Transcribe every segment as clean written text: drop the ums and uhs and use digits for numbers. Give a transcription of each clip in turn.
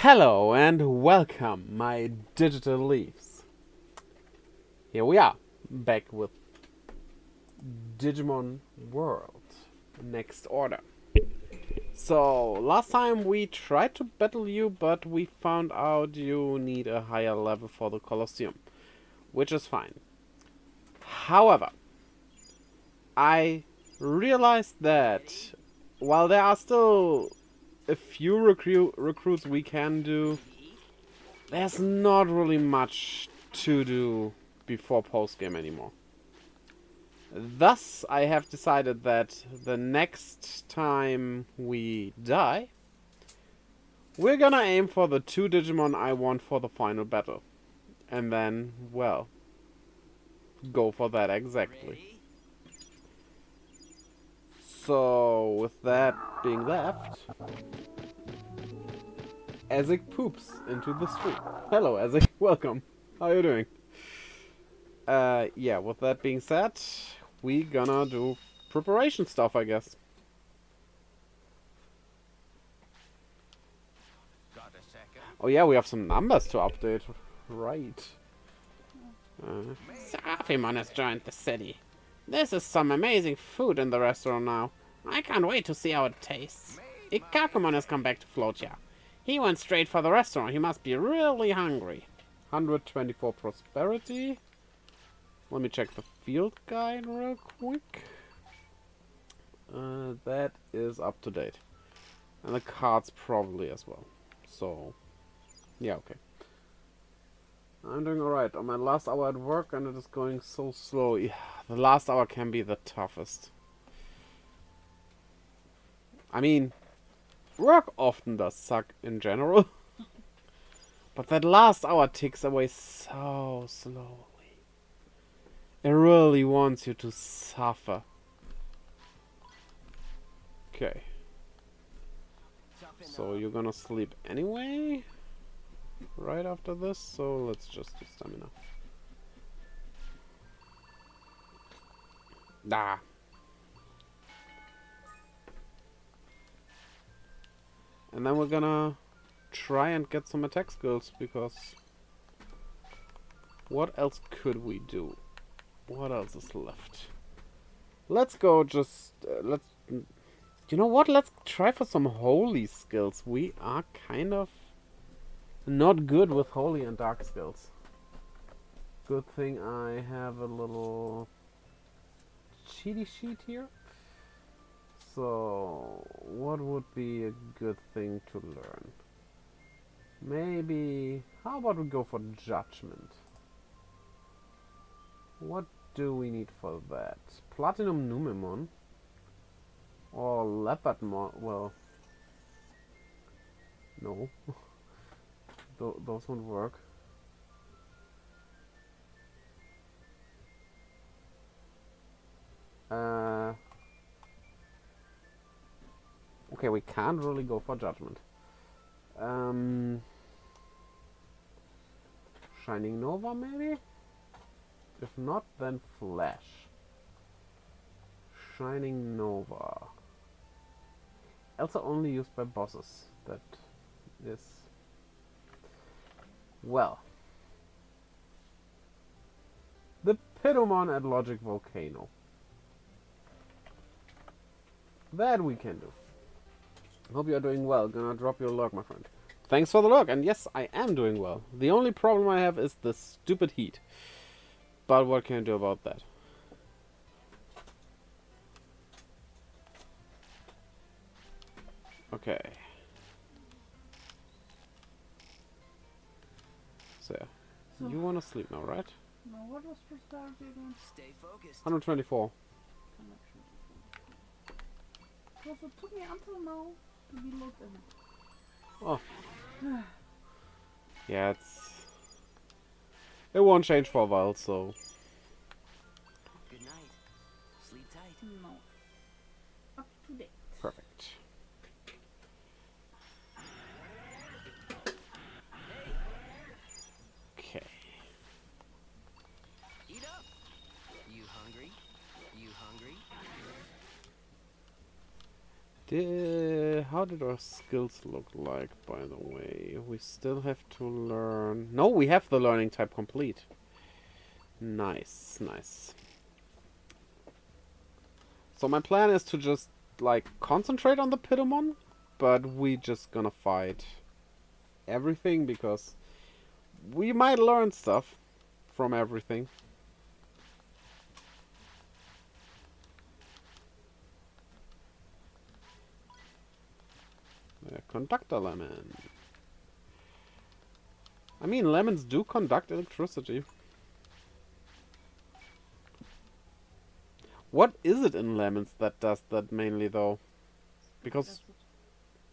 Hello and welcome, my digital leaves. Here we are, back with Digimon World, next order. So, last time we tried to battle you, but we found out you need a higher level for the Colosseum, which is fine. However, I realized that while there are still a few recruits we can do, there's not really much to do before postgame anymore. Thus, I have decided that the next time we die, we're gonna aim for the 2 Digimon I want for the final battle. And then, well, go for that exactly. So, with that being left, Ezek poops into the street. Hello, Ezek. Welcome. How are you doing? Yeah, with that being said, we gonna do preparation stuff, I guess. Oh yeah, we have some numbers to update. Right. Safimon has joined the city. This is some amazing food in the restaurant now. I can't wait to see how it tastes. Ikakumon has come back to Floatia. He went straight for the restaurant. He must be really hungry. 124 prosperity. Let me check the field guide real quick. That is up to date. And the cards probably as well. So, yeah, okay. I'm doing alright. On my last hour at work and it is going so slow. Yeah, the last hour can be the toughest. I mean, work often does suck in general. But that last hour ticks away so slowly. It really wants you to suffer. Okay. So you're gonna sleep anyway? Right after this, so let's just do stamina. Ah. And then we're gonna try and get some attack skills, because what else could we do? What else is left? Let's go just, let's, you know what, let's try for some holy skills. We are kind of not good with holy and dark skills. Good thing I have a little cheaty sheet here. So, what would be a good thing to learn? Maybe, how about we go for judgment? What do we need for that? Platinum Numemon? Or Leopardmon? Well, no. Those won't work. Okay, we can't really go for judgment. Shining Nova, maybe? If not, then Flash. Shining Nova. Also only used by bosses. That is... Well. The Pitomon at Logic Volcano. That we can do. Hope you are doing well. Gonna drop your log, my friend. Thanks for the log, and yes, I am doing well. The only problem I have is the stupid heat. But what can I do about that? Okay. So, you wanna sleep now, right? No, what was prosperity again? Stay focused. 124. Because it took me until now to be looked in it. Oh. Yeah, it won't change for a while, so... Good night. Sleep tight. No. Up to date. Perfect. Okay. Eat up. You hungry? You hungry? How did our skills look like, by the way? We still have to learn... No, we have the learning type complete. Nice, nice. So my plan is to just, like, concentrate on the Pitomon, but we just gonna fight everything, because we might learn stuff from everything. Conductor lemon. I mean, lemons do conduct electricity. What is it in lemons that does that mainly, though? Because Acid.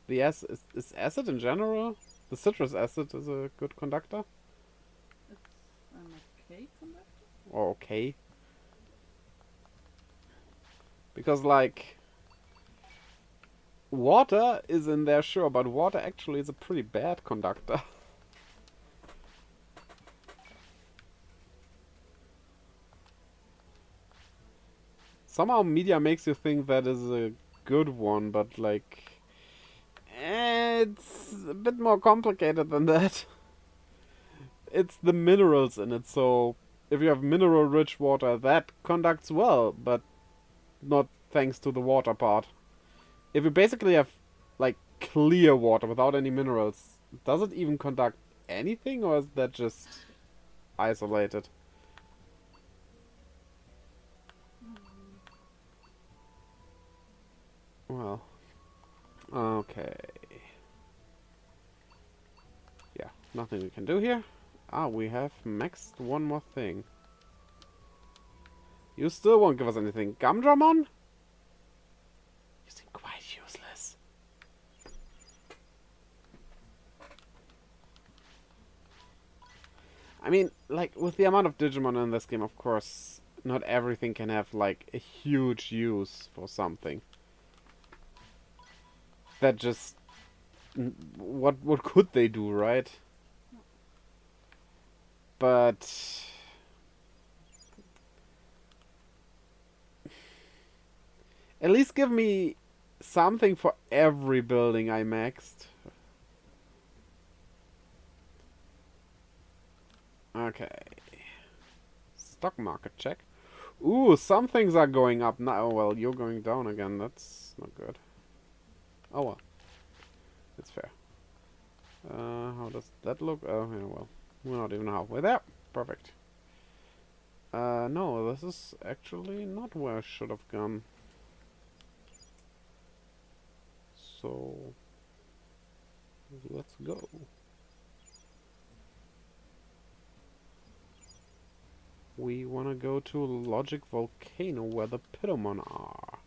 the is acid in general? The citrus acid is a good conductor? It's an okay conductor. Or okay? Because, like... water is in there, sure, but water actually is a pretty bad conductor. Somehow media makes you think that is a good one, but like... it's a bit more complicated than that. It's the minerals in it, so... if you have mineral-rich water, that conducts well, but not thanks to the water part. If you basically have, like, clear water without any minerals, does it even conduct anything, or is that just isolated? Well, okay. Yeah, nothing we can do here. Ah, we have maxed one more thing. You still won't give us anything. Gumdramon? You seem quite useless. I mean, like, with the amount of Digimon in this game, of course, not everything can have, like, a huge use for something. That just... what could they do, right? But... at least give me something for every building I maxed. Okay. Stock market check. Ooh, some things are going up now. Oh, well, you're going down again. That's not good. Oh well. It's fair. How does that look? Oh, yeah, well. We're not even halfway there. Perfect. No, this is actually not where I should have gone. So... let's go. We want to go to Logic Volcano where the Pitomon are.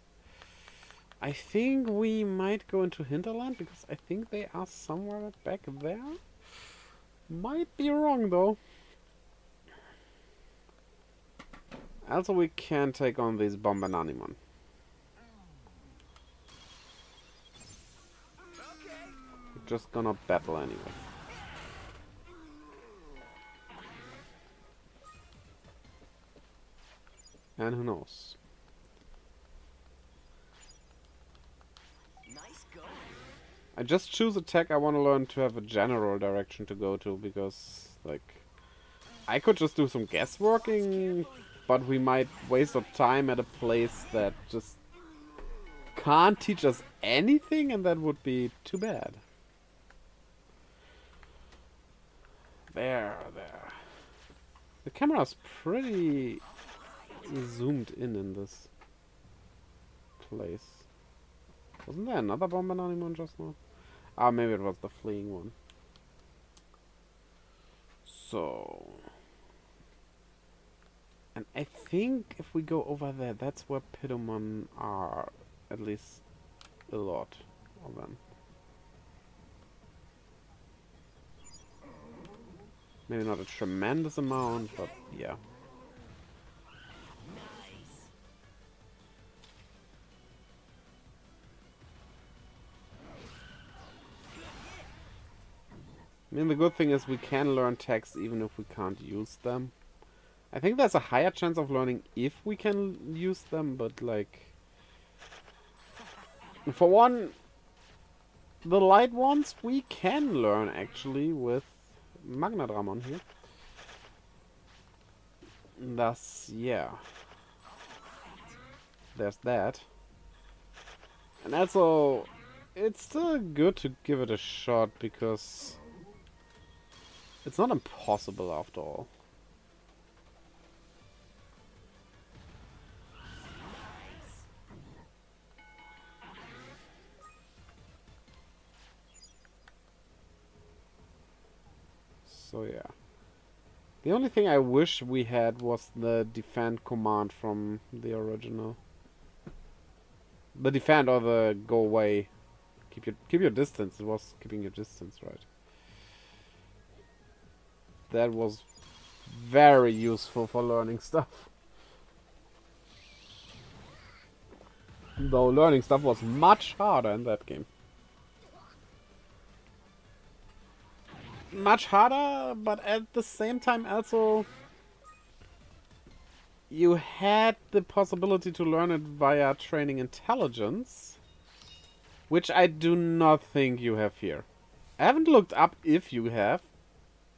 I think we might go into Hinterland because I think they are somewhere back there. Might be wrong though. Also, we can take on these Bombananimon. We're just gonna battle anyway. And who knows? Nice going. I just choose attack. I want to learn to have a general direction to go to because, like, I could just do some guessworking, but we might waste our time at a place that just can't teach us anything, and that would be too bad. There. The camera's pretty zoomed in this place. Wasn't there another Bombananimon just now? Ah, maybe it was the fleeing one. So... and I think if we go over there, that's where Pitomon are. At least a lot of them. Maybe not a tremendous amount, but yeah. Nice. I mean, the good thing is we can learn text even if we can't use them. I think there's a higher chance of learning if we can use them, but like... For one, the light ones we can learn actually with Magnadramon here. Thus, yeah. There's that. And also, it's still good to give it a shot because it's not impossible after all. So yeah. The only thing I wish we had was the defend command from the original. The defend or the go away. Keep your distance. It was keeping your distance, right? That was very useful for learning stuff. Though learning stuff was much harder in that game. Much harder, but at the same time also you had the possibility to learn it via training intelligence, which I do not think you have here. I haven't looked up if you have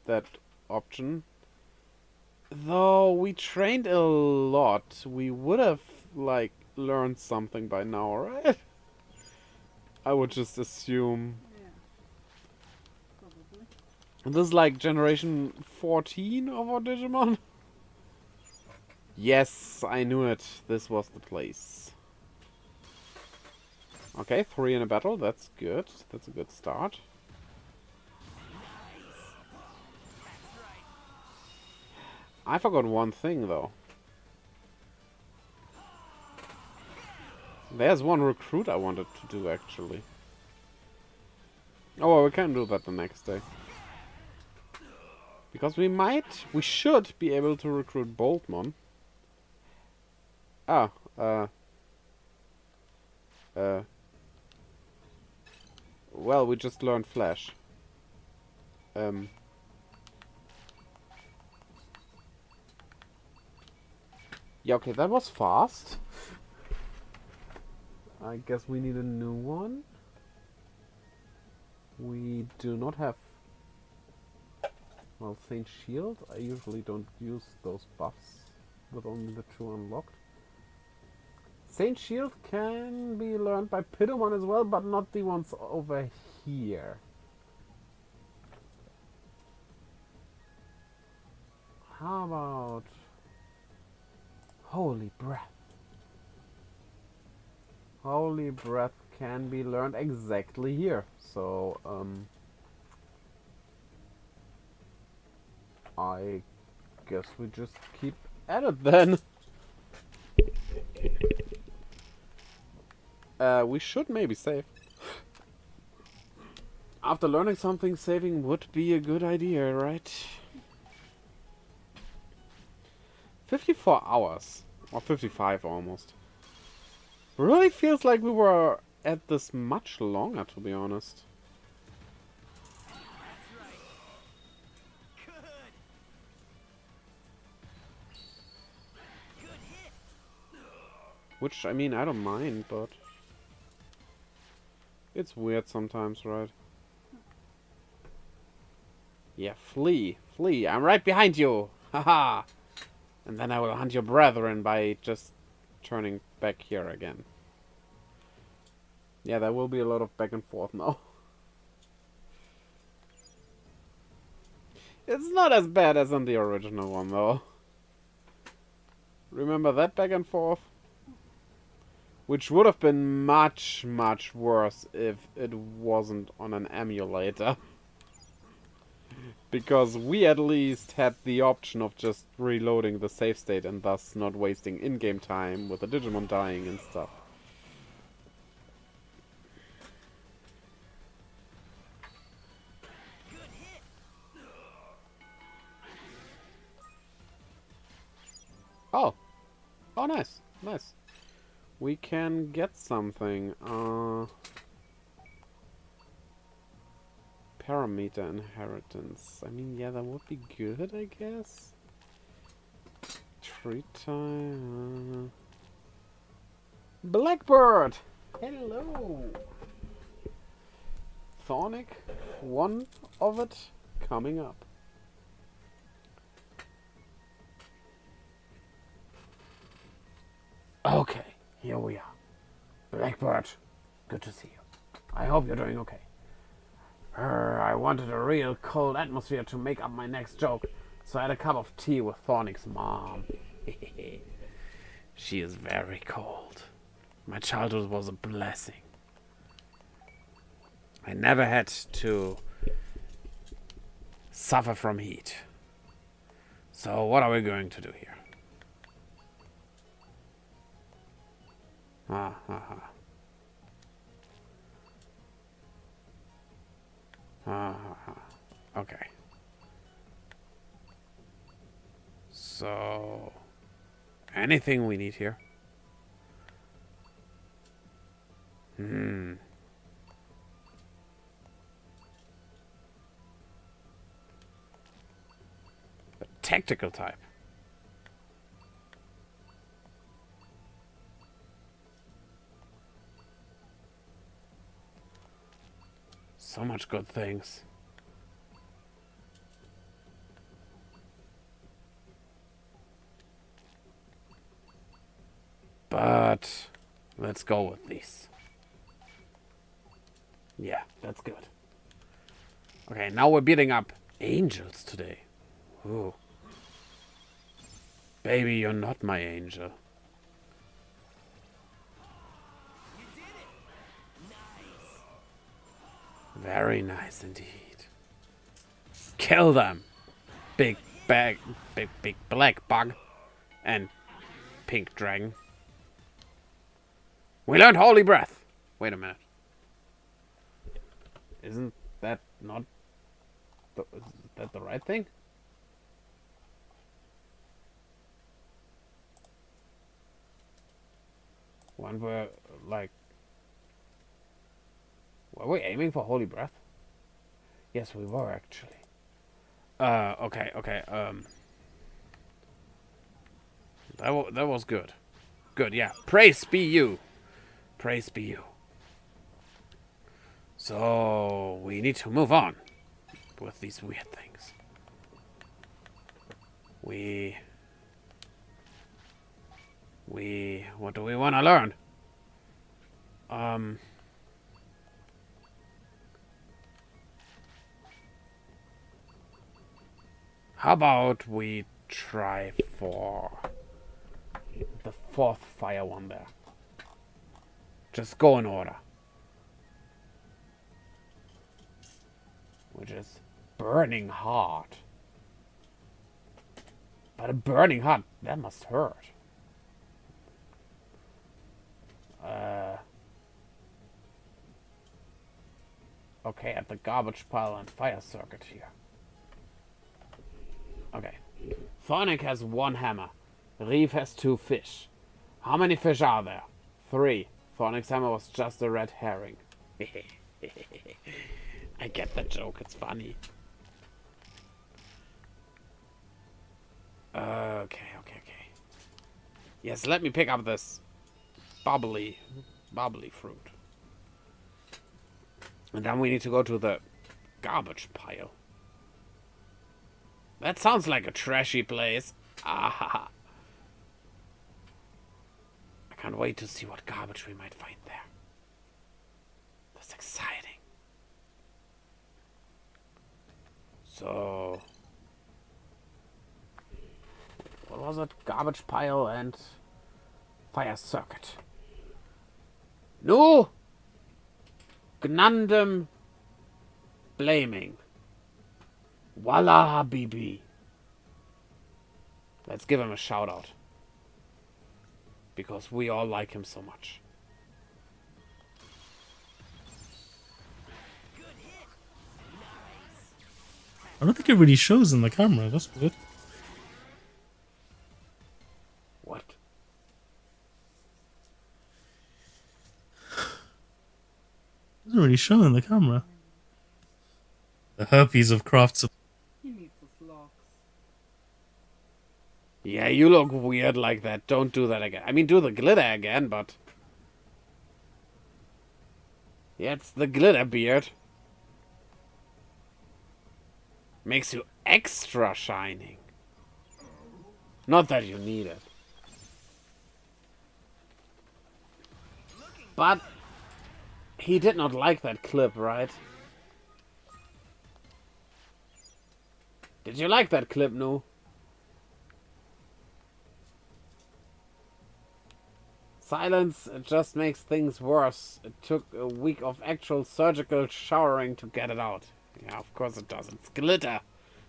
that option. Though we trained a lot, we would have, like, learned something by now, right? I would just assume. Yeah. Probably. This is like generation 14 of our Digimon? Yes, I knew it. This was the place. Okay, 3 in a battle. That's good. That's a good start. I forgot one thing, though. There's one recruit I wanted to do, actually. Oh, well, we can do that the next day. Because we should be able to recruit Boltmon. Ah, well, we just learned Flash. Yeah, okay, that was fast. I guess we need a new one. We do not have... Well, Saint Shield. I usually don't use those buffs with only the 2 unlocked. Saint Shield can be learned by Pidomon as well, but not the ones over here. How about Holy Breath? Holy Breath can be learned exactly here. So, I guess we just keep at it then. We should maybe save. After learning something, saving would be a good idea, right? 54 hours. Or 55 almost. Really feels like we were at this much longer, to be honest. Which, I mean, I don't mind, but... It's weird sometimes, right? Yeah, flee. Flee. I'm right behind you. Haha. And then I will hunt your brethren by just turning back here again. Yeah, there will be a lot of back and forth now. It's not as bad as in the original one, though. Remember that back and forth? Which would have been much, much worse if it wasn't on an emulator. Because we at least had the option of just reloading the save state and thus not wasting in-game time with the Digimon dying and stuff. Oh. Oh, nice. Nice. We can get something. Parameter inheritance. I mean, yeah, that would be good, I guess. Treat time. Blackbird! Hello. Thornic, one of it coming up. Okay, here we are. Blackbird, good to see you. I hope you're doing okay. I wanted a real cold atmosphere to make up my next joke, so I had a cup of tea with Thornic's mom. She is very cold. My childhood was a blessing. I never had to suffer from heat. So what are we going to do here? Okay. So, anything we need here? A tactical type. So much good things. But let's go with these. Yeah, that's good. Okay, now we're beating up angels today. Ooh. Baby, you're not my angel. You did it! Nice! Very nice indeed. Kill them! Big black bug and pink dragon. We learned holy breath. Wait a minute. Isn't that not... is that the right thing? When we're like... Were we aiming for holy breath? Yes, we were actually. Okay. That was good. Good, yeah. Praise be you. Praise be you. So, we need to move on with these weird things. What do we want to learn? How about we try for the fourth fire one there? Just go in order. Which is burning hot. But a burning hot, that must hurt. Okay, at the garbage pile and fire circuit here. Okay. Thornic has one hammer. Rief has 2 fish. How many fish are there? 3. Thornic's hammer was just a red herring. I get that joke, it's funny. Okay. Yes, let me pick up this bubbly fruit. And then we need to go to the garbage pile. That sounds like a trashy place. Ah. I can't wait to see what garbage we might find there. That's exciting. So... what was it? Garbage pile and fire circuit. No! Gnandem blaming. Wallah Habibi. Let's give him a shout out. Because we all like him so much. Good hit! Nice! I don't think it really shows in the camera. That's good. What? Doesn't really show in the camera. The herpes of crafts. He needs his locks. Yeah, you look weird like that. Don't do that again. I mean, do the glitter again, but... Yeah, it's the glitter beard. Makes you extra shining. Not that you need it. But he did not like that clip, right? Did you like that clip, Nu? Silence, it just makes things worse. It took a week of actual surgical showering to get it out. Yeah, of course it does. It's glitter.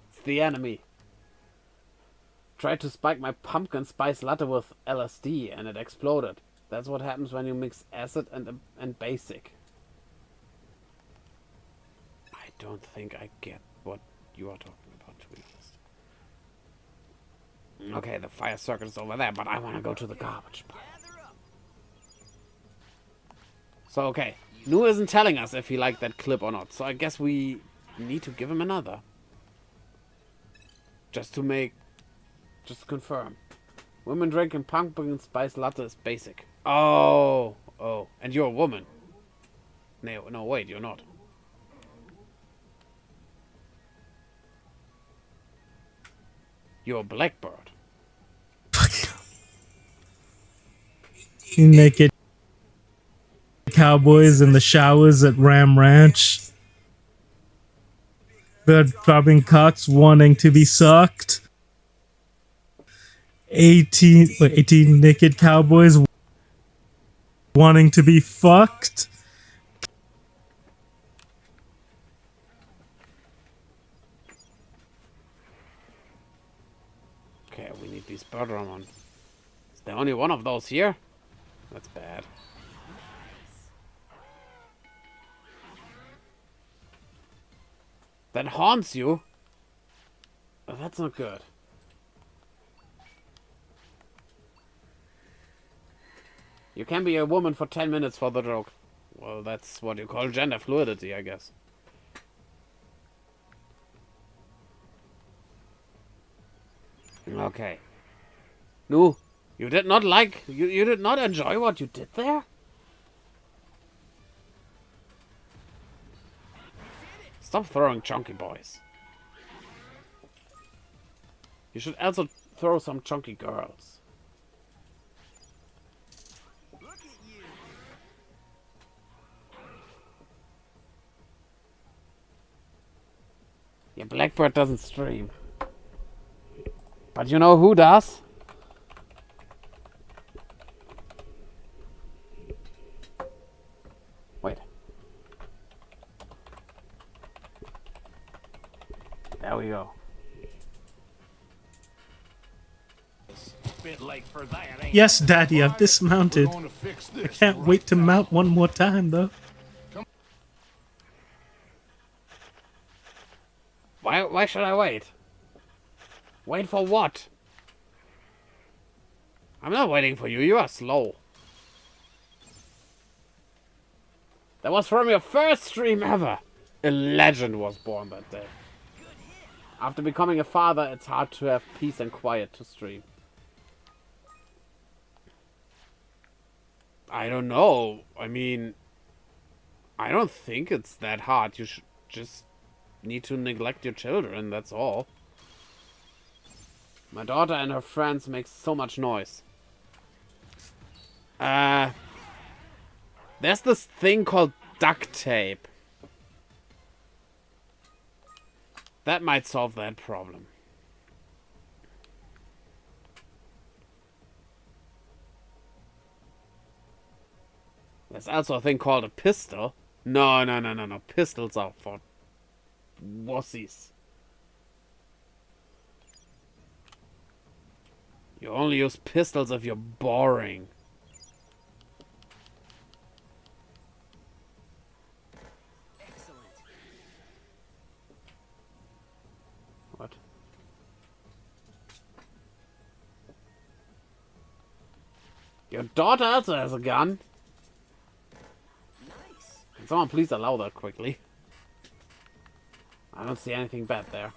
It's the enemy. Tried to spike my pumpkin spice latte with LSD and it exploded. That's what happens when you mix acid and basic. I don't think I get what you are talking about, to be honest. Okay, the fire circuit is over there, but I want to go to the garbage pile. So, okay. Nu isn't telling us if he liked that clip or not, so I guess we need to give him another. Just to confirm. Women drinking pumpkin spice latte is basic. Oh, and you're a woman. No, wait, you're not. You're a blackbird. Naked cowboys in the showers at Ram Ranch. Bird throbbing cocks wanting to be sucked. 18 naked cowboys wanting to be fucked. Okay, we need these bird on. Is there only one of those here? That's bad. That haunts you? Oh, that's not good. You can be a woman for 10 minutes for the joke. Well, that's what you call gender fluidity, I guess. Okay. Nu, you did not like... You did not enjoy what you did there? Stop throwing chunky boys. You should also throw some chunky girls. Look at you. Yeah, Blackbird doesn't stream. But you know who does? Wait. There we go. Bit late for that, ain't Yes, Daddy, I've dismounted. I can't wait to mount one more time, though. Why should I wait? Wait for what? I'm not waiting for you. You are slow. That was from your first stream ever. A legend was born that day. After becoming a father, it's hard to have peace and quiet to stream. I don't know. I mean, I don't think it's that hard. You should just need to neglect your children, that's all. My daughter and her friends make so much noise. There's this thing called duct tape. That might solve that problem. There's also a thing called a pistol. No. Pistols are for wussies. You only use pistols if you're boring. excellent. What? Your daughter also has a gun. Nice. Can someone please allow that quickly? I don't see anything bad there.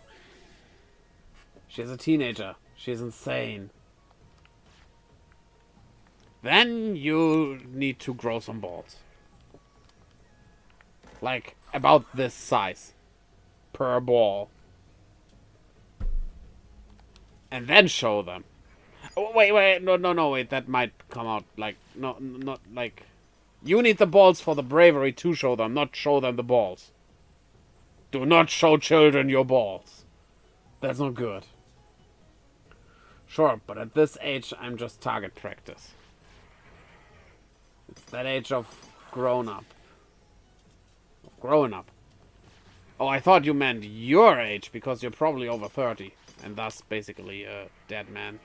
She's a teenager. She's insane. Then you need to grow some balls. Like, about this size. Per ball. And then show them. Oh, wait, wait, that might come out, like, not, like... You need the balls for the bravery to show them, not show them the balls. Do not show children your balls. That's not good. Sure, but at this age, I'm just target practice. It's that age of grown up. Growing up. Oh, I thought you meant your age, because you're probably over 30. And thus, basically, a dead man.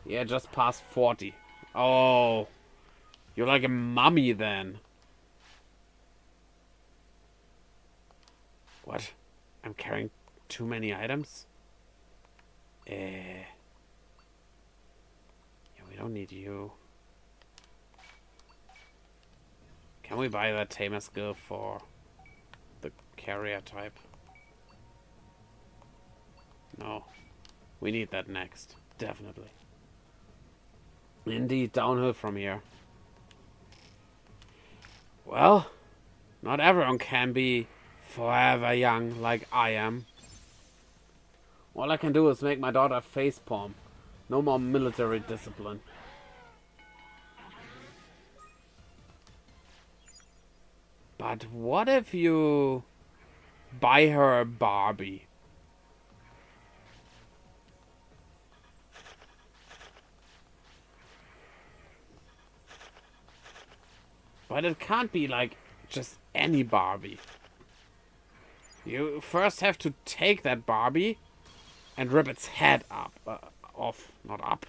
Yeah, just past 40. Oh. You're like a mummy, then. What? I'm carrying too many items? Yeah, we don't need you. Can we buy that tamer skill for the carrier type? No. We need that next. Definitely. Indeed, downhill from here. Well, not everyone can be forever young like I am. All I can do is make my daughter facepalm. No more military discipline. But what if you buy her a Barbie? But it can't be like just any Barbie. You first have to take that Barbie and rip its head up. Off, not up.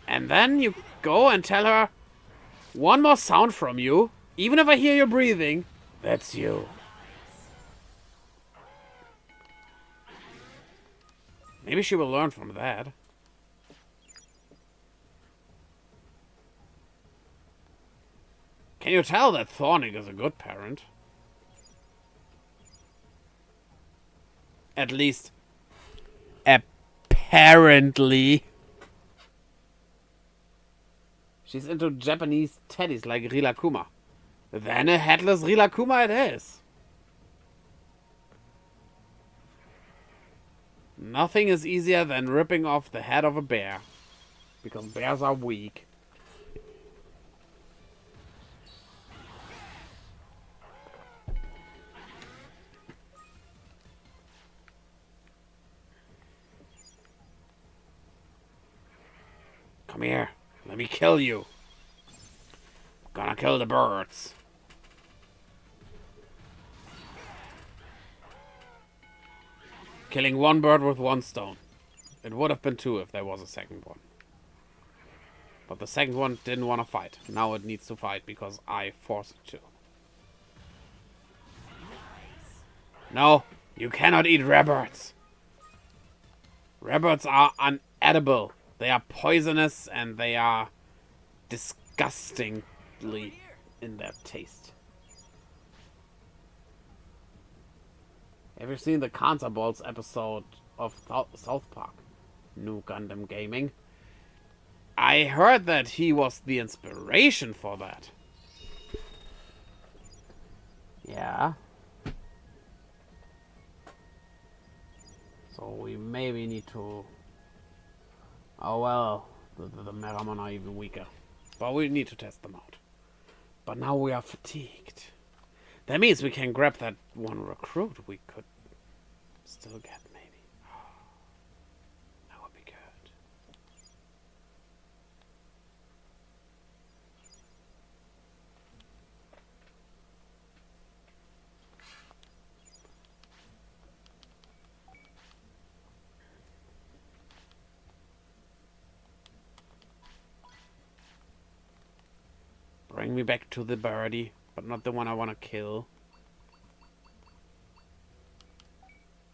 And then you go and tell her, one more sound from you, even if I hear you breathing, that's you. Maybe she will learn from that. Can you tell that Thornig is a good parent? At least, apparently. She's into Japanese teddies like Rilakuma. Then a headless Rilakuma it is. Nothing is easier than ripping off the head of a bear. Because bears are weak. Come here. Let me kill you. I'm gonna kill the birds. Killing one bird with one stone. It would have been two if there was a second one. But the second one didn't want to fight. Now it needs to fight because I forced it to. No, you cannot eat rabbits. Rabbits are unedible. They are poisonous and they are disgustingly in their taste. Have you seen the Cancer Balls episode of South Park? New Gundam Gaming. I heard that he was the inspiration for that. Yeah. So we maybe need to... Oh well, the Meramon are even weaker. But we need to test them out. But now we are fatigued. That means we can grab that one recruit we could still get, maybe. That would be good. Bring me back to the birdie, but not the one I want to kill.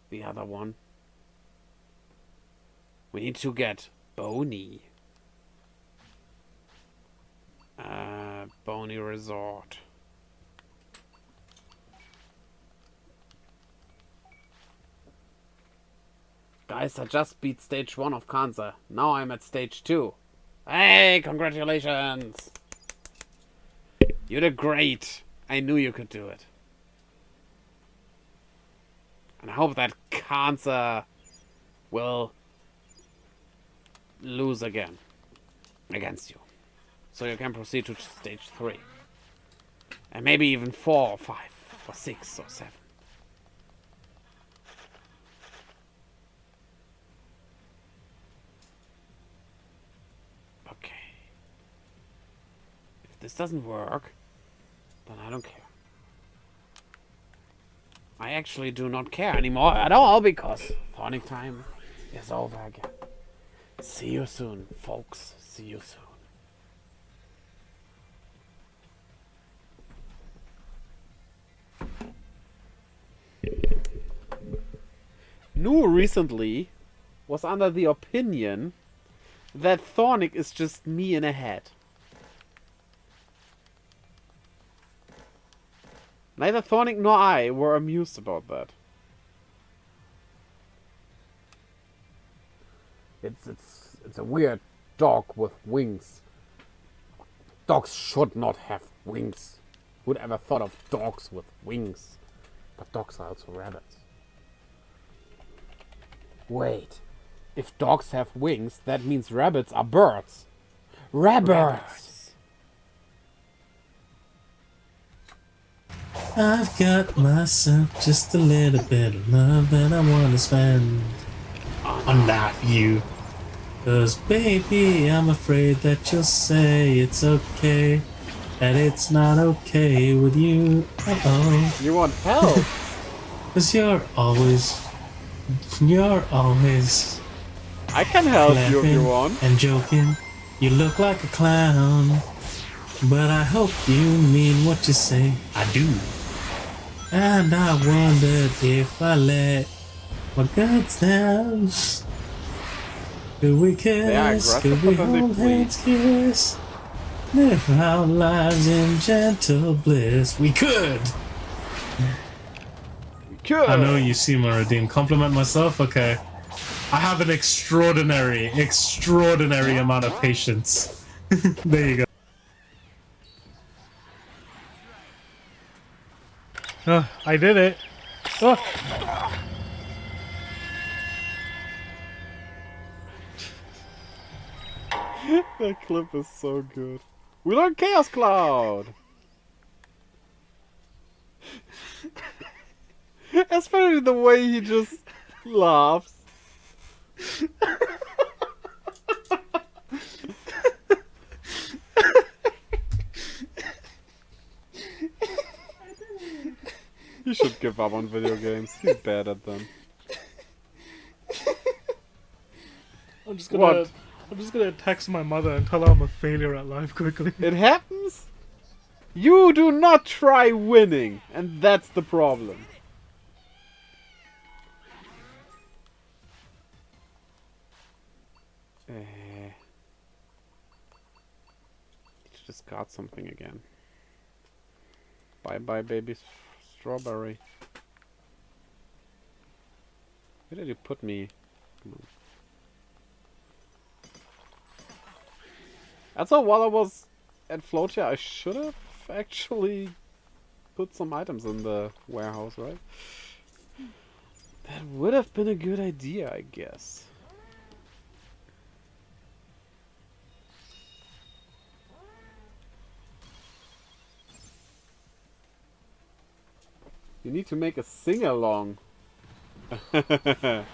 The other one. We need to get Boney. Boney Resort. Guys, I just beat stage 1 of Kanza. Now I'm at stage 2. Hey, congratulations! You did great. I knew you could do it. And I hope that Kanza will lose again against you. So you can proceed to stage 3. And maybe even 4 or 5 or 6 or 7. Okay. If this doesn't work, then I don't care. I actually do not care anymore at all because Thornic time is over again. See you soon, folks. See you soon. Nu recently was under the opinion that Thornic is just me in a head. Neither Thornic nor I were amused about that. It's a weird dog with wings. Dogs should not have wings. Who'd ever thought of dogs with wings? But dogs are also rabbits. Wait. If dogs have wings, that means rabbits are birds. Rabbits! I've got myself just a little bit of love that I want to spend on that you. 'Cause baby, I'm afraid that you'll say it's okay, that it's not okay with you. Uh-oh. You want help? 'Cause you're always I can help you if you laughing want. and joking. You look like a clown, but I hope you mean what you say. I do. And I wondered if I let my guards down. Could we kiss? Could we hold hands, kiss? Live our lives in gentle bliss. We could! Cool. I know you see my redeem. Compliment myself? Okay. I have an extraordinary amount of patience. There you go. I did it. Oh. That clip is so good. We learned Chaos Cloud! Especially the way he just laughs. You should give up on video games. He's bad at them. I'm just gonna text my mother and tell her I'm a failure at life quickly. It happens? You do not try winning, and that's the problem. Just got something again. Bye bye, baby strawberry. Where did you put me? Come on. And so while I was at Floatia, I should have actually put some items in the warehouse, right? That would have been a good idea, I guess. You need to make a sing-along. I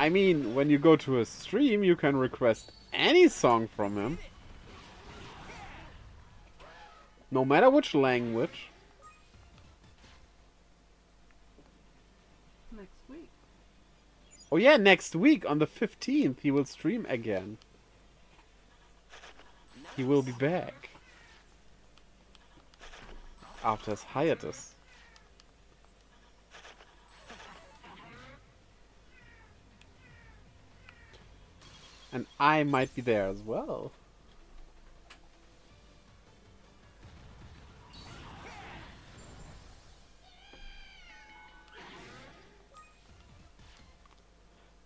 mean, when you go to a stream, you can request any song from him. No matter which language. Next week. Oh yeah, next week on the 15th he will stream again. He will be back. After his hiatus. And I might be there as well.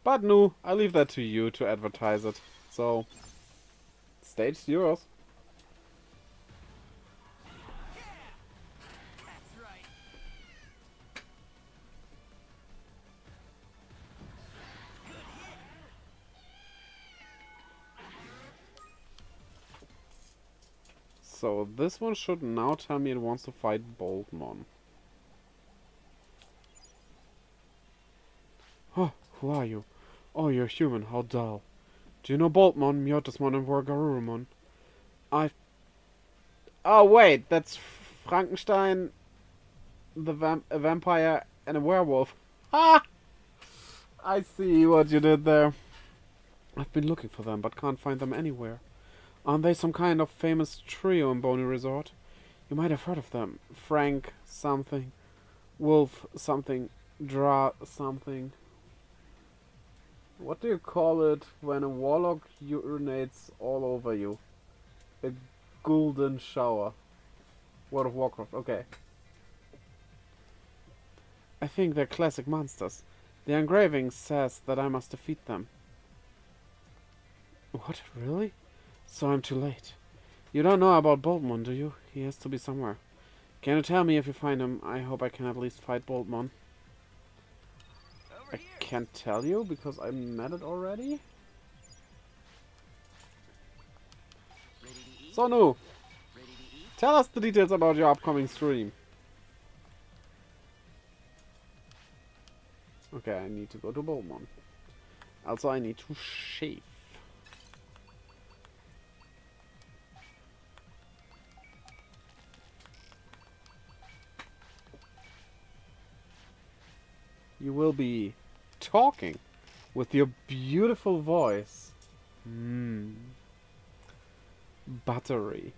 But no, I leave that to you to advertise it. So, stage's yours. That's right. So this one should now tell me it wants to fight Boltmon. Oh, who are you? Oh, you're human, how dull. Do you know Boltmon, Myotismon, and Wargarurumon? Oh wait, that's Frankenstein, a vampire, and a werewolf. Ah! I see what you did there. I've been looking for them, but can't find them anywhere. Aren't they some kind of famous trio in Boney Resort? You might have heard of them. Frank something, Wolf something, Dra something. What do you call it when a warlock urinates all over you? A golden shower. World of Warcraft, okay. I think they're classic monsters. The engraving says that I must defeat them. What, really? So I'm too late. You don't know about Boltmon, do you? He has to be somewhere. Can you tell me if you find him? I hope I can at least fight Boltmon. Over I here. can't tell you because I met it already. Ready to eat? So Nu, Ready to eat? tell us the details about your upcoming stream. Okay, I need to go to Boltmon. Also, I need to shave. You will be talking with your beautiful voice. Buttery.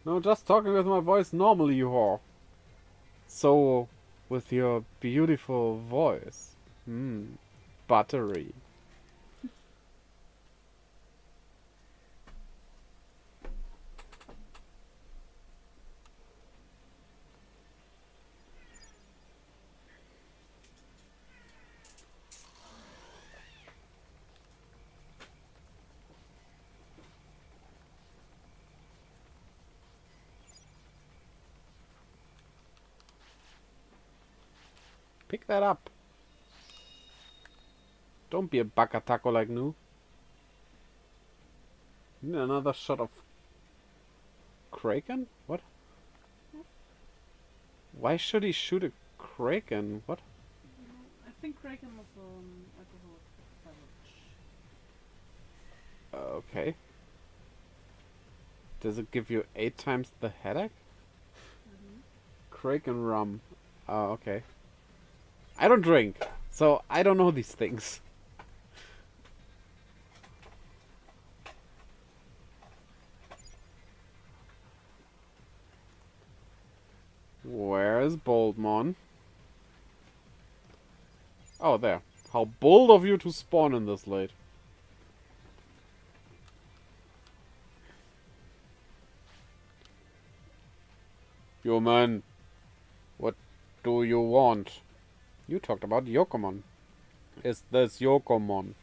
No, just talking with my voice normally, you whore. So, with your beautiful voice. Buttery. Pick that up. Don't be a bakatako like Nu. Need another shot of Kraken? What? Why should he shoot a Kraken? What? I think Kraken was alcoholic beverage. Okay. Does it give you 8 times the headache? Kraken rum. Oh, okay. I don't drink, so I don't know these things. Where's Boldmon? Oh, there. How bold of you to spawn in this late. Human, what do you want? You talked about Yokomon. Is this Yokomon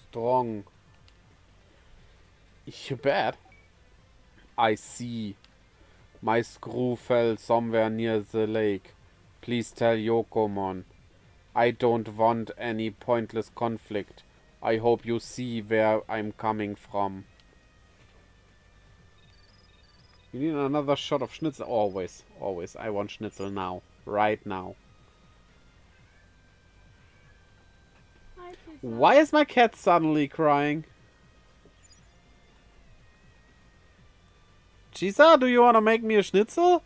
strong? You bet. I see. My screw fell somewhere near the lake. Please tell Yokomon. I don't want any pointless conflict. I hope you see where I'm coming from. You need another shot of schnitzel. Always. Always. I want schnitzel now. Right now. Hi, Tisa. Why is my cat suddenly crying? Chisa, do you want to make me a schnitzel?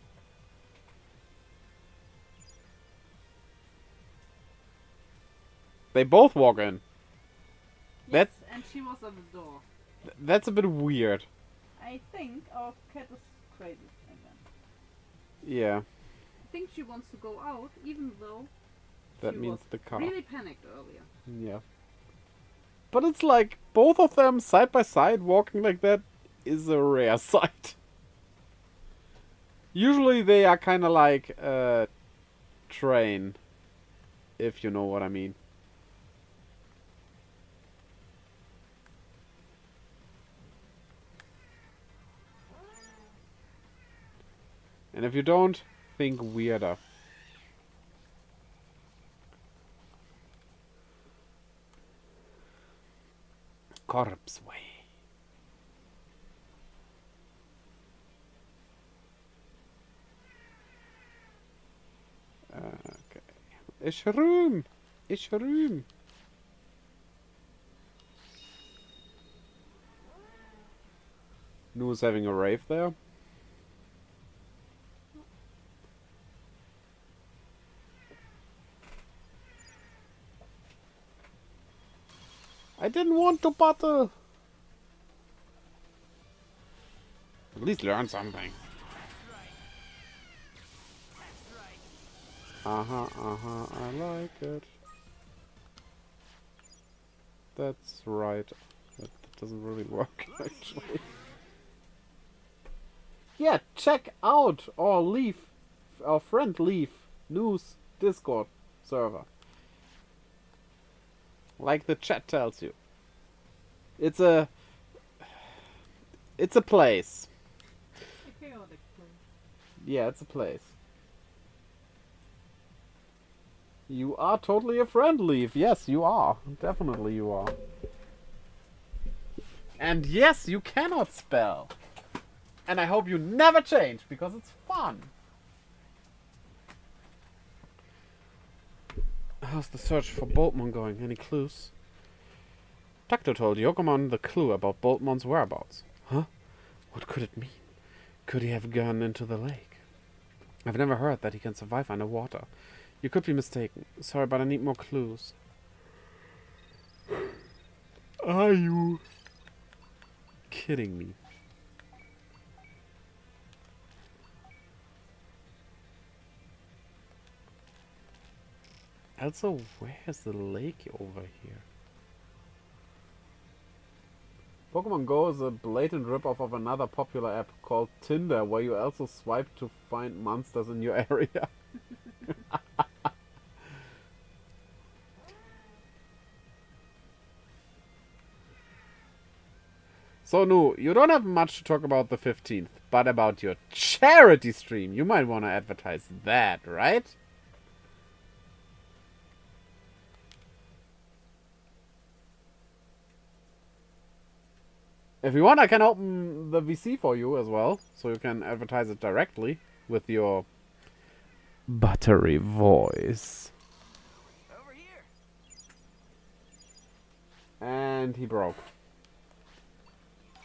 They both walk in. Yes, and she was at the door. That's a bit weird. I think our cat is crazy again. Yeah, I think she wants to go out, even though that she means was the car. really panicked earlier. Yeah. But it's like, both of them side by side walking like that is a rare sight. Usually they are kind of like train, if you know what I mean. And if you don't, think weirder. Corpse way. Okay. Ich room. Ich room. Nu's having a rave there. I didn't want to battle. At least learn something. I like it. That's right. That doesn't really work, actually. Yeah, check out our friend Leaf News Discord server. Like the chat tells you. It's a place. A chaotic place. Yeah, it's a place. You are totally a friend, Leaf. Yes, you are. Definitely you are. And yes, you cannot spell. And I hope you never change, because it's fun. How's the search for Boltmon going? Any clues? Tacto told Yokomon the clue about Boltmon's whereabouts. Huh? What could it mean? Could he have gone into the lake? I've never heard that he can survive underwater. You could be mistaken. Sorry, but I need more clues. Are you kidding me? Also, where's the lake over here? Pokemon Go is a blatant ripoff of another popular app called Tinder, where you also swipe to find monsters in your area. So, Nu, you don't have much to talk about the 15th, but about your charity stream. You might want to advertise that, right? If you want, I can open the VC for you as well, so you can advertise it directly with your buttery voice. Over here. And he broke.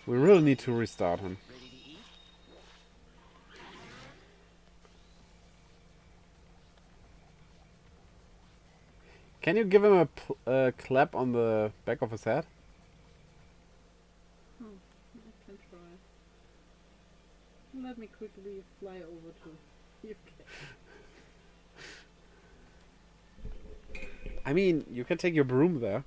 We really need to restart him. Ready to eat? Can you give him a clap on the back of his head? I can try. Let me quickly fly over to UK. I mean, you can take your broom there.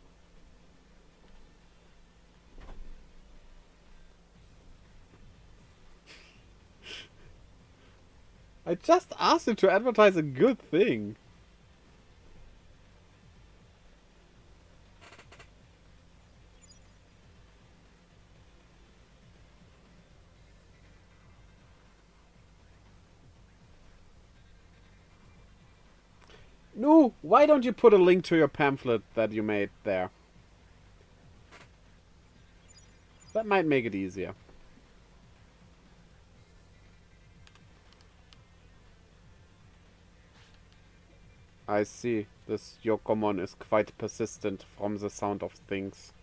I just asked him to advertise a good thing. No, why don't you put a link to your pamphlet that you made there? That might make it easier. I see. This Yokomon is quite persistent from the sound of things.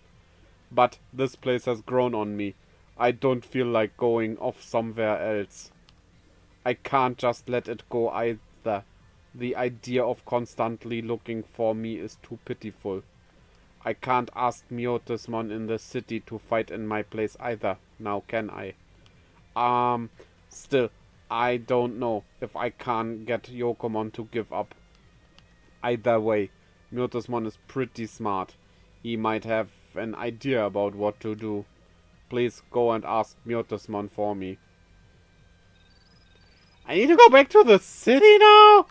But this place has grown on me. I don't feel like going off somewhere else. I can't just let it go either. The idea of constantly looking for me is too pitiful. I can't ask Myotismon in the city to fight in my place either, now can I? Still, I don't know if I can get Yokomon to give up. Either way, Myotismon is pretty smart. He might have have an idea about what to do. Please go and ask Mjotismon for me. I need to go back to the city now?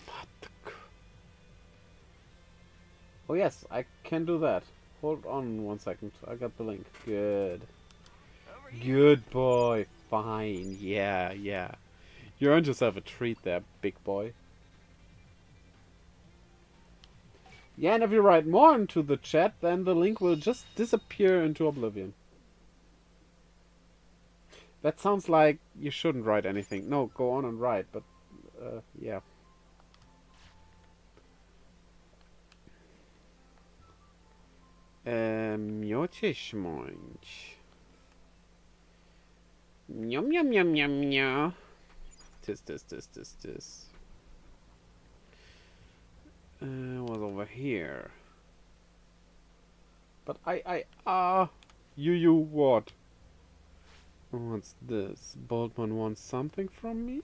What the Oh yes, I can do that. Hold on 1 second. I got the link. Good. Over here. Good boy. Fine. Yeah, yeah. You earned yourself a treat there, big boy. Yeah, and if you write more into the chat, then the link will just disappear into oblivion. That sounds like you shouldn't write anything. No, go on and write, but yeah. Mjotismon. Yum yum yum yum yum. This. Was over here. But you what? What's this? Boltman wants something from me?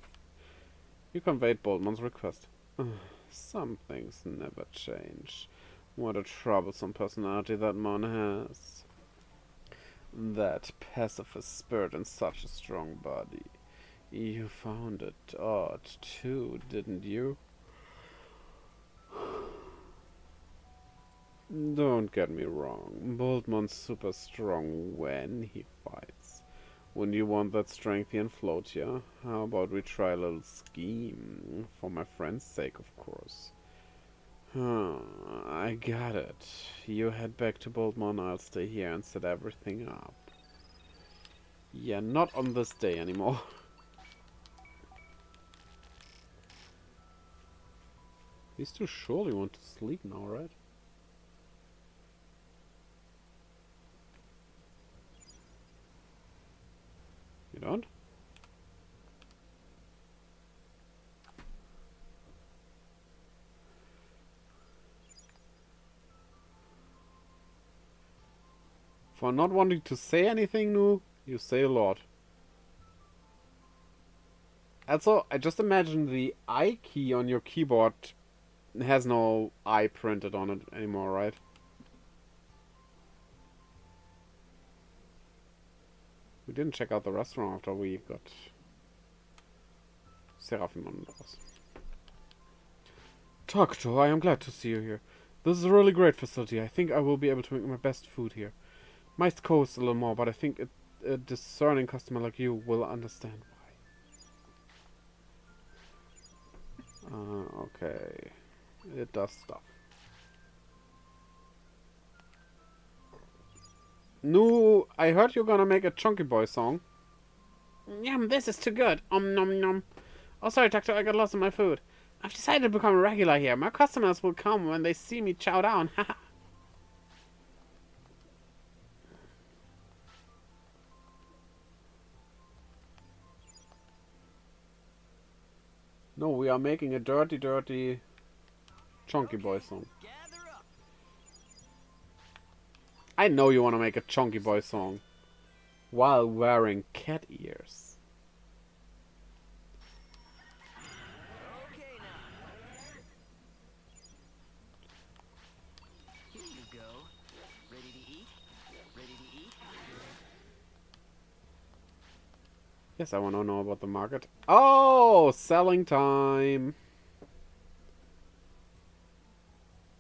You conveyed Boltman's request. Some things never change. What a troublesome personality that man has. That pacifist spirit in such a strong body. You found it odd too, didn't you? Don't get me wrong, Boltman's super strong when he fights. Wouldn't you want that strength here in Floatia? How about we try a little scheme? For my friend's sake, of course. I got it. You head back to Boltman, I'll stay here and set everything up. Yeah, not on this day anymore. These two surely want to sleep now, right? You don't? For not wanting to say anything new, you say a lot. Also, I just imagine the I key on your keyboard has no I printed on it anymore, right? We didn't check out the restaurant after we got Seraphimon house. Takuto, I am glad to see you here. This is a really great facility. I think I will be able to make my best food here. Might cost a little more, but I think a discerning customer like you will understand why. Okay. It does stuff. No, I heard you're gonna make a Chunky Boy song. Yum, this is too good. Nom nom. Oh, sorry, Doctor, I got lost in my food. I've decided to become a regular here. My customers will come when they see me chow down. Haha. No, we are making a dirty Chunky Boy song. Gather up. I know you want to make a Chunky Boy song while wearing cat ears. Okay now. Here you go. Ready to eat? Ready to eat? Yes, I want to know about the market. Oh, selling time.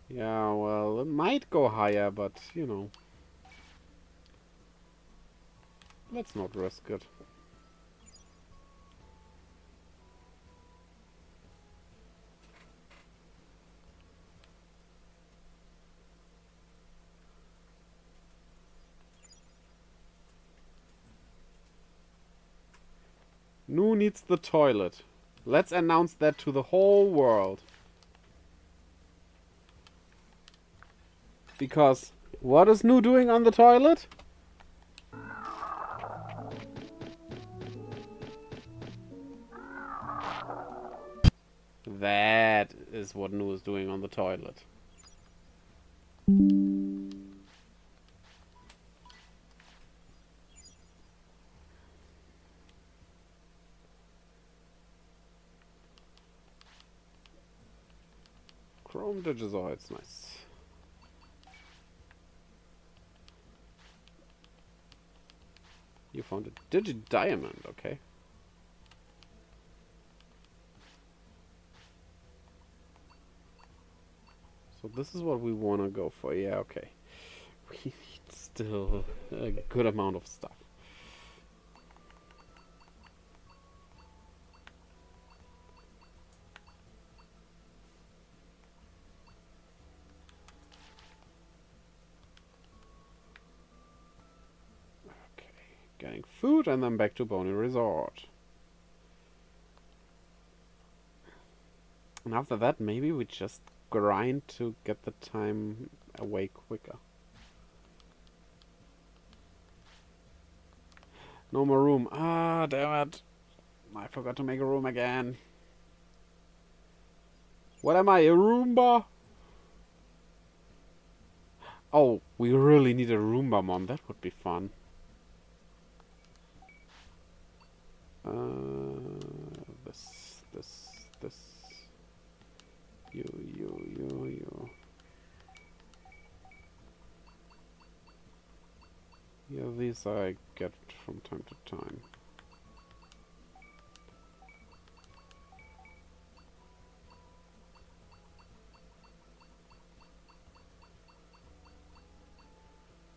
Yeah, well, it might go higher, but, you know. Let's not risk it. Nu needs the toilet. Let's announce that to the whole world. Because what is Nu doing on the toilet? That is what Nu is doing on the toilet. Chrome Digizoids, nice. You found a Digidiamond, okay. So this is what we want to go for, yeah, okay. We need still a good amount of stuff. Okay, getting food and then back to Boney Resort. And after that, maybe we just grind to get the time away quicker. No more room. Ah, damn it. I forgot to make a room again. What am I, a Roomba? Oh, we really need a Roomba, Mom. That would be fun. This. You. Yeah, these I get from time to time.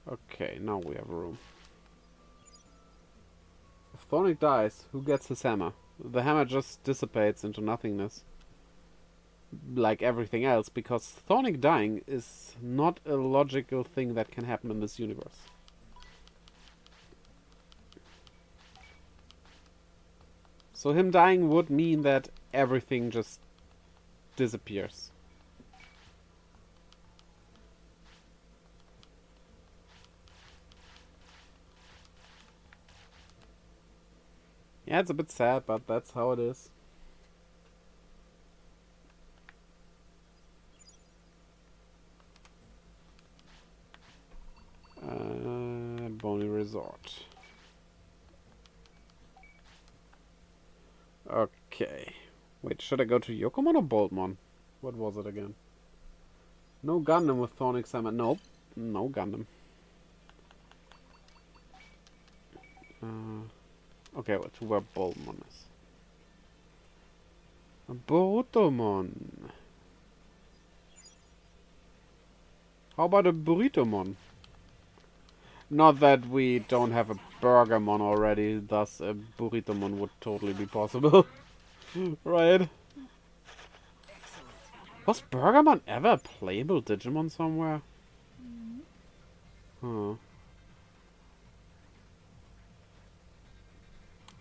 Okay, now we have room. If Thornic dies, who gets his hammer? The hammer just dissipates into nothingness. Like everything else, because Thornic dying is not a logical thing that can happen in this universe. So him dying would mean that everything just disappears. Yeah, it's a bit sad, but that's how it is. Boney Resort. Okay. Wait, should I go to Yokomon or Boltmon? What was it again? No Gundam with Thornic Hammer. Nope. No Gundam. Okay, to where Boltmon is. Borutomon. How about a Burritomon? Not that we don't have a Burgermon already, thus a Burritomon would totally be possible. Right? Was Burgermon ever a playable Digimon somewhere? Huh.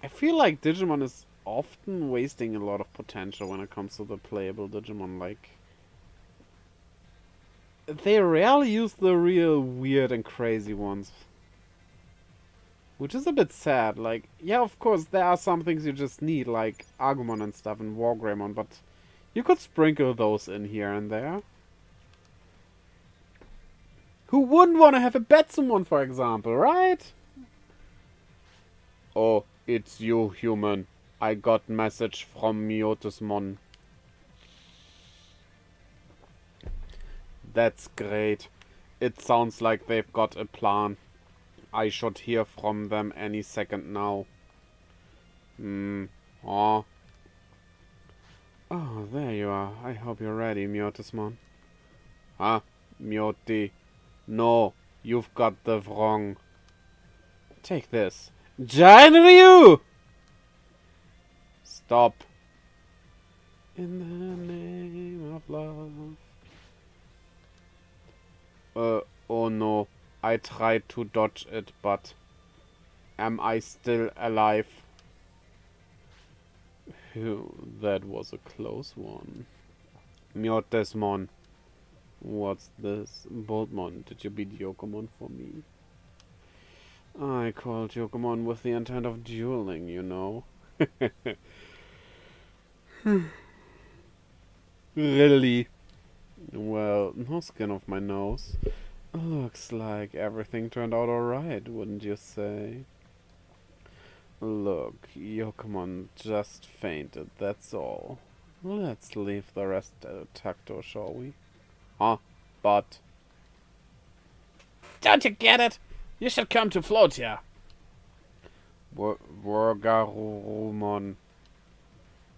I feel like Digimon is often wasting a lot of potential when it comes to the playable Digimon, like... They rarely use the real weird and crazy ones. Which is a bit sad, like, yeah, of course, there are some things you just need, like Agumon and stuff and Wargreymon, but you could sprinkle those in here and there. Who wouldn't want to have a Betsumon, for example, right? Oh, it's you, human. I got message from Miotismon. That's great. It sounds like they've got a plan. I should hear from them any second now. Oh. Oh, there you are. I hope you're ready, Miotismon. Huh? Mioti. No, you've got the wrong. Take this. Giant Ryu! Stop. In the name of love. Oh no. I tried to dodge it, but... Am I still alive? Phew, that was a close one. Mjotesmon. What's this? Boltmon, did you beat Yokomon for me? I called Yokomon with the intent of dueling, you know. Really? Well, no skin off my nose. Looks like everything turned out alright, wouldn't you say? Look, Yokomon just fainted, that's all. Let's leave the rest tacto, shall we? Huh? But... Don't you get it? You should come to Floatia. Wargarumon.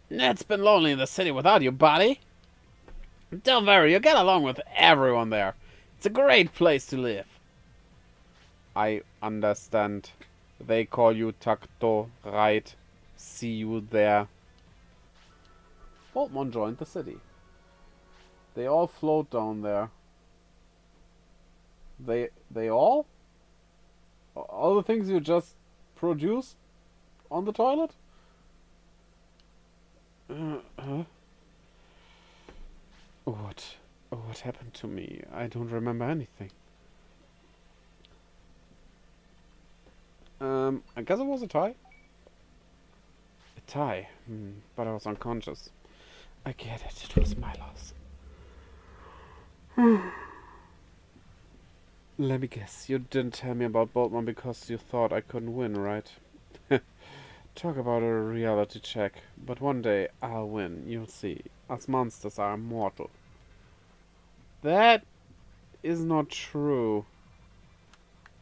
It's been lonely in the city without you, buddy. Don't worry, you get along with everyone there. It's a great place to live. I understand. They call you Tacto, right? See you there. Boltmon joined the city. They all float down there. They all? All the things you just produced on the toilet? Huh? What happened to me? I don't remember anything. I guess it was a tie. A tie? But I was unconscious. I get it. It was my loss. Let me guess. You didn't tell me about Boltman because you thought I couldn't win, right? Talk about a reality check. But one day I'll win. You'll see. Us monsters are immortal. That is not true.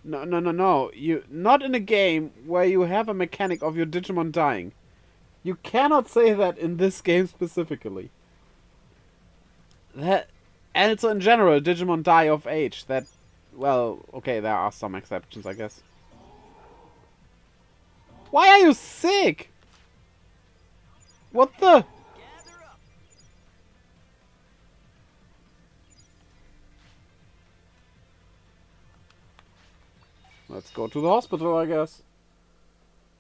No. You not in a game where you have a mechanic of your Digimon dying. You cannot say that in this game specifically. That, and it's in general, Digimon die of age. That, well, okay, there are some exceptions, I guess. Why are you sick? What the? Let's go to the hospital, I guess.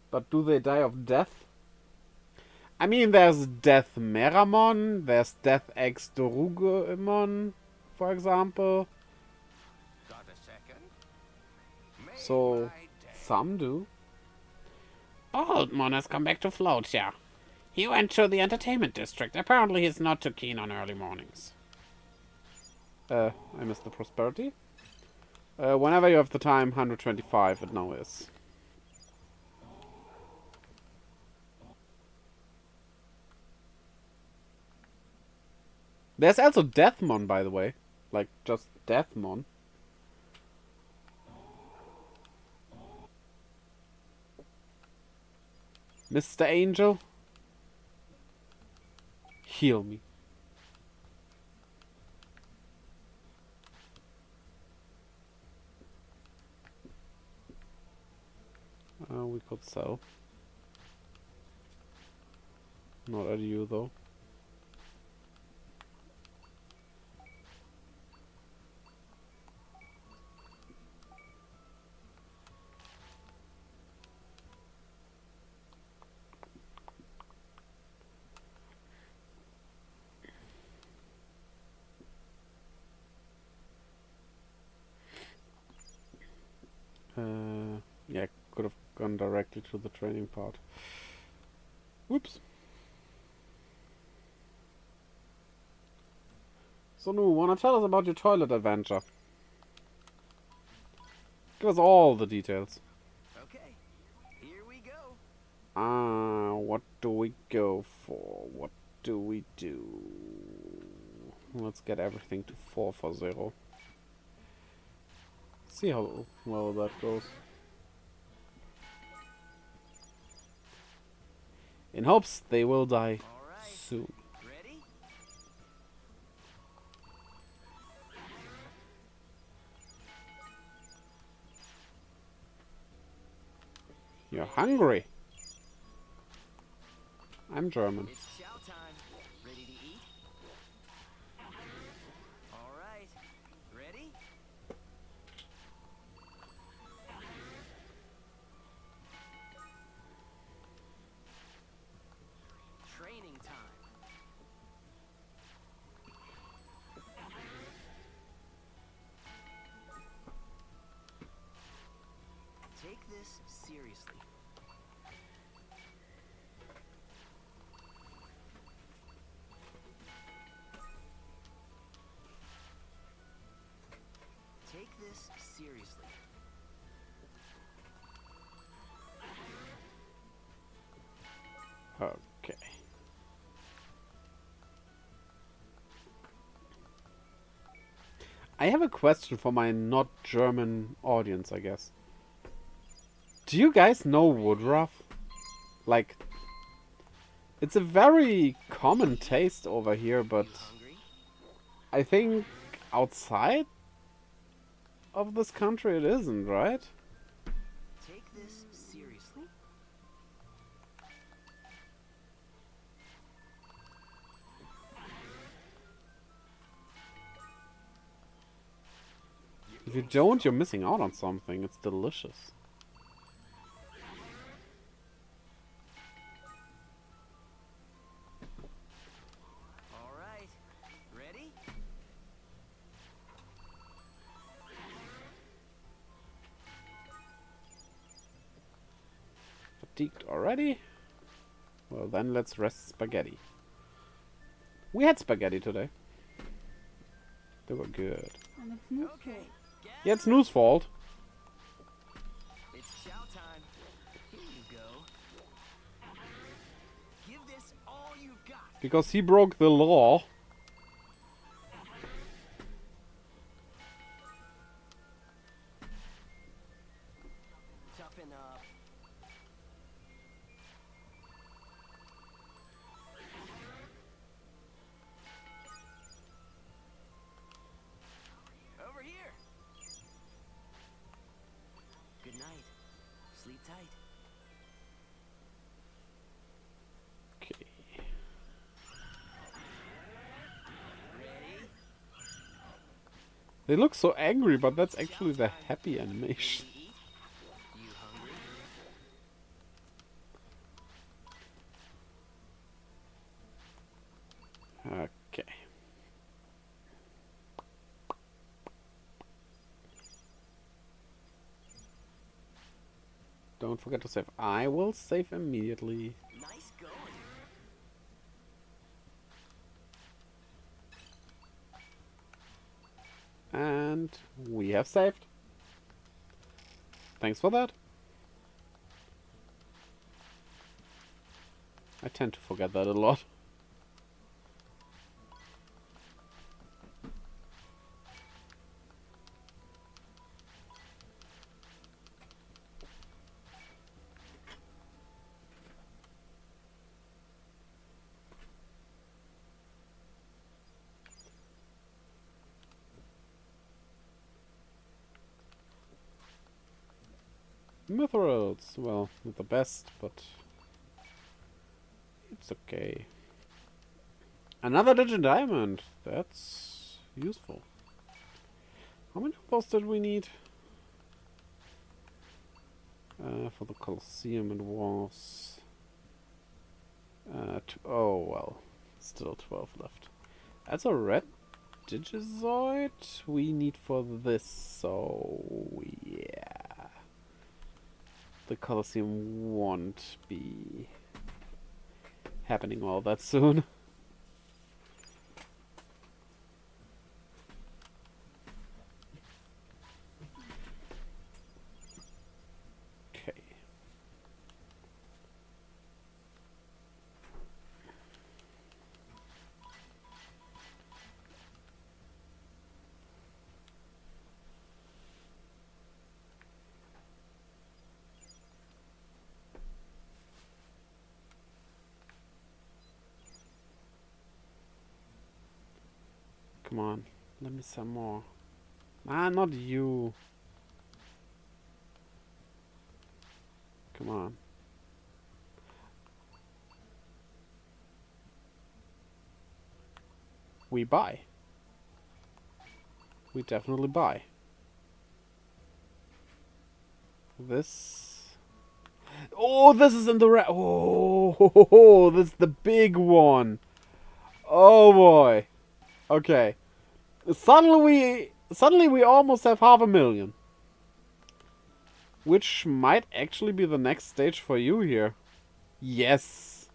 But do they die of death? I mean, there's Death Meramon, there's Death X Dorugemon, for example. Got a second? So, some do. Oldmon has come back to Floatia. He went to the entertainment district. Apparently he's not too keen on early mornings. I missed the prosperity. Whenever you have the time, 125 it now is. There's also Deathmon, by the way. Like, just Deathmon. Mr. Angel? Heal me. We could sell. Not at you, though. Yeah, could have gone directly to the training part. Whoops. So, Nu, wanna tell us about your toilet adventure? Give us all the details. Okay, here we go. What do we go for? What do we do? Let's get everything to 4 for 0. See how well that goes. In hopes they will die All right. soon. Ready? You're hungry. I'm German. It's chow time. Ready to eat? All right. Ready? Training time. Take this seriously. Take this seriously. Okay. I have a question for my not German audience, I guess. Do you guys know Woodruff? Like, it's a very common taste over here, but Hungry? I think outside of this country it isn't, right? Take this seriously. If you don't, you're missing out on something. It's delicious. All right. Ready? Fatigued already? Well, then let's rest spaghetti. We had spaghetti today. They were good. And it's new Okay. Yeah, it's Noo's fault. It's chow time. Here you go. Give this all you've got. Because he broke the law. Toughen up. Over here. Good night. Sleep tight. Okay. Ready? They look so angry, but that's actually the happy animation. Ready to eat? You hungry? Okay. Don't forget to save. I will save immediately. Nice going. And we have saved. Thanks for that. I tend to forget that a lot. Mithrils, well, not the best, but it's okay. Another Diamond. That's useful. How many of those did we need? For the Colosseum it was... oh, well. Still 12 left. That's a red Digizoid we need for this, so yeah. The Colosseum won't be happening all that soon. Okay. Come on, let me some more. Ah, not you. Come on. We buy. We definitely buy. This. Oh, this is in the red. Oh, this is the big one. Oh boy. Okay. Suddenly we almost have 500,000. Which might actually be the next stage for you here. Yes.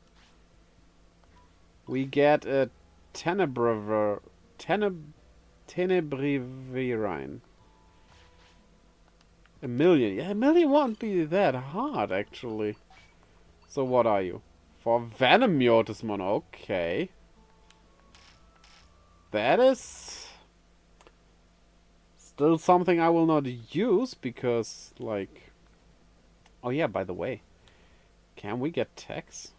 We get a Tenebriverine. 1,000,000. Yeah, 1,000,000 won't be that hard, actually. So what are you? For Venomiotismon, okay. That is... Still something I will not use because, like... Oh yeah, by the way. Can we get tags?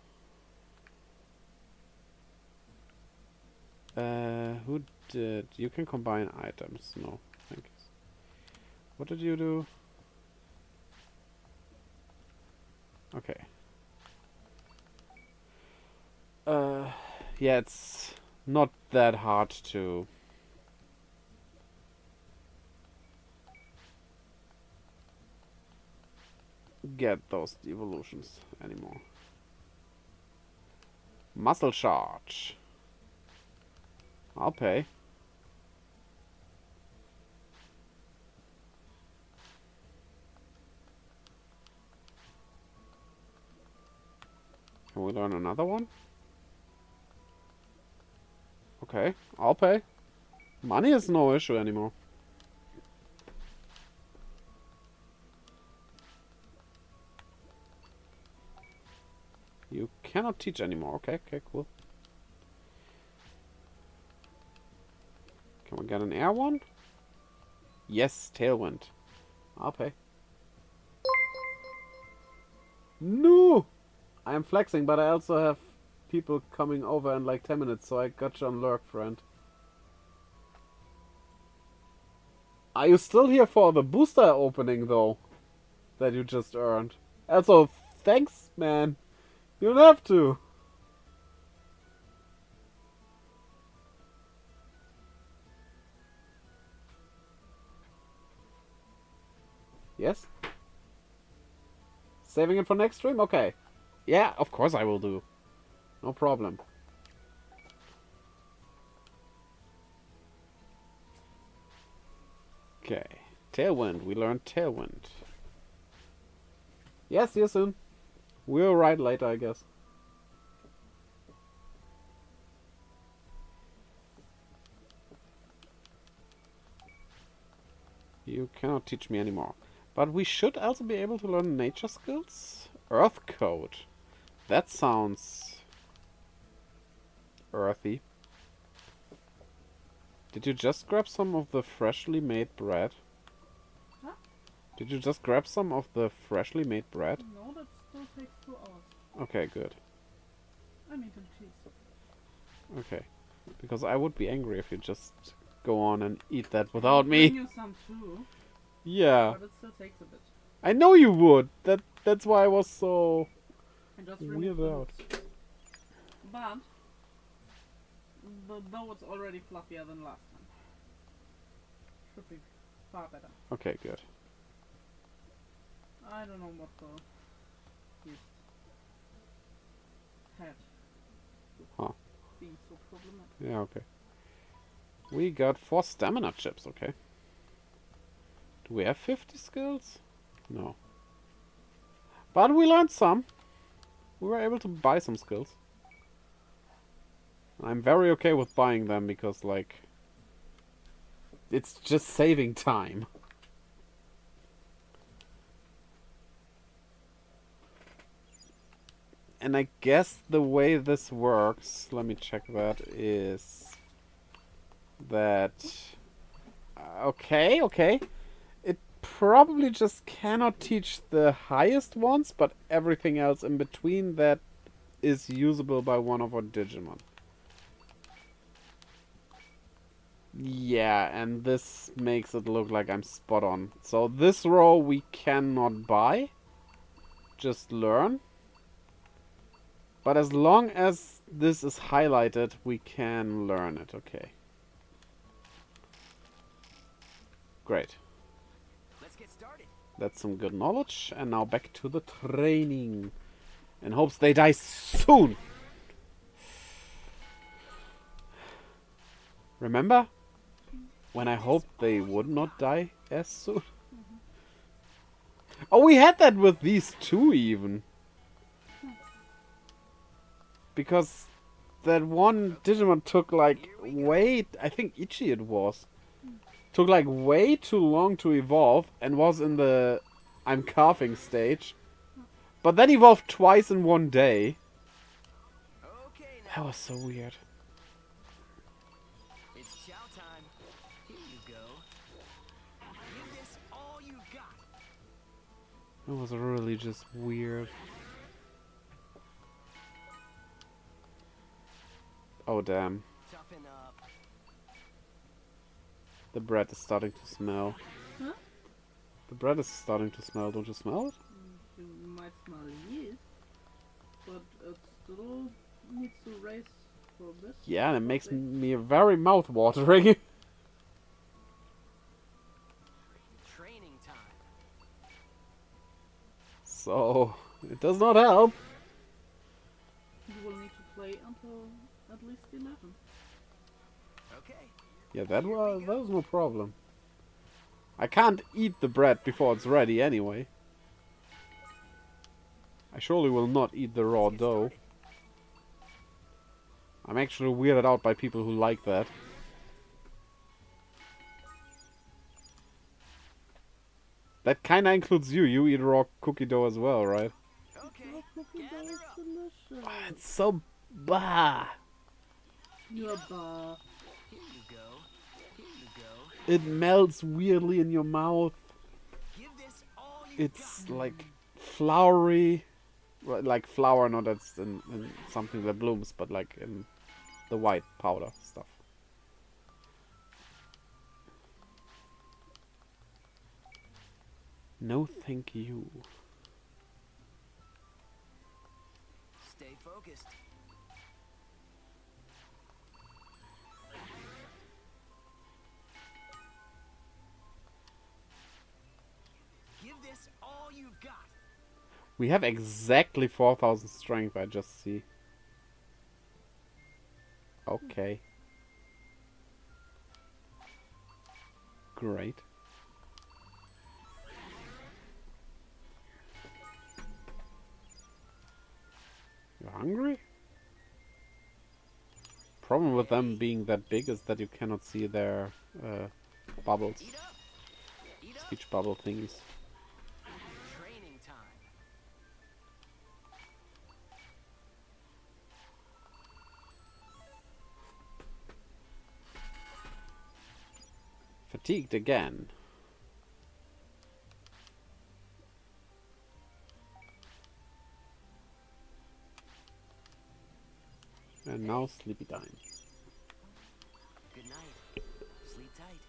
Who did... You can combine items. No, thank you. What did you do? Okay. Yeah, it's not that hard to... get those evolutions anymore. Muscle charge. I'll pay. Can we learn another one? Okay, I'll pay. Money is no issue anymore. You cannot teach anymore. Okay, okay, cool. Can we get an air one? Yes, tailwind. I'll pay. No! I am flexing, but I also have people coming over in like 10 minutes, so I got you on lurk, friend. Are you still here for the booster opening, though? That you just earned. Also, thanks, man. You don't have to. Yes? Saving it for next stream? Okay. Yeah, of course I will do. No problem. Okay. Tailwind. We learned Tailwind. Yes, see you soon. We'll ride later, I guess. You cannot teach me anymore. But we should also be able to learn nature skills. Earth code. That sounds earthy. Did you just grab some of the freshly made bread? Huh? Did you just grab some of the freshly made bread? No, that still takes 2 hours. Okay, good. I'm eating cheese. Okay. Because I would be angry if you just go on and eat that I'll without bring me. you some too, Yeah. but it still takes a bit. I know you would. That's why I was so And just weirded remove the out. hooks. But the dough was already fluffier than last time. Should be far better. Okay, good. I don't know what the yeast had with Huh. being so problematic. Yeah, okay. We got 4 stamina chips, okay. Do we have 50 skills? No. But we learned some. We were able to buy some skills. I'm very okay with buying them because, like, it's just saving time. And I guess the way this works, let me check that, is that... okay. It probably just cannot teach the highest ones, but everything else in between that is usable by one of our Digimon. Yeah, and this makes it look like I'm spot on. So this row we cannot buy. Just learn. But as long as this is highlighted, we can learn it. Okay. Great. Let's get started. That's some good knowledge. And now back to the training. In hopes they die soon. Remember? When I hoped they would not die as soon? Oh, we had that with these two even. Because that one Digimon took like I think Ichi it was. Took like way too long to evolve and was in the I'm carving stage. But then evolved twice in one day. Okay, That now was so weird. it's chow time. Here you go. It was really just weird. Oh damn. Toughen up. The bread is starting to smell. Huh? The bread is starting to smell. Don't you smell it? You might smell yeast, but it still needs to raise for a bit. Yeah, and it makes me very mouth-watering. Training time. So, it does not help. You will need to play until at least 11. Okay. Yeah, that was no problem. I can't eat the bread before it's ready anyway. I surely will not eat the raw Let's get dough. started. I'm actually weirded out by people who like that. That kinda includes you. You eat raw cookie dough as well, right? Okay. Your cookie dough Gather is up. delicious. It's so bah. You're bar. Here you go. Here you go. It melts weirdly in your mouth. Give this all you It's got. like flowery. Well, like flower, not that's in something that blooms, but like in the white powder stuff. No, thank you. Stay focused. Give this all you've got. We have exactly 4,000 strength, I just see. Okay. Great. You're hungry? Problem with them being that big is that you cannot see their bubbles, Eat up. Eat up. speech bubble thingies. Training time. Fatigued again. And now sleepy time. Good night. Sleep tight.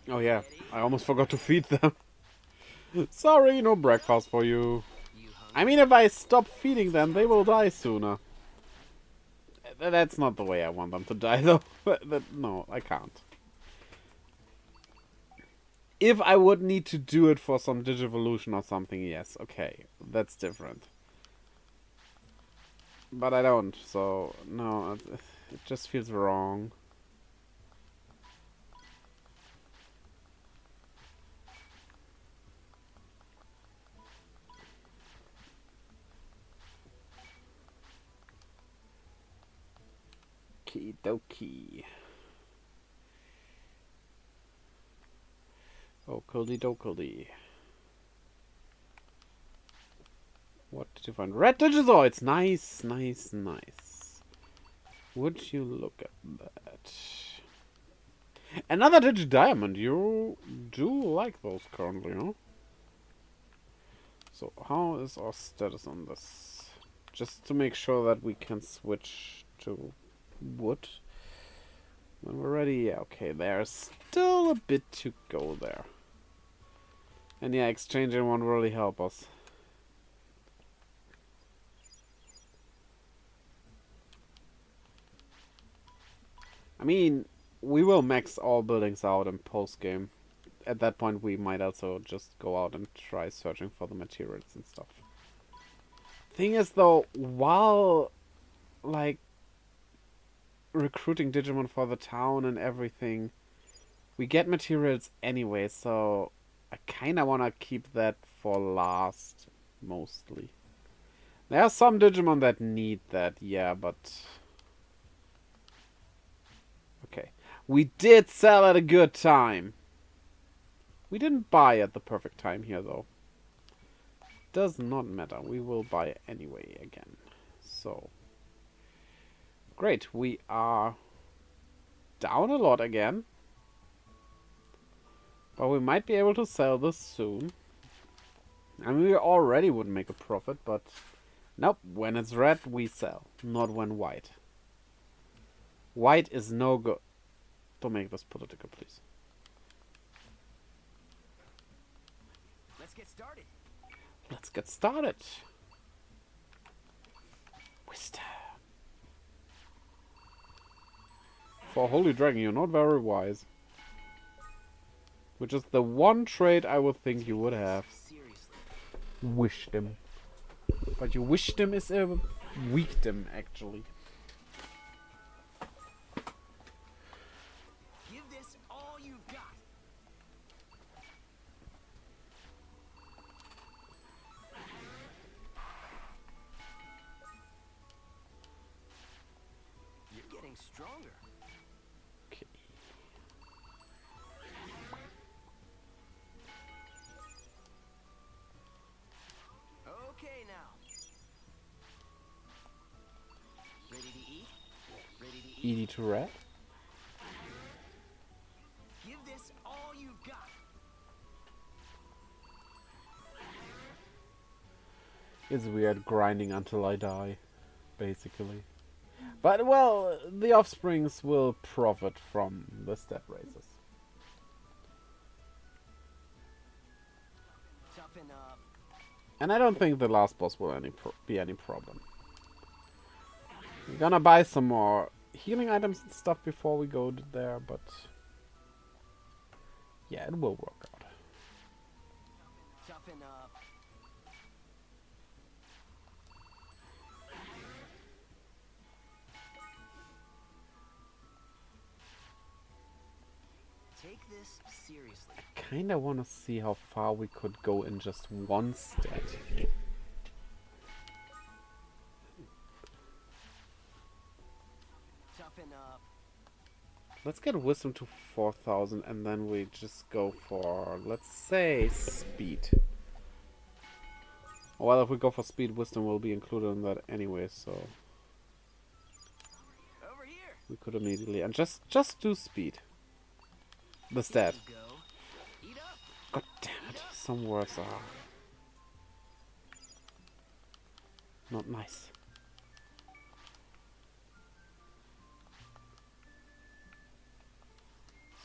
Oh yeah, I almost forgot to feed them. Sorry, no breakfast for you. You hungry? I mean, if I stop feeding them, they will die sooner. That's not the way I want them to die, though. No, I can't. If I would need to do it for some Digivolution or something, yes, okay, that's different. But I don't, so no, it just feels wrong. Okie dokie. Okie dokie. What did you find? Red Digizoids! Nice, nice, nice. Would you look at that? Another Digidiamond. You do like those currently, huh? So, how is our status on this? Just to make sure that we can switch to wood. When we're ready, yeah, okay, there's still a bit to go there. And yeah, exchanging won't really help us. I mean, we will max all buildings out in post-game. At that point, we might also just go out and try searching for the materials and stuff. Thing is, though, while, like, recruiting Digimon for the town and everything, we get materials anyway, so I kinda wanna keep that for last, mostly. There are some Digimon that need that, yeah, but... Okay. We did sell at a good time. We didn't buy at the perfect time here, though. Does not matter. We will buy anyway again. So... Great, we are down a lot again. But we might be able to sell this soon. I mean, we already would make a profit, but nope. When it's red, we sell. Not when white. White is no good. Don't make this political, please. Let's get started. Let's get started. Wisdom. For Holy Dragon, you're not very wise. Which is the one trait I would think you would have. Seriously. Wisdom. But your wisdom is a weakdom, actually. Give this all you've got. You're getting stronger. Okay. Okay now. Ready to eat? Ready to eat? Easy to red. Give this all you've got. It's weird grinding until I die, basically. But, well, the offsprings will profit from the step raises. Toughen up. And I don't think the last boss will be any problem. We're gonna buy some more healing items and stuff before we go there, but yeah, it will work out. Toughen up. Take this seriously. Kinda wanna see how far we could go in just one stat. Toughen up. Let's get wisdom to 4,000 and then we just go for, let's say, speed. Well, if we go for speed, wisdom will be included in that anyway, so Over here. we could immediately, and just do speed. The stat. Here you go. Eat up. God damn it, some words are not nice.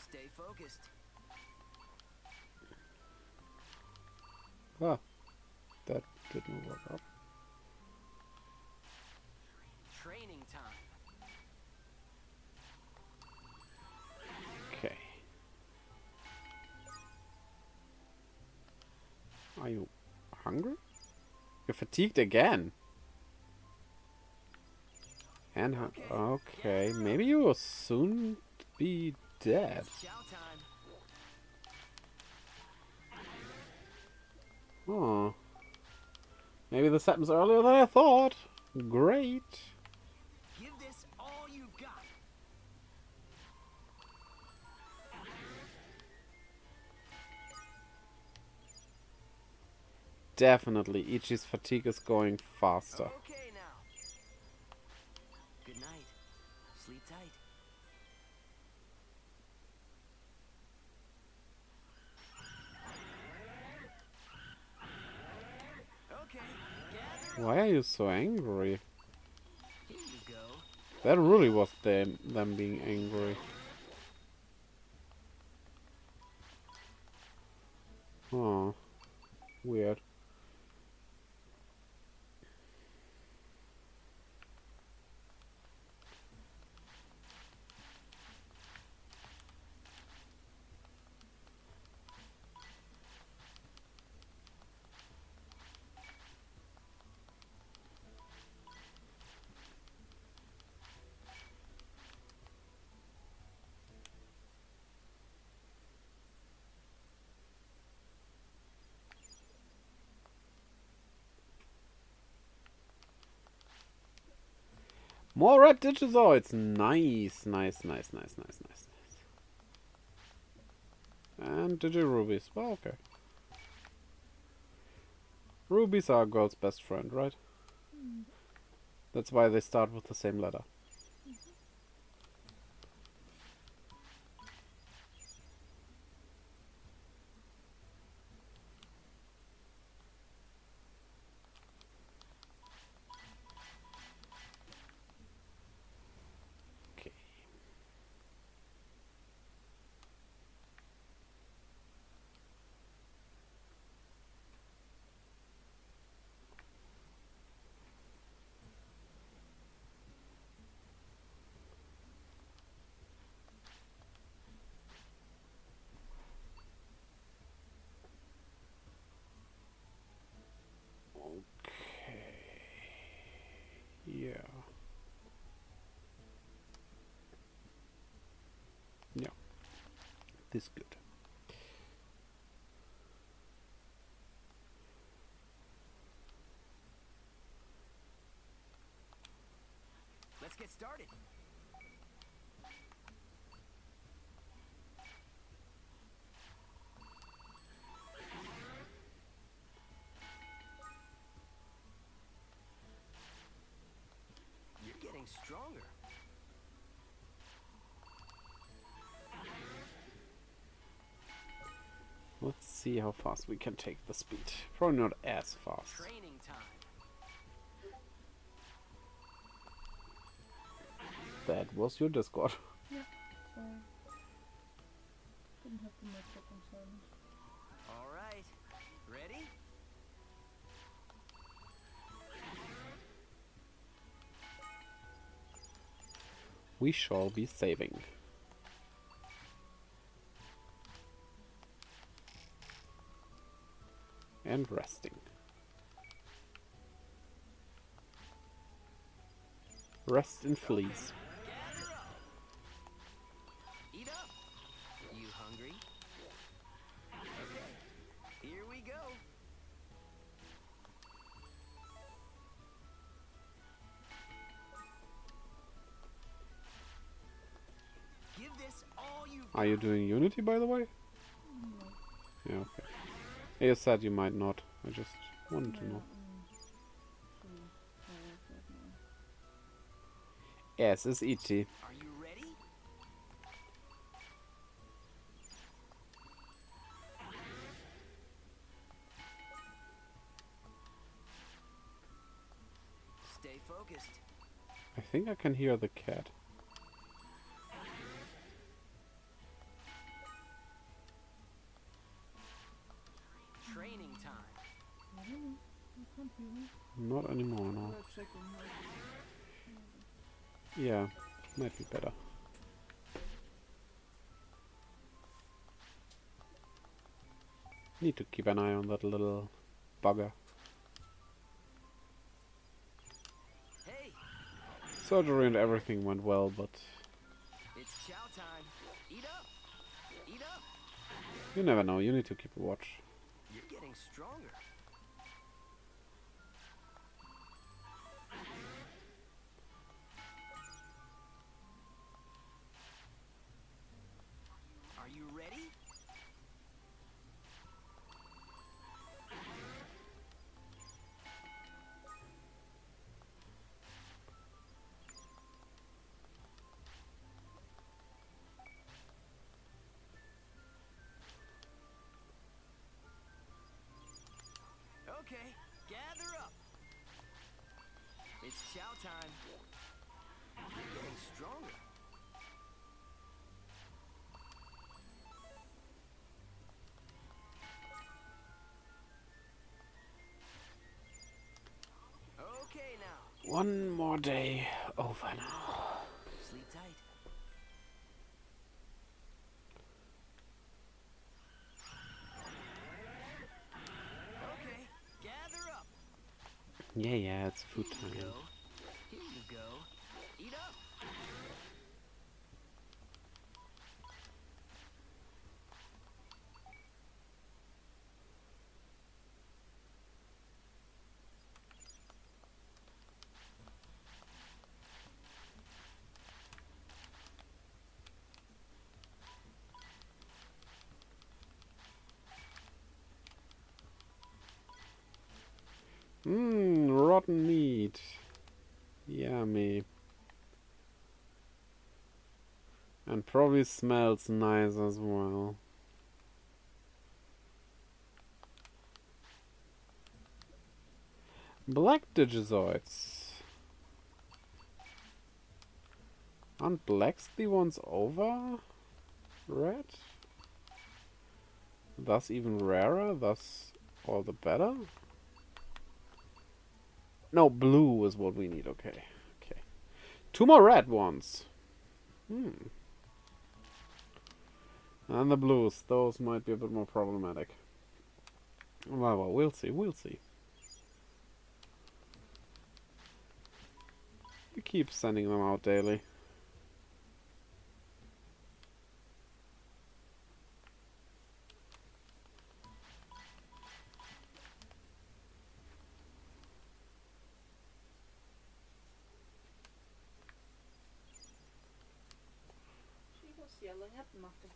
Stay focused. Ah, that didn't work out. Training time. Okay. Are you hungry? You're fatigued again. And okay, maybe you will soon be dead. Chow time. Oh. Maybe this happens earlier than I thought. Great. Give this all you've got. Definitely, Ichi's fatigue is going faster. Okay now. Good night. Sleep tight. Okay. Gather. Why are you so angry? Here you go. That really was them being angry. Oh. Weird. More red Digizoids! Nice, nice, nice, nice, nice, nice, nice. And Digirubies. Well, okay. Rubies are a girl's best friend, right? That's why they start with the same letter. is good. Let's get started. You're getting stronger. Let's see how fast we can take the speed. Probably not as fast. Training time. That was your Discord. Sorry. Didn't have to mess up on silent. All right. Ready? We shall be saving. And resting. Rest in fleas. Gather up. Eat up. You hungry? Okay. Here we go. Give this all you've Are you doing Unity, by the way? No. Yeah, okay. You said you might not. I just wanted to know. So tired right now. Yes, it's ET. Are you ready? Stay focused. I think I can hear the cat. Training time. I don't know. I can't hear him. Not anymore, no. I'll check on my... Yeah, might be better. Need to keep an eye on that little bugger. Hey, Surgery and everything went well, but it's chow time. Eat up. Eat up. you never know. You need to keep a watch. You're getting stronger. Are you ready? Okay, gather up. It's chow time. You're getting stronger. Okay now, One more day over now. sleep tight. Okay, gather up. Yeah, it's food Here you time. go. Here you go. Eat up. Rotten meat. Yummy. And probably smells nice as well. Black Digizoids. Aren't blacks the ones over red? Thus even rarer, thus all the better? No, blue is what we need, okay. Okay. 2 more red ones. And the blues, those might be a bit more problematic. Well, we'll see, we'll see. We keep sending them out daily. yelling at nothing.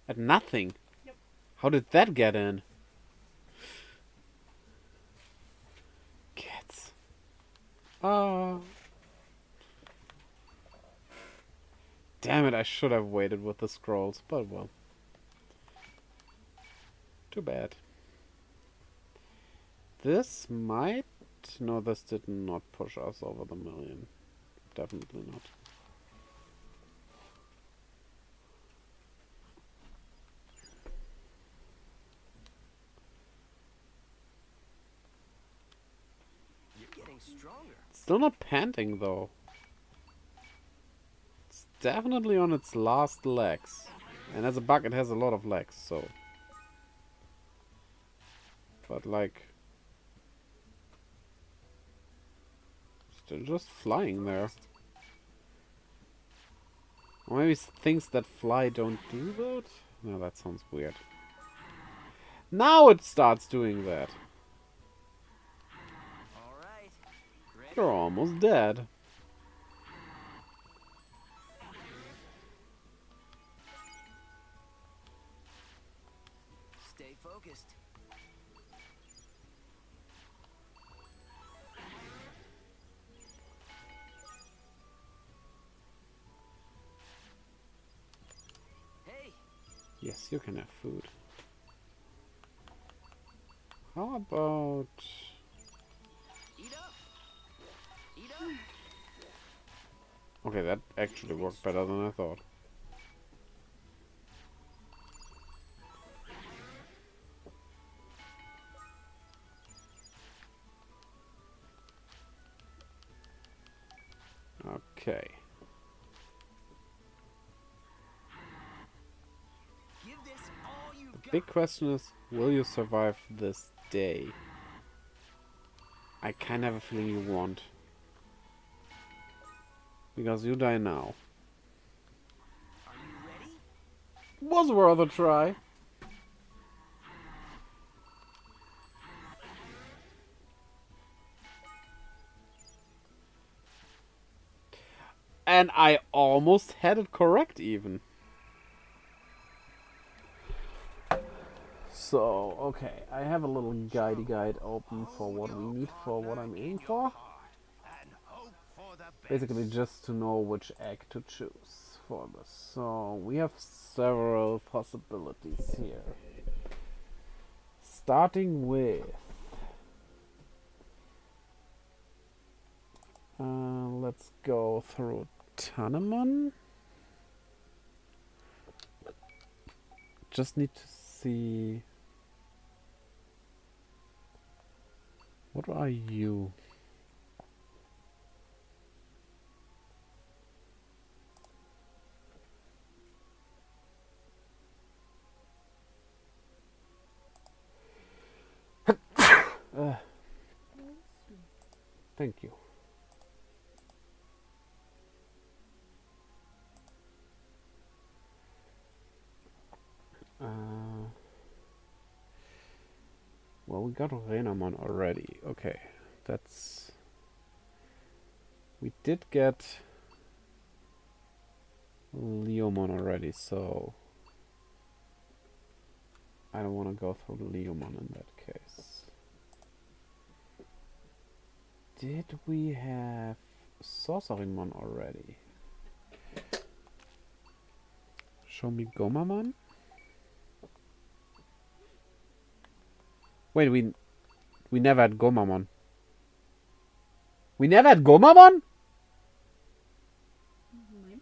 At nothing? Yep. How did that get in? Cats. Oh. Damn it, I should have waited with the scrolls, but well. Too bad. This might... No, this did not push us over the million. Definitely not. You're getting stronger. Still not panting though. It's definitely on its last legs. And as a bug it has a lot of legs, so... But like... Still just flying there. Or maybe things that fly don't do that? No, that sounds weird. Now it starts doing that. All right. Ready? You're almost dead. Stay focused. Hey, Yes, you can have food. How about... eat up. Eat up. Okay, that actually worked better than I thought. Okay. Give this all you've got. Big question is, will you survive this day? I kinda have a feeling you won't. Because you die now. Are you ready? Was worth a try. And I almost had it correct even. So, okay, I have a little guide open for what we need for what I'm aiming for. Basically just to know which egg to choose for this. So, we have several possibilities here. Starting with... let's go through Tanemon. Just need to see... What are you? Thank you. Well, we got Renamon already. Okay, that's... We did get Leomon already, so... I don't want to go through Leomon in that case. Did we have Sorcerymon already? Show me Gomamon? Wait, we never had Gomamon. We never had Gomamon? Maybe?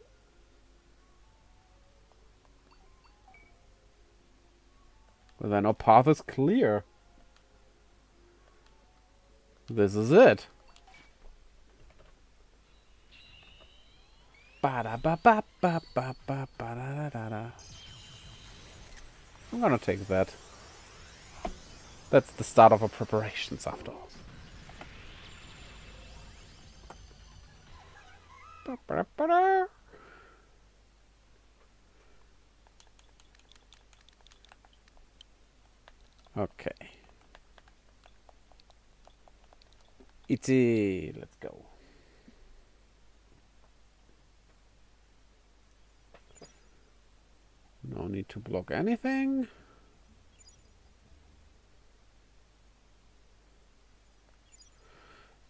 Well, then our path is clear. This is it. Ba-da-ba-ba-ba-ba-ba-ba-da-da-da. I'm gonna take that. That's the start of our preparations after all. Ba-ba-da-ba-da. Okay. Itty, let's go. don't need to block anything.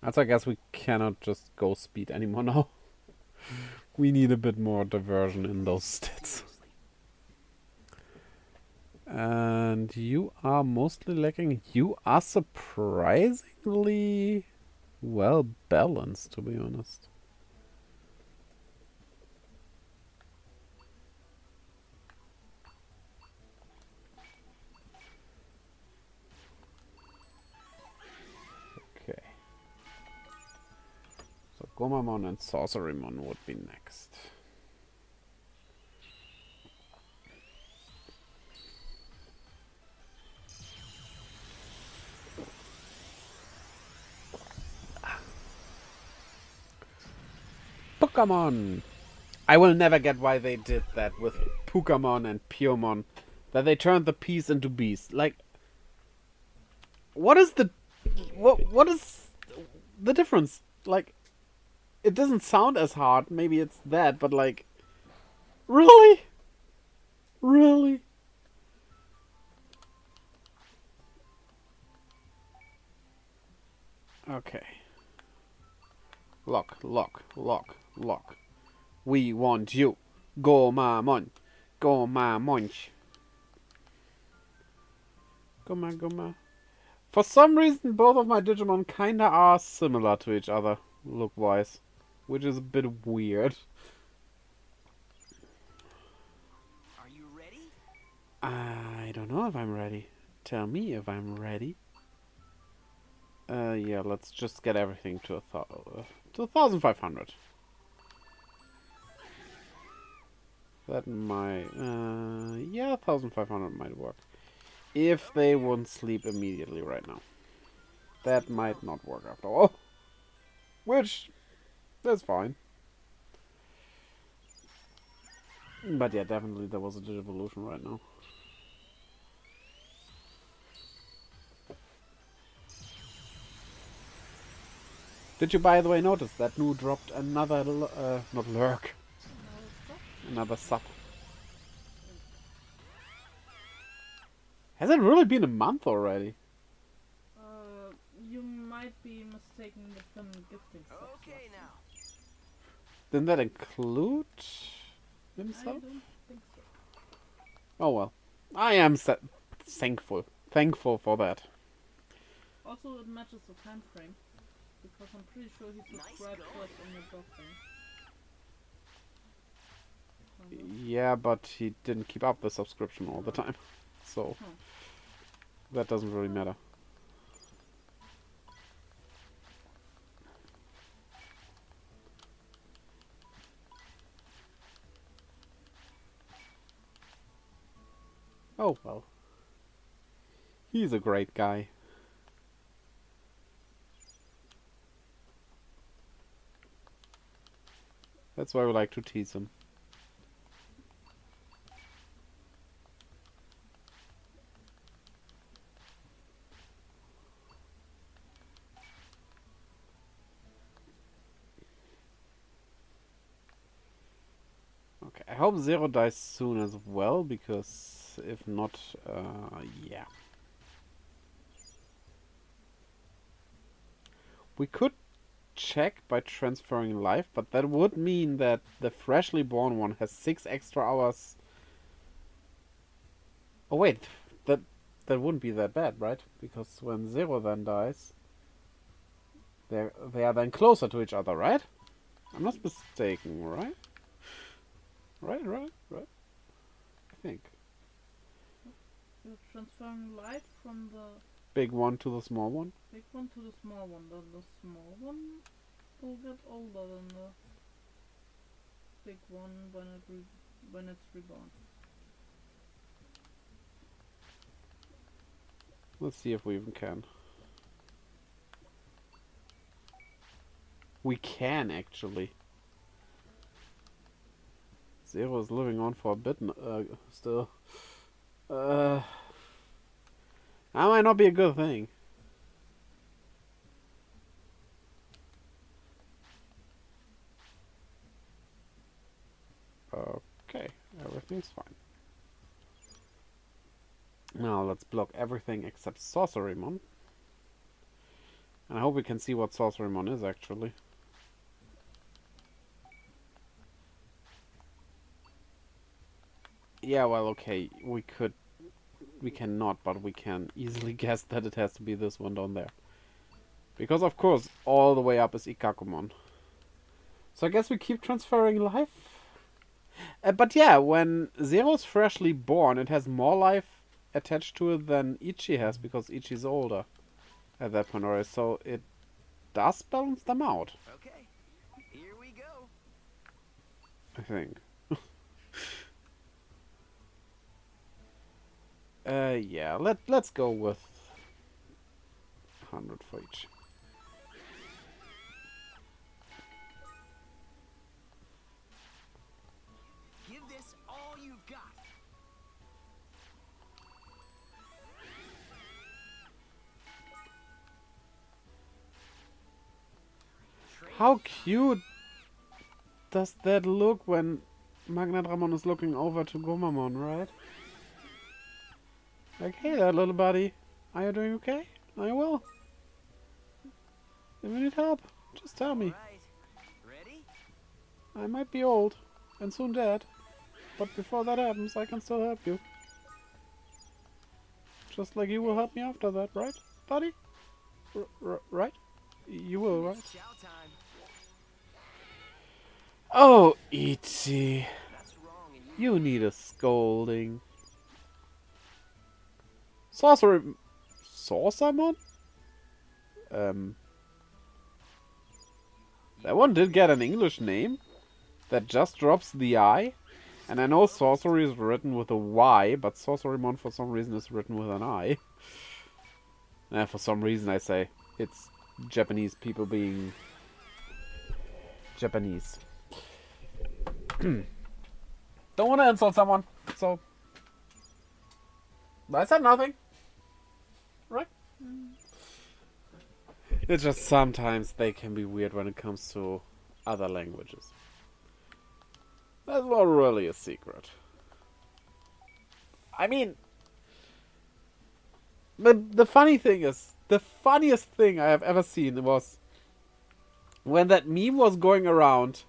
Also, I guess we cannot just go speed anymore now. We need a bit more diversion in those stats. And you are mostly lacking. You are surprisingly well balanced, to be honest. Okay. So Gomamon and Sorcerymon would be next. Pokemon! I will never get why they did that with Pokemon and Pyomon. That they turned the P's into B's. Like, what is the difference? Like, it doesn't sound as hard. Maybe it's that, but like, really? Really? Okay. Lock, lock, lock, lock. We want you. Gomamon. Gomamonch. Goma. For some reason, both of my Digimon kinda are similar to each other, look-wise. Which is a bit weird. Are you ready? I don't know if I'm ready. Tell me if I'm ready. Yeah, let's just get everything to 1,500. That might, yeah, 1,500 might work. If they wouldn't sleep immediately right now. That might not work after all. Which, that's fine. But yeah, definitely there was a Digivolution right now. Did you, by the way, notice that Nu dropped another, not lurk, another sub? Has it really been a month already? You might be mistaken with some gifting stuff. Okay now. Didn't that include I himself? don't think so. Oh well. I am thankful. Thankful for that. Also, it matches the time frame. Because I'm pretty sure he subscribed to us on your birthday. Yeah, but he didn't keep up the subscription all the time. So, that doesn't really matter. Oh well. He's a great guy. That's why we like to tease him. Okay, I hope Zero dies soon as well, because if not, yeah. We could check by transferring life, but that would mean that the freshly born one has 6 extra hours. Oh wait, that wouldn't be that bad, right? Because when Zero then dies, they are then closer to each other, right? I'm not mistaken, right? Right. I think. You're transferring life from the Big one to the small one. big one to the small one. The small one will get older than the big one when it's reborn. Let's see if we even can. We can actually. Zero is living on for a bit still. That might not be a good thing. Okay, everything's fine. Now let's block everything except Sorcerymon. And I hope we can see what Sorcerymon is actually. Yeah, well, okay, we cannot, but we can easily guess that it has to be this one down there. Because, of course, all the way up is Ikakumon. So I guess we keep transferring life? But yeah, when Zero's freshly born, it has more life attached to it than Ichi has, because Ichi's older at that point already. So it does balance them out, Okay, here we go. I think. Yeah, let's go with 100 for each. Give this all you've got. How cute does that look when Magnetramon is looking over to Gomamon, right? Like, hey there, little buddy. Are you doing okay? Are you well? If you need help, just tell me. Right. Ready? I might be old and soon dead, but before that happens, I can still help you. Just like you will help me after that, right, buddy? Right? You will, right? Chow time. Oh, Ichi. That's wrong, and You need a scolding. Sorcery... Sorcermon? That one did get an English name. That just drops the I. And I know sorcery is written with a Y, but Sorcerymon for some reason is written with an I. For some reason I say. It's Japanese people being... Japanese. Don't want to insult someone, so... I said nothing. Right? It's just sometimes they can be weird when it comes to other languages. That's not really a secret. I mean... The funny thing is, the funniest thing I have ever seen was when that meme was going around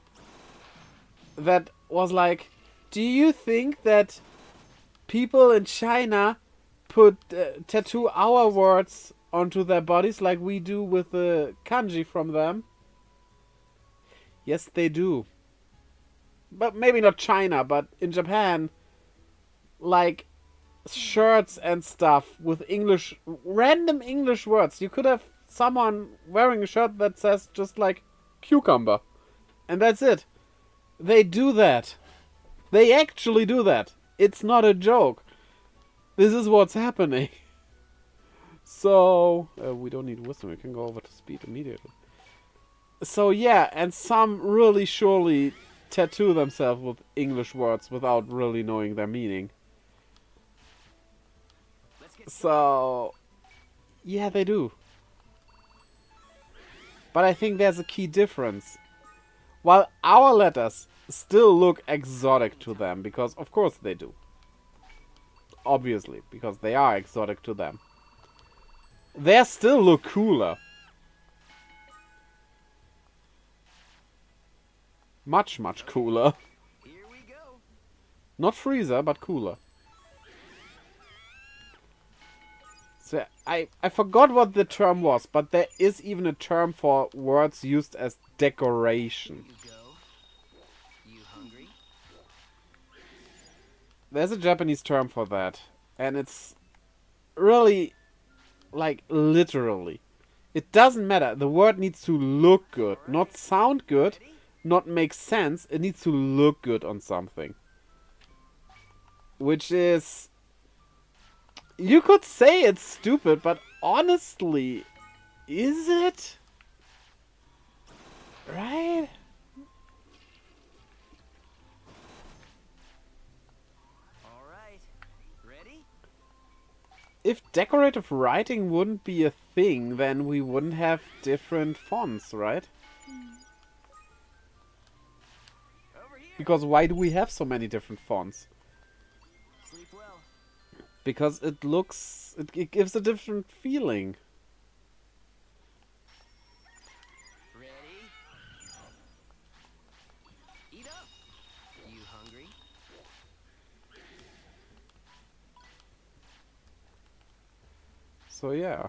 that was like, do you think that people in China put tattoo our words onto their bodies like we do with the kanji from them? Yes, they do. But maybe not China, but in Japan, like shirts and stuff with English, random English words. You could have someone wearing a shirt that says just like cucumber. And that's it. They do that. They actually do that. It's not a joke. This is what's happening. So, we don't need wisdom. We can go over to speed immediately. So yeah, and some really surely tattoo themselves with English words without really knowing their meaning. So, yeah, they do. But I think there's a key difference. While our letters still look exotic to them, because of course they do. Obviously, because they are exotic to them. They still look cooler. Much, much cooler. Here we go. Not Freezer, but cooler. So I forgot what the term was, but there is even a term for words used as decoration. Here you go. You hungry? There's a Japanese term for that. And it's really, like, literally. It doesn't matter. The word needs to look good. Not sound good. Not make sense. It needs to look good on something. Which is... You could say it's stupid, but honestly, is it? Right? All right. Ready? If decorative writing wouldn't be a thing, then we wouldn't have different fonts, right? Over here. Because why do we have so many different fonts? Sleep well. Because it looks... It gives a different feeling. Ready? Eat up. You hungry? So yeah.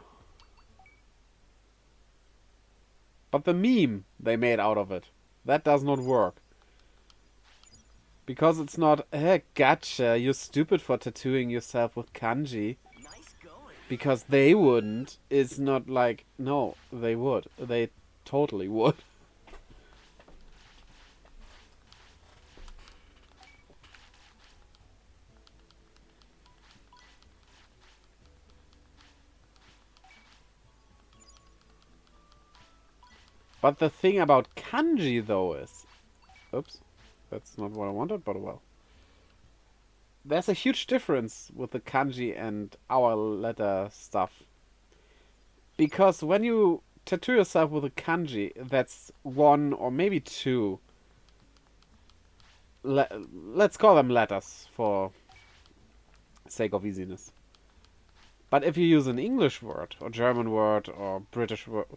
But the meme they made out of it, that does not work. Because it's not, gotcha, you're stupid for tattooing yourself with kanji. Nice going. Because they wouldn't. It's not like, no, they would. They totally would. But the thing about kanji, though, is... Oops. That's not what I wanted, but well. There's a huge difference with the kanji and our letter stuff. Because when you tattoo yourself with a kanji, that's one or maybe two. Let's call them letters for sake of easiness. But if you use an English word, or German word, or British word...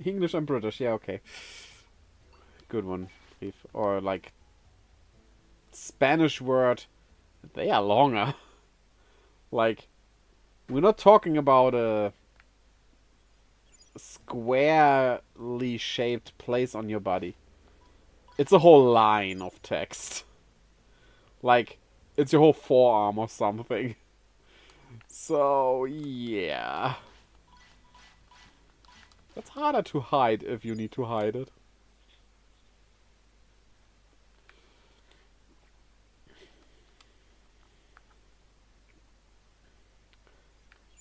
English and British, yeah, okay. Good one, Rief. Or like... Spanish word, they are longer. Like, we're not talking about a squarely shaped place on your body. It's a whole line of text. Like, it's your whole forearm or something. So, yeah. That's harder to hide if you need to hide it.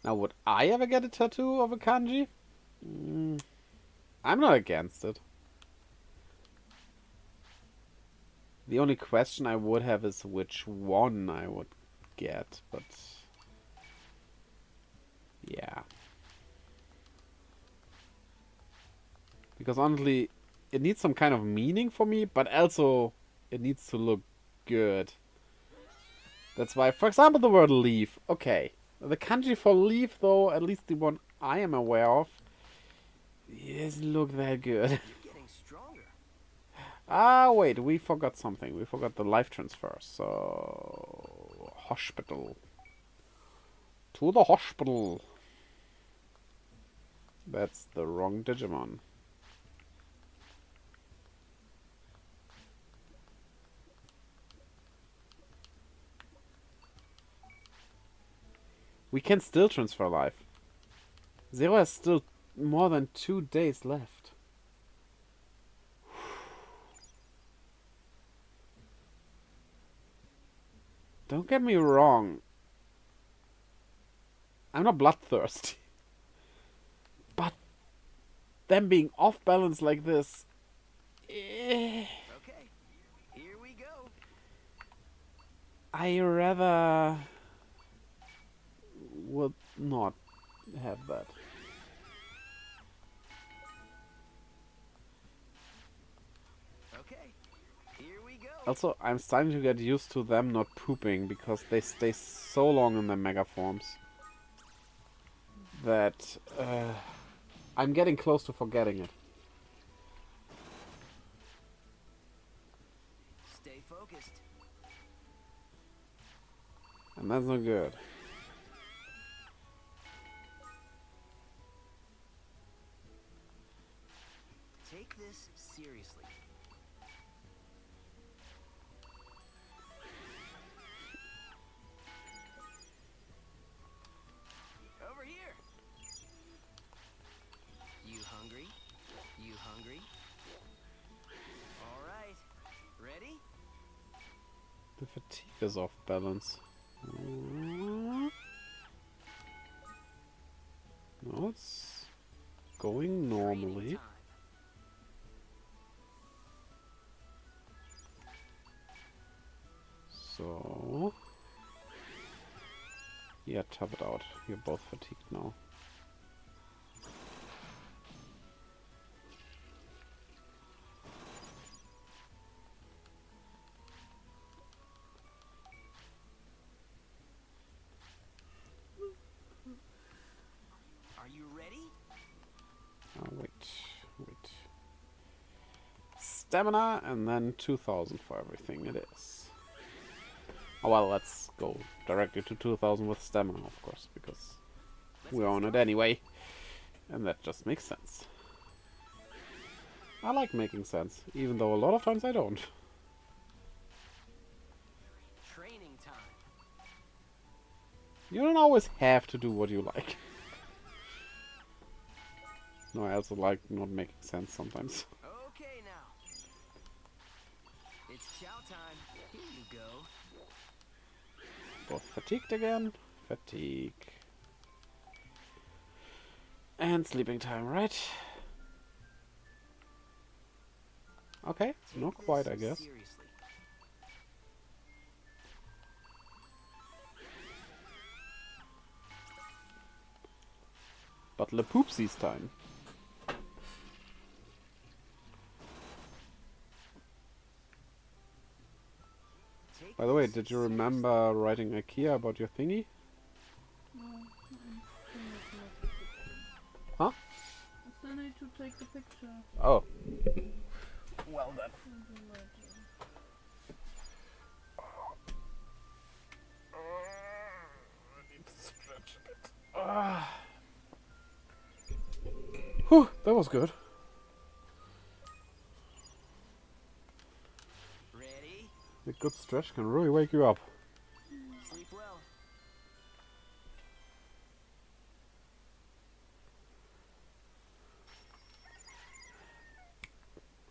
Now, would I ever get a tattoo of a kanji? I'm not against it. The only question I would have is which one I would get, but... Yeah. Because honestly, it needs some kind of meaning for me, but also it needs to look good. That's why, for example, the word leaf. Okay. The kanji for leaf, though, at least the one I am aware of, doesn't look that good. You're getting stronger. Ah, wait, we forgot something. We forgot the life transfer. So, hospital. To the hospital. That's the wrong Digimon. We can still transfer life. Zero has still more than 2 days left. Don't get me wrong. I'm not bloodthirsty. But them being off balance like this... Okay, here we go. I rather... would not have that. Okay, here we go. Also, I'm starting to get used to them not pooping because they stay so long in their mega forms that I'm getting close to forgetting it. Stay focused. And that's not good. Take this seriously. Over here. You hungry? You hungry? All right. Ready? The fatigue is off balance. No, it's going normally. Training time. So... Yeah, tough it out. You're both fatigued now. stamina, and then 2000 for everything it is. Oh well, let's go directly to 2000 with stamina, of course, because we own it anyway. And that just makes sense. I like making sense, even though a lot of times I don't. Training time. You don't always have to do what you like. No, I also like not making sense sometimes. Okay, now. It's chow time. Here you go. Both fatigued again. Fatigue. And sleeping time, right? Okay, not Take quite, this I guess. seriously. But Le Poopsie's time. Take By the way, this did you seriously. remember writing IKEA about your thingy? No, I still need to make the picture. Huh? I still need to take the picture. Oh. Well then. I'll do later. I need to stretch a bit. Whew, that was good. Ready? A good stretch can really wake you up. Sleep well.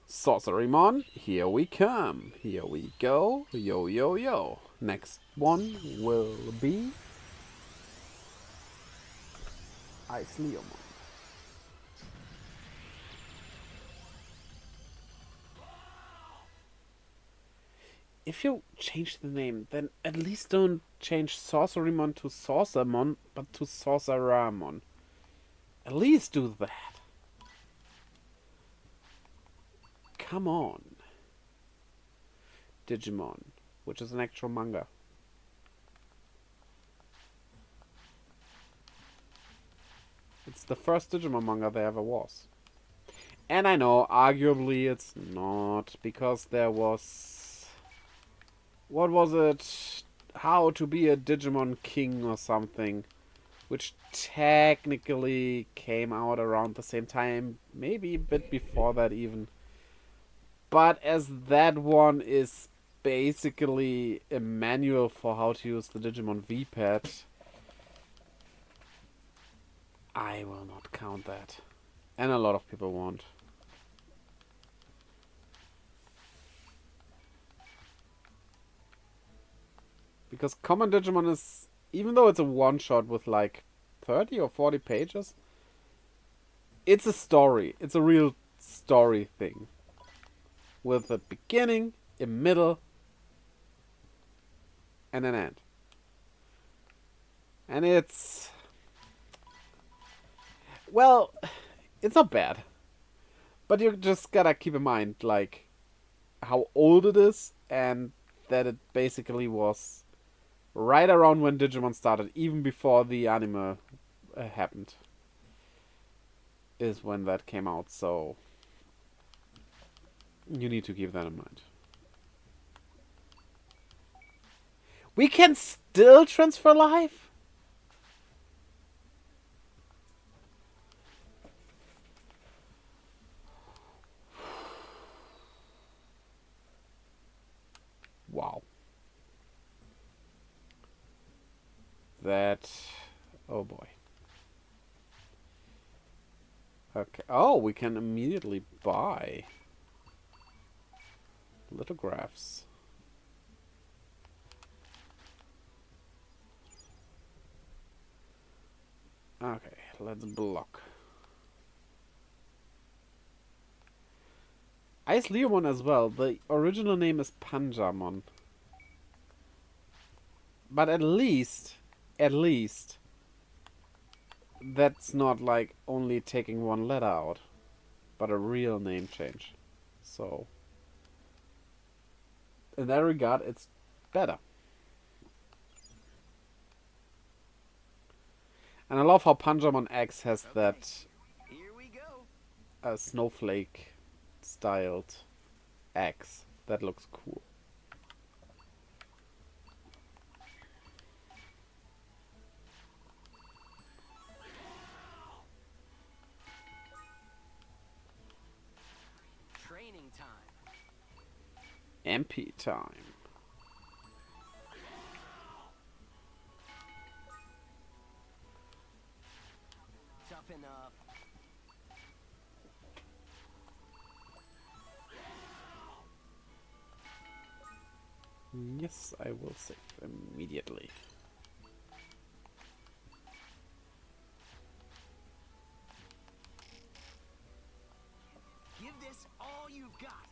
Sorcerymon, here we come. Here we go. Yo, yo, yo. Next one will be Ice Leomon. If you change the name, then at least don't change Sorcerymon to Sorcermon, but to Sorceramon. At least do that. Come on. Digimon, which is an actual manga. It's the first Digimon manga there ever was. And I know, arguably it's not, because there was... What was it? How to be a Digimon King or something. Which technically came out around the same time. Maybe a bit before that even. But as that one is basically a manual for how to use the Digimon V-Pad, I will not count that. And a lot of people won't. Because Common Digimon is, even though it's a one-shot with like 30 or 40 pages, it's a story. It's a real story thing. With a beginning, a middle, and an end. And it's... Well, it's not bad. But you just gotta keep in mind, like, how old it is, and that it basically was right around when Digimon started, even before the anime happened. Is when that came out, so you need to keep that in mind. We can still transfer life? Wow. That... Oh boy. Okay. Oh, we can immediately buy lithographs. Okay, let's block. Ice Leomon as well. The original name is Panjamon. But at least, that's not like only taking one letter out, but a real name change. So, in that regard, it's better. And I love how Panjamon X has that Here we go. snowflake styled X. That looks cool. Training time. MP time. Toughen up. Yes, I will save immediately. Give this all you've got.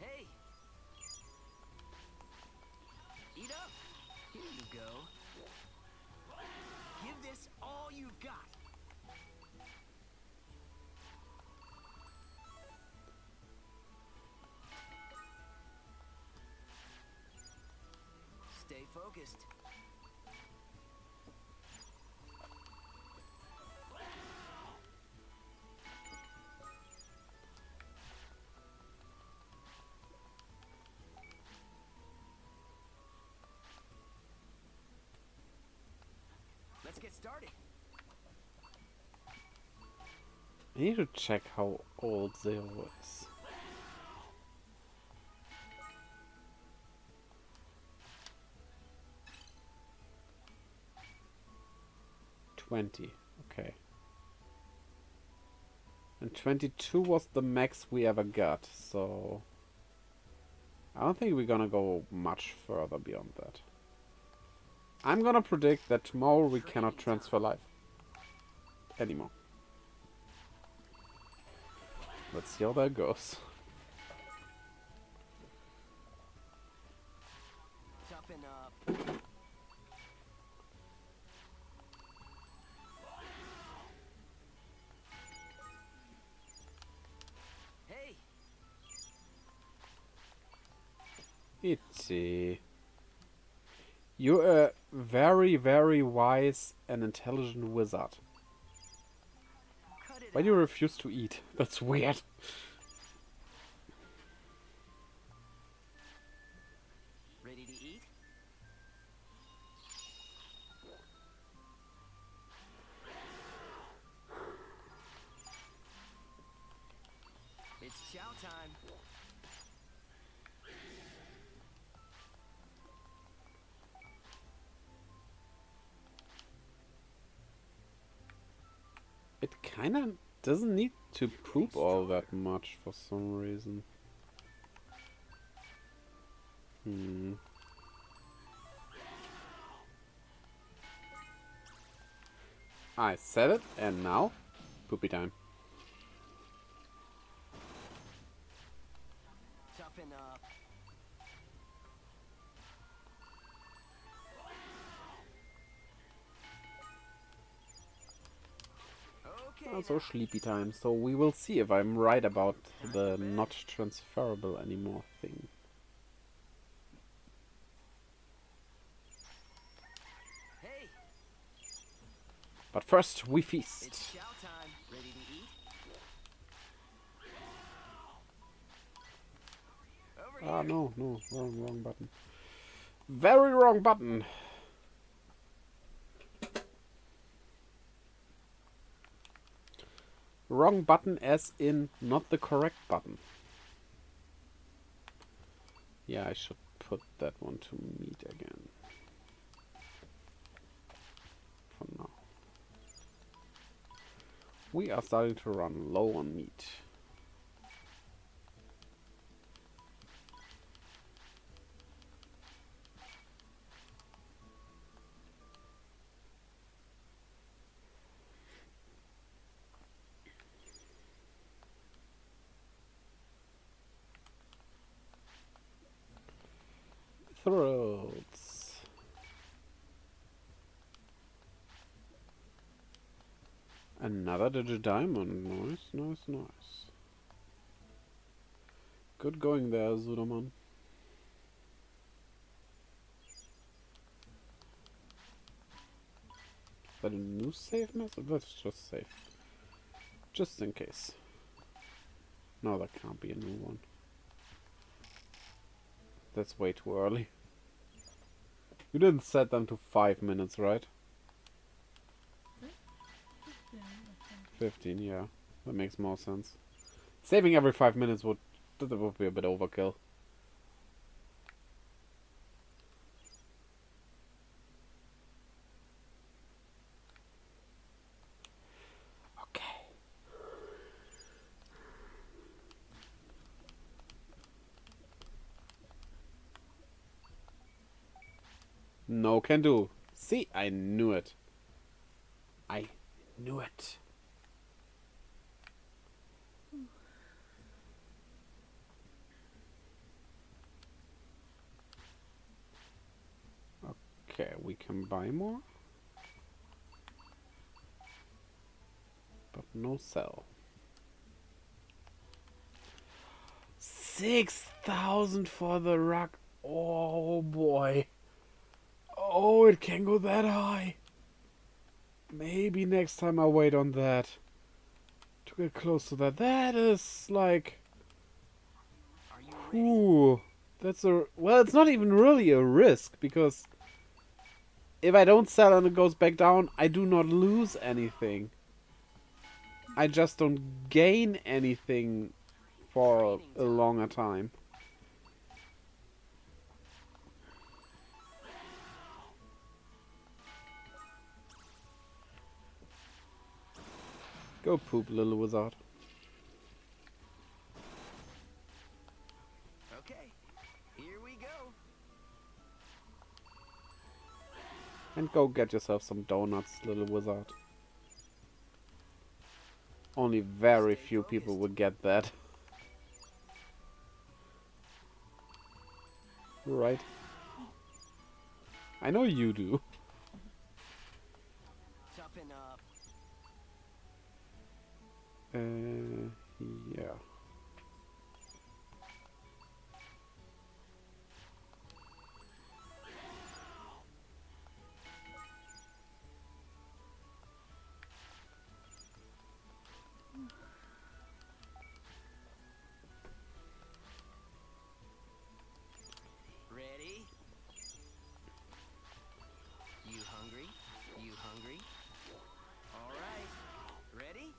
Hey. Eat up. Here you go. Give this all you've got. Stay focused. Let's get started. I need to check how old Zero is. $20. Okay. And 22 was the max we ever got, so I don't think we're gonna go much further beyond that. I'm gonna predict that tomorrow we cannot transfer life anymore. Let's see how that goes. Toughen up. Hey. Itzy. You're a very, very wise and intelligent wizard. Cut it Why do you out. refuse to eat? That's weird. Ready to eat? It's chow time. It kinda doesn't need to poop all that much for some reason. I said it, and now, poopy time. Toughen up. Okay. Also sleepy time, so we will see if I'm right about the not transferable anymore thing. Hey, But first, we it's feast. chow time. Ready to eat? Over Ah, here. no, wrong button. Very wrong button. Wrong button as in not the correct button. Yeah, I should put that one to meat again. For now. We are starting to run low on meat. Throats. Another Digimon. Nice. Good going there, Zudomon. that a new save method? Let's just save. Just in case. No, that can't be a new one. That's way too early. You didn't set them to 5 minutes, right? 15, I think. 15, yeah. That makes more sense. Saving every 5 minutes would be a bit overkill. Okay. No can do. See, I knew it. I knew it. Okay, we can buy more. But no sell. 6,000 for the rug. Oh boy. Oh, it can go that high. Maybe next time I'll wait on that. To get close to that. That is like... Are you ready? Ooh. That's a... Well, it's not even really a risk. Because... if I don't sell and it goes back down, I do not lose anything. I just don't gain anything for a longer time. Go poop, little wizard. Okay, here we go. And go get yourself some donuts, little wizard. Only very few people would get that. Right? I know you do. Toughen up. Yeah. Ready? You hungry? You hungry? All right. Ready?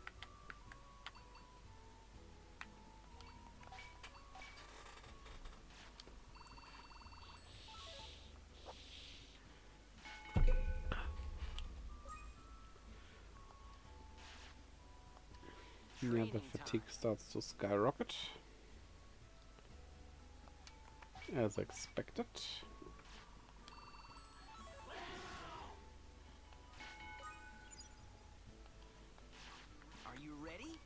Yeah, the fatigue starts to skyrocket. As expected. Are you ready?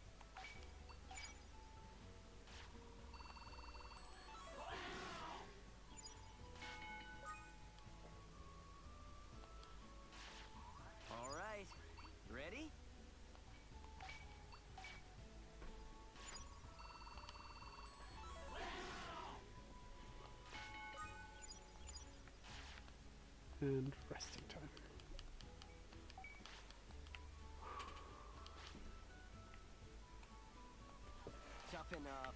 All right. Ready? And resting time. Toughen up.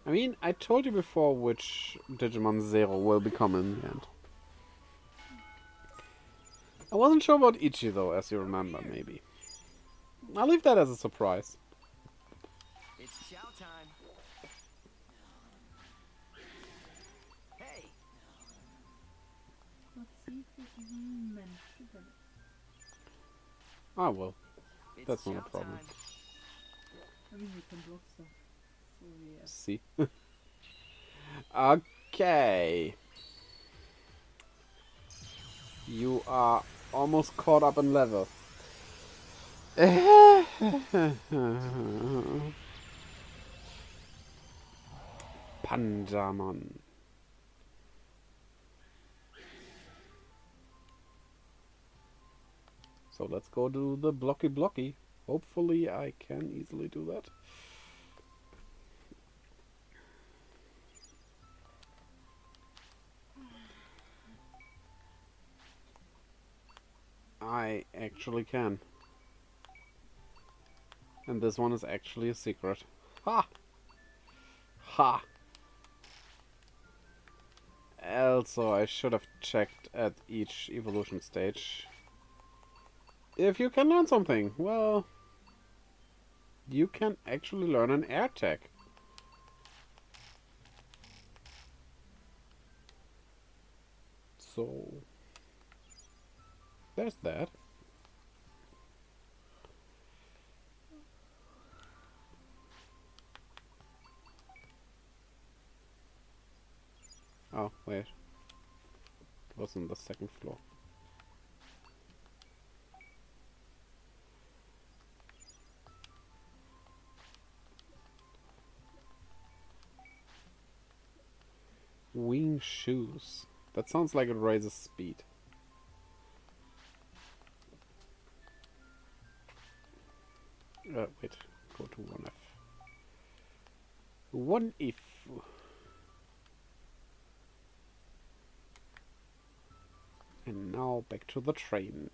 I mean, I told you before which Digimon Zero will become in the end. I wasn't sure about Ichi though, as you remember, maybe. I'll leave that as a surprise. It's chow time. Hey, Let's see if we can manage to get it. Ah, well. it's That's not a chow problem. time. I mean, we can block stuff. So yeah. See? Okay. You are almost caught up in level. Panjamon. So let's go do the blocky. Hopefully I can easily do that. I actually can. And this one is actually a secret. Ha! Ha! Also, I should have checked at each evolution stage. If you can learn something, well, you can actually learn an air tech. So, there's that. Oh, wait. It was on the second floor. Wing shoes. That sounds like it raises speed. Wait. Go to 1F. 1F. And now back to the training.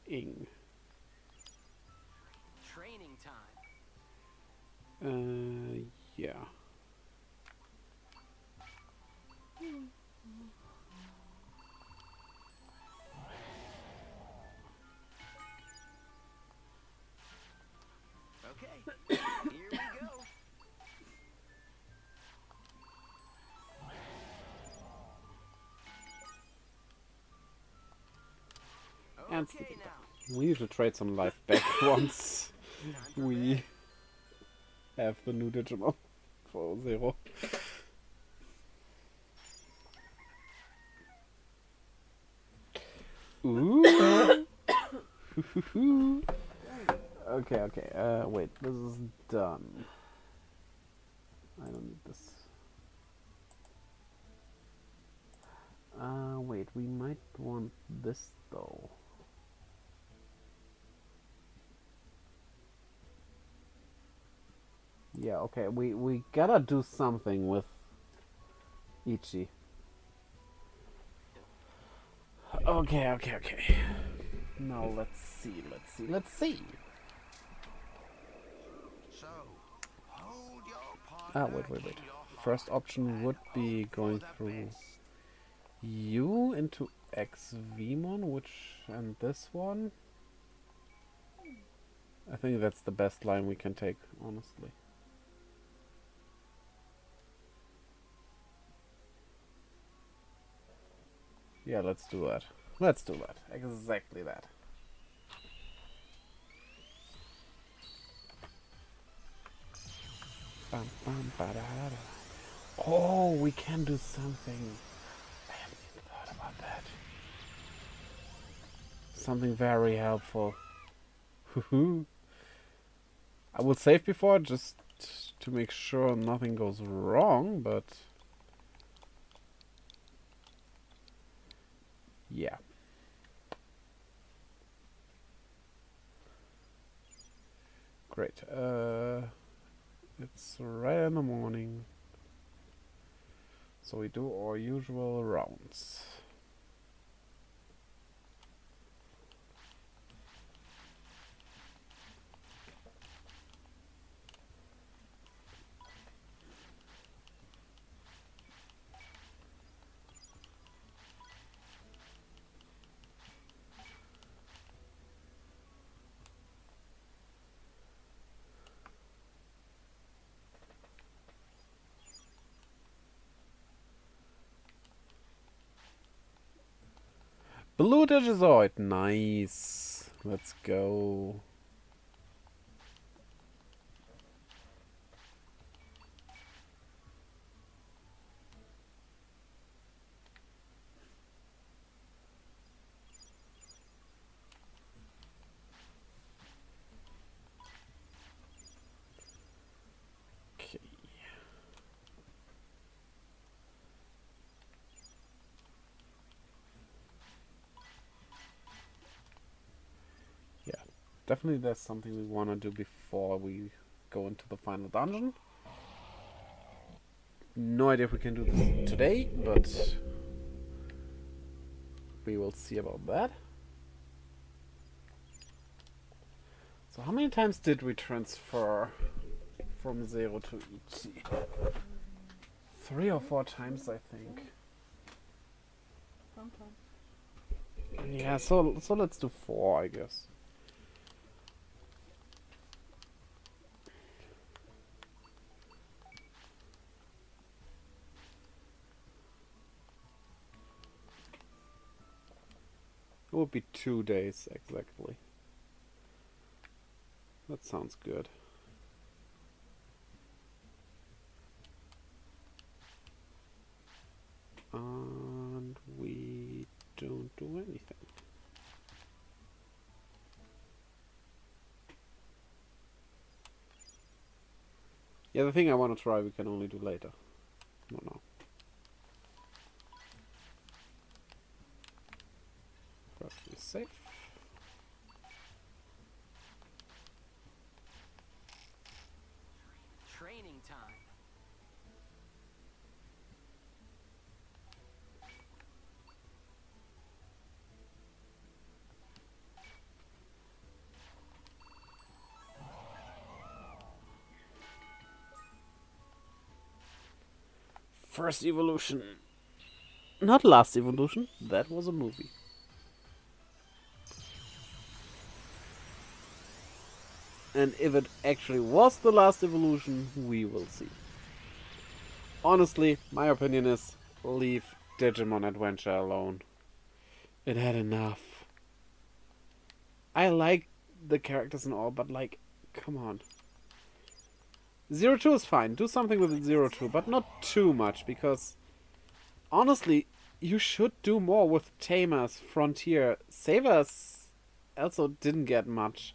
Training time. Yeah. Okay, here we go. And Okay, now. we need to trade some life back once Time for we bed. have the new Digimon for 0. Ooh. Okay. Wait. This is done. I don't need this. Wait. We might want this though. Yeah. Okay. We gotta do something with Ichi. Okay. Now let's see. So, hold your Ah, partner wait. in your heart First option and would be hope going for the through best. you into XVmon, and this one. I think that's the best line we can take, honestly. Yeah, let's do that. Exactly that. Bam, bam, ba-da-da. Oh, we can do something. I haven't even thought about that. Something very helpful. I will save before just to make sure nothing goes wrong, but yeah. Great. It's right in the morning. So we do our usual rounds. Blue Digizoid, nice. Let's go. Okay. Yeah, definitely that's something we want to do before we go into the final dungeon. No idea if we can do this today, but we will see about that. So how many times did we transfer from 0 to ET? 3 or 4 times, I think. Sometimes. Yeah, so let's do 4, I guess. It would be 2 days exactly. That sounds good. And we don't do anything. Yeah, the thing I want to try we can only do later. No. Perfectly safe. Training time. First evolution. Not last evolution. That was a movie. And if it actually was the last evolution, we will see. Honestly, my opinion is leave Digimon Adventure alone. It had enough. I like the characters and all, but like, come on. 02 is fine. Do something with 02, but not too much, because honestly, you should do more with Tamers, Frontier. Savers also didn't get much.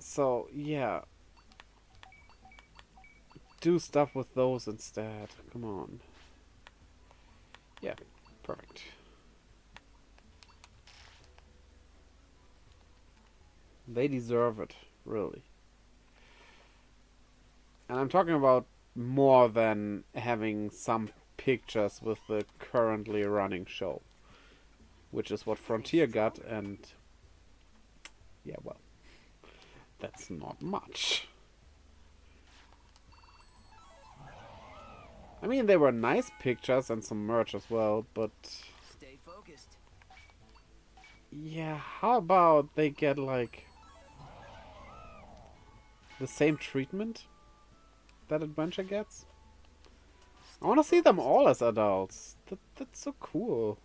So, yeah. Do stuff with those instead. Come on. Yeah, perfect. They deserve it, really. And I'm talking about more than having some pictures with the currently running show. Which is what Frontier got, and yeah, well, that's not much. I mean, they were nice pictures and some merch as well, but Stay focused. yeah, how about they get like the same treatment that Adventure gets? I want to see them all as adults. That's so cool.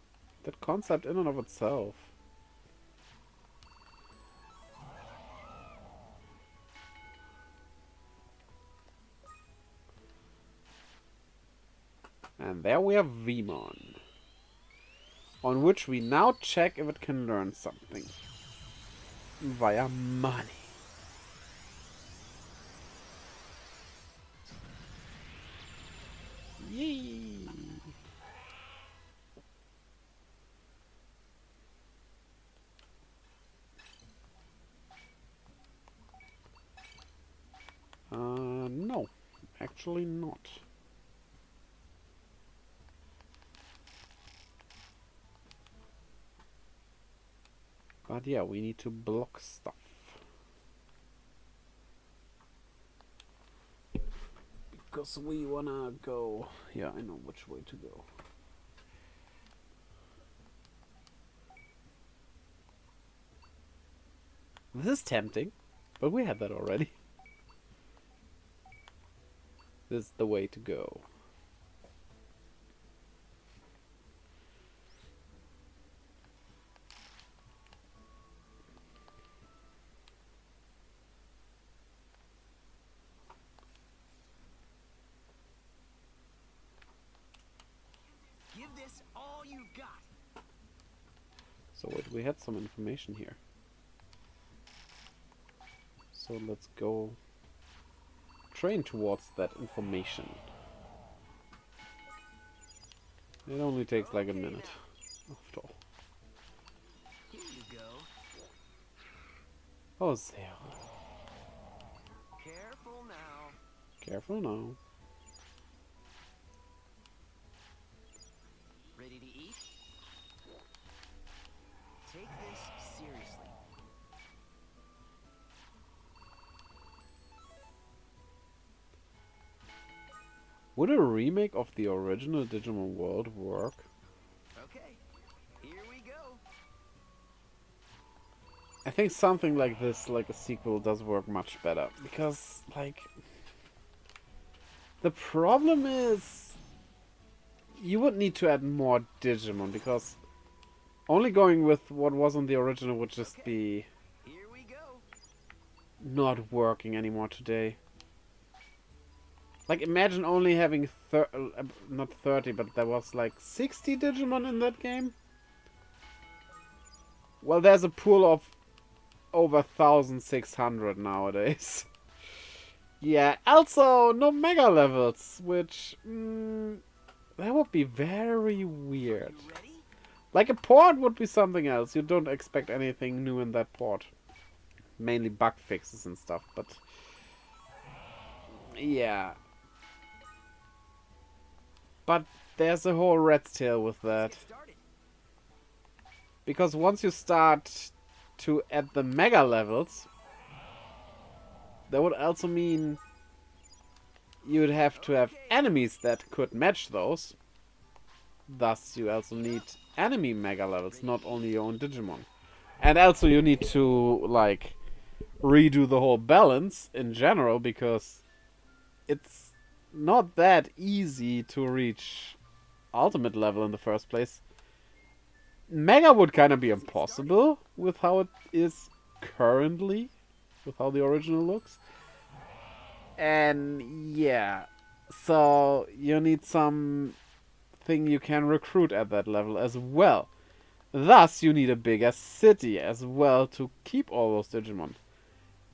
That concept in and of itself. And there we have Vmon, on which we now check if it can learn something via money. Yay! No, actually not. But yeah, we need to block stuff. Because we wanna go... Yeah, I know which way to go. This is tempting, but we had that already. This is the way to go. Give this all you've got. So wait, we had some information here. So let's go train towards that information. It only takes like a minute, after all. Here you go. Oh, Zero. Careful now. Careful now. Ready to eat? Take this seriously. Would a remake of the original Digimon world work? Okay, here we go. I think something like this, like a sequel, does work much better. Because, like... The problem is... You would need to add more Digimon, because... Only going with what was on the original would just be... Here we go. not working anymore today. Like, imagine only having not 30, but there was like 60 Digimon in that game. Well, there's a pool of over 1,600 nowadays. Yeah, also no mega levels, which that would be very weird. You ready? Like a port would be something else. You don't expect anything new in that port. Mainly bug fixes and stuff, but yeah. But there's a whole rat's tail with that. Let's get started. Because once you start to add the mega levels, that would also mean you'd have to have enemies that could match those. Thus, you also need enemy mega levels, not only your own Digimon. And also you need to, like, redo the whole balance in general, because it's not that easy to reach ultimate level in the first place. Mega would kind of be impossible with how it is currently, with how the original looks. And yeah, so you need something you can recruit at that level as well. Thus, you need a bigger city as well to keep all those Digimon.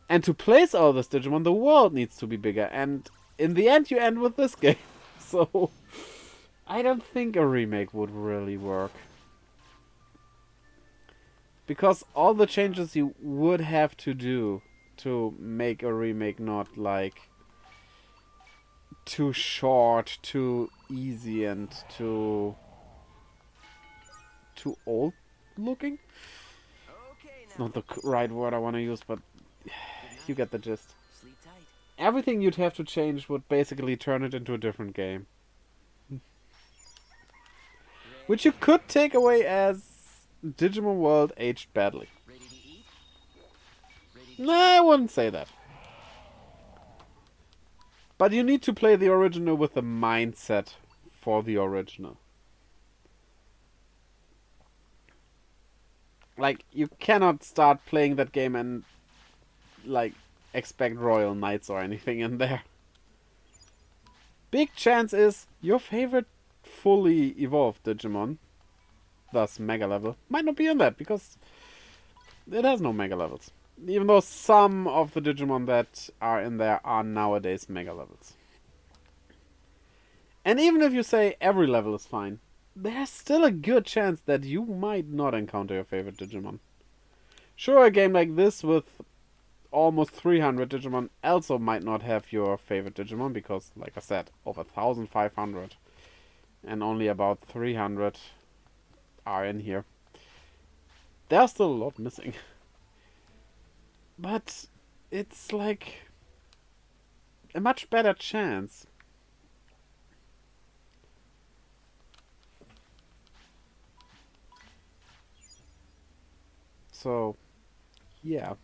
And to place all those Digimon, the world needs to be bigger. And in the end, you end with this game. So, I don't think a remake would really work. Because all the changes you would have to do to make a remake not, like, too short, too easy, and too old looking? Okay, It's now. not the right word I want to use, but you get the gist. Sleep tight. Everything you'd have to change would basically turn it into a different game. Which you could take away as Digimon World aged badly. Ready to eat? Ready to Nah, I wouldn't say that. But you need to play the original with the mindset for the original. Like, you cannot start playing that game and, like, expect Royal Knights or anything in there. Big chance is your favorite fully evolved Digimon, thus Mega Level, might not be in that, because it has no Mega Levels. Even though some of the Digimon that are in there are nowadays Mega Levels. And even if you say every level is fine, there's still a good chance that you might not encounter your favorite Digimon. Sure, a game like this with almost 300 Digimon also might not have your favorite Digimon, because, like I said, over 1,500 and only about 300 are in here. There's still a lot missing. But it's like a much better chance. So, yeah.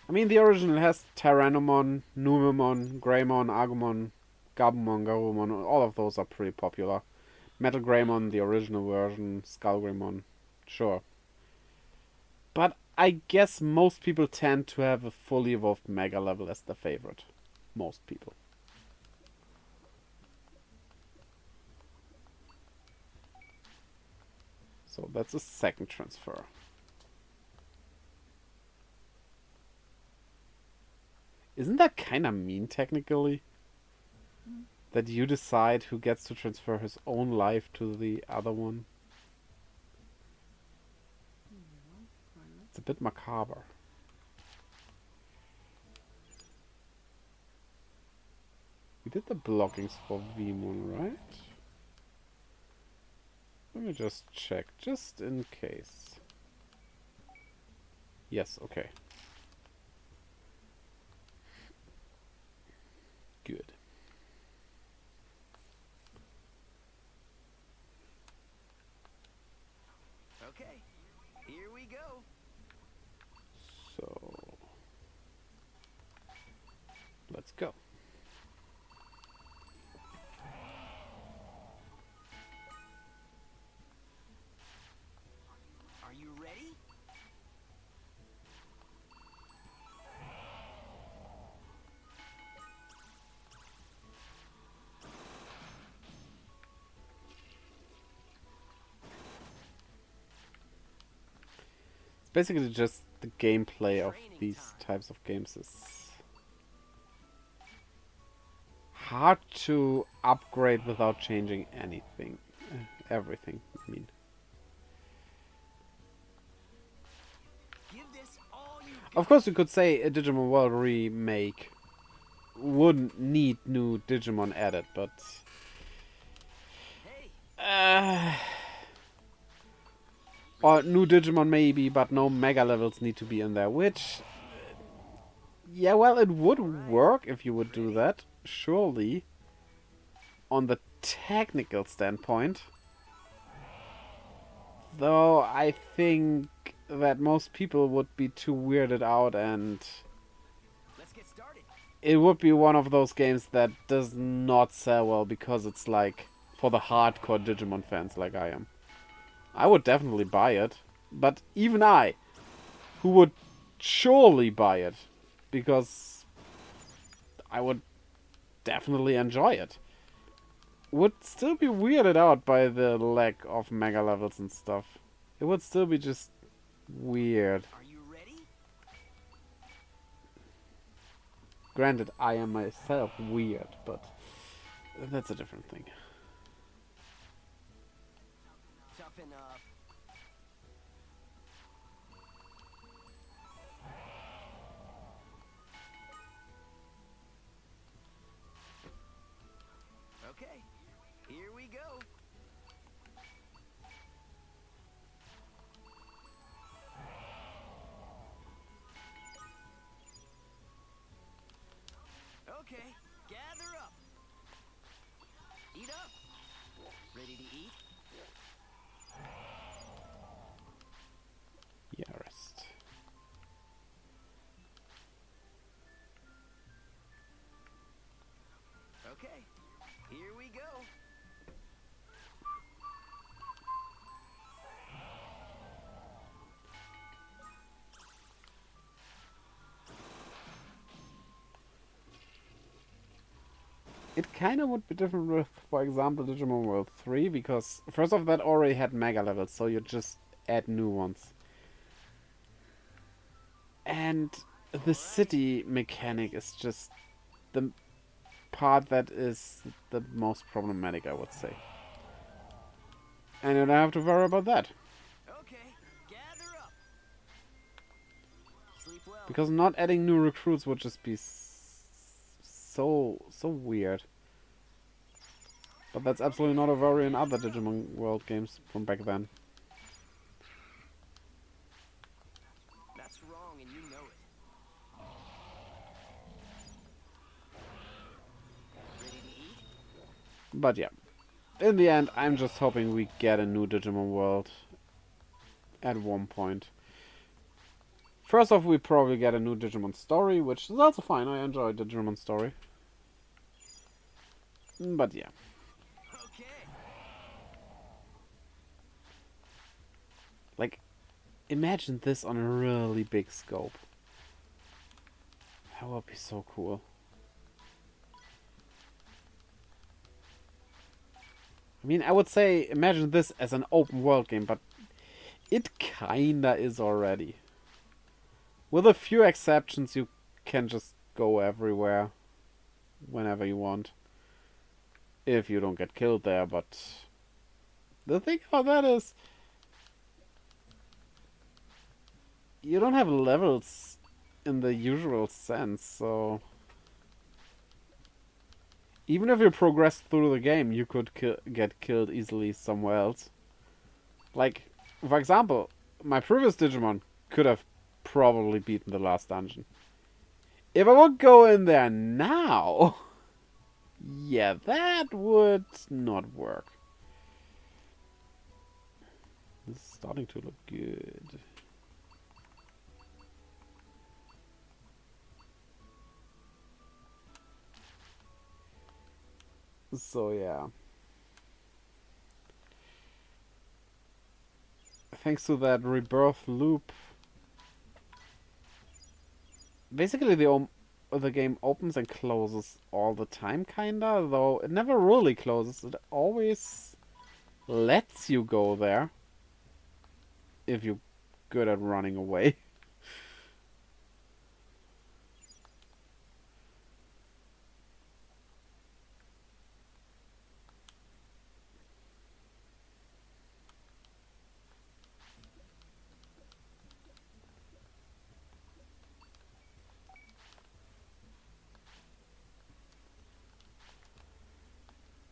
I mean, the original has Tyrannomon, Numemon, Greymon, Agumon, Gabumon, Garurumon. All of those are pretty popular. Metal Greymon, the original version, Skull Greymon, sure. But I guess most people tend to have a fully evolved Mega level as their favorite. Most people. So that's a second transfer. Isn't that kinda mean, technically? That you decide who gets to transfer his own life to the other one? It's a bit macabre. We did the blockings for Vmoon, right? Let me just check, just in case. Yes, okay. Okay, here we go. So let's go. Are you ready? It's basically just the gameplay of these types of games is hard to upgrade without changing anything. Everything, I mean. Give this all you Of course, you could say a Digimon World remake wouldn't need new Digimon added, but Hey, or new Digimon maybe, but no mega levels need to be in there, which yeah, well, it would work if you would do that, surely, on the technical standpoint. Though I think that most people would be too weirded out, and let's get started. it would be one of those games that does not sell well because it's like for the hardcore Digimon fans like I am. I would definitely buy it, but even I, who would surely buy it, because I would definitely enjoy it, would still be weirded out by the lack of mega levels and stuff. It would still be just weird. Are you ready? Granted, I am myself weird, but that's a different thing. Toughen up. Okay, here we go. Okay, gather up. Eat up. Ready to eat? Yeah, rest. Okay, here we go. It kind of would be different with, for example, Digimon World 3, because first off, that already had mega levels, so you just add new ones. And the city mechanic is just the part that is the most problematic, I would say. And you don't have to worry about that, Okay, gather up. Sleep well. because not adding new recruits would just be so weird. But that's absolutely not a worry in other Digimon World games from back then. That's wrong and you know it. Ready to eat? But yeah, in the end, I'm just hoping we get a new Digimon World at one point. First off, we probably get a new Digimon Story, which is also fine. I enjoy Digimon Story. But yeah. Okay. Like, imagine this on a really big scope. That would be so cool. I mean, I would say imagine this as an open world game, but it kinda is already. With a few exceptions, you can just go everywhere whenever you want. If you don't get killed there, but the thing about that is you don't have levels in the usual sense, so even if you progress through the game, you could get killed easily somewhere else. Like, for example, my previous Digimon could have probably beaten the last dungeon. If I would go in there now, yeah, that would not work. This is starting to look good. So yeah. Thanks to that rebirth loop, basically the game opens and closes all the time, kinda, though it never really closes. It always lets you go there if you're good at running away.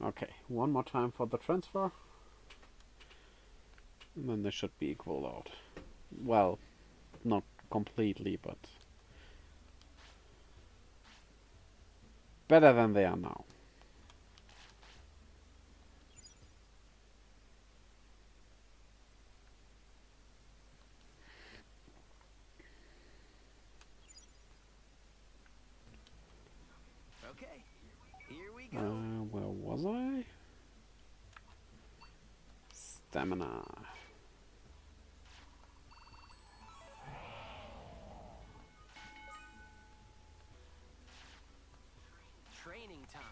Okay, one more time for the transfer. And then they should be equal out. Well, not completely, but better than they are now. Okay, here we go. Where was I? Stamina. Training time.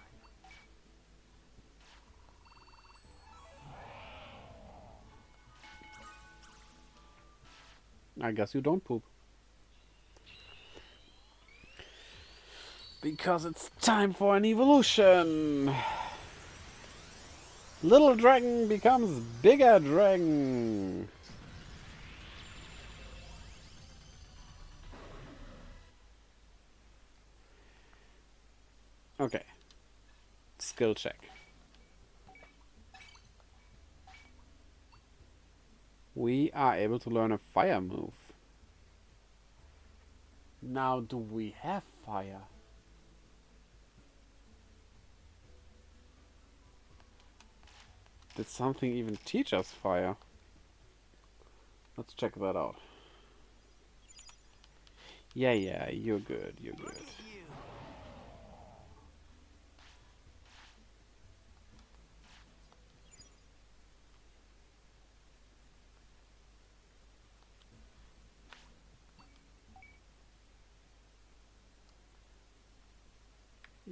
I guess you don't poop. Because it's time for an evolution. Little dragon becomes bigger dragon. Okay. Skill check. We are able to learn a fire move. Now, do we have fire? Did something even teach us fire? Let's check that out. Yeah, you're good, you're Look good. at you.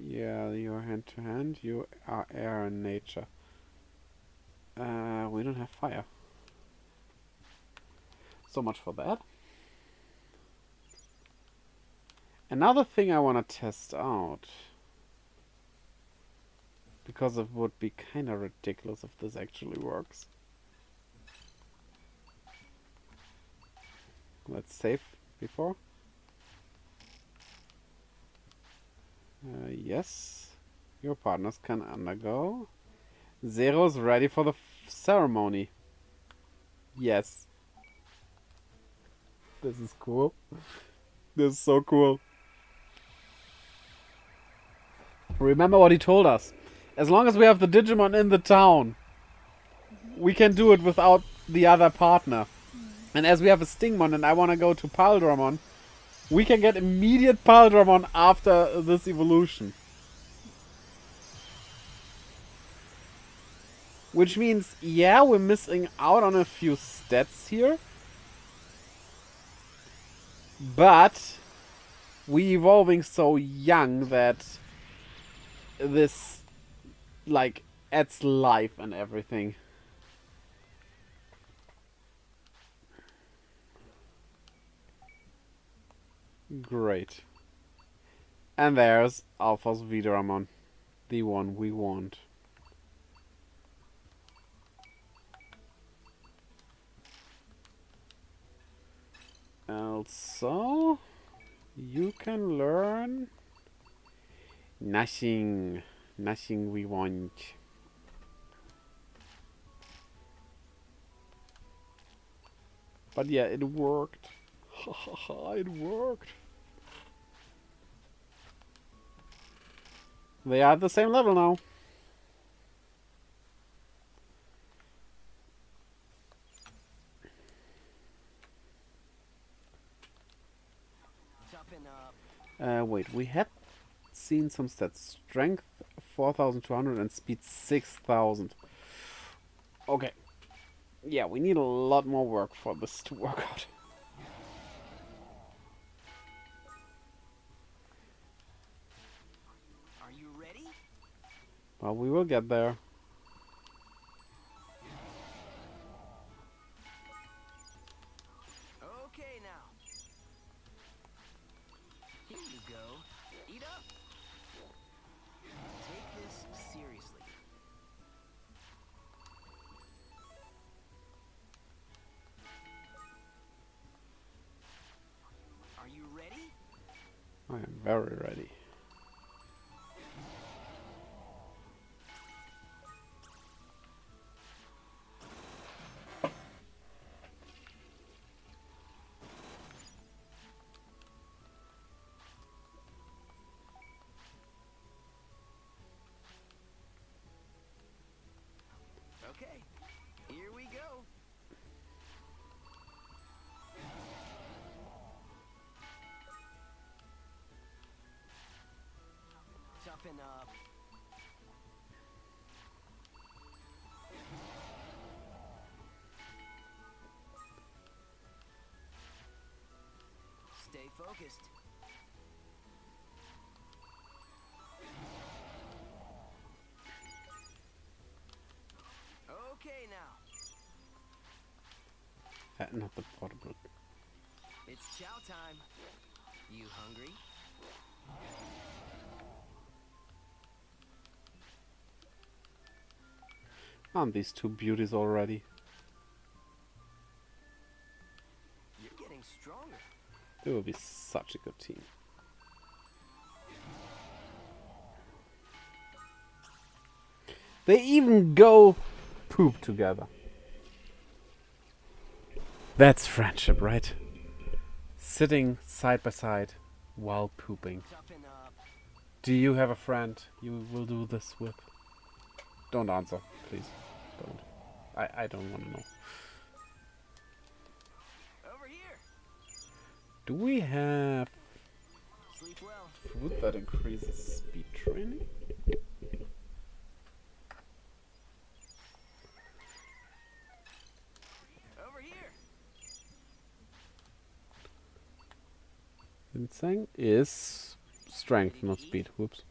Yeah, you're hand to hand. You are air and nature. We don't have fire. So much for that. Another thing I want to test out, because it would be kind of ridiculous if this actually works. Let's save before. Yes, your partners can undergo. Zero's ready for the ceremony. Yes. This is cool. This is so cool. Remember what he told us. As long as we have the Digimon in the town, we can do it without the other partner. And as we have a Stingmon and I want to go to Paldramon, we can get immediate Paldramon after this evolution. Which means, yeah, we're missing out on a few stats here. But we evolving so young that this, like, adds life and everything. Great. And there's Alpha's Vidramon. The one we want. Also, you can learn nothing. Nothing we want. But yeah, it worked. It worked. They are at the same level now. Toughen up. Wait, we had seen some stats. Strength 4,200 and speed 6,000. Okay. Yeah, we need a lot more work for this to work out. Are you ready? Well, we will get there. Okay, now. Here you go. Eat up. Take this seriously. Are you ready? I am very ready. Okay. Here we go. Toughen up. Stay focused. Okay, now. Not the portable. It's chow time. You hungry? Aren't these two beauties already? You're getting stronger. They will be such a good team. They even go poop together. That's friendship, right? Sitting side by side while pooping. Toughen up. Do you have a friend you will do this with? Don't answer, please. Don't. I don't want to know. Over here. Do we have Sleep well. food that increases speed training? Over here. Ginseng is strength, not speed. Whoops.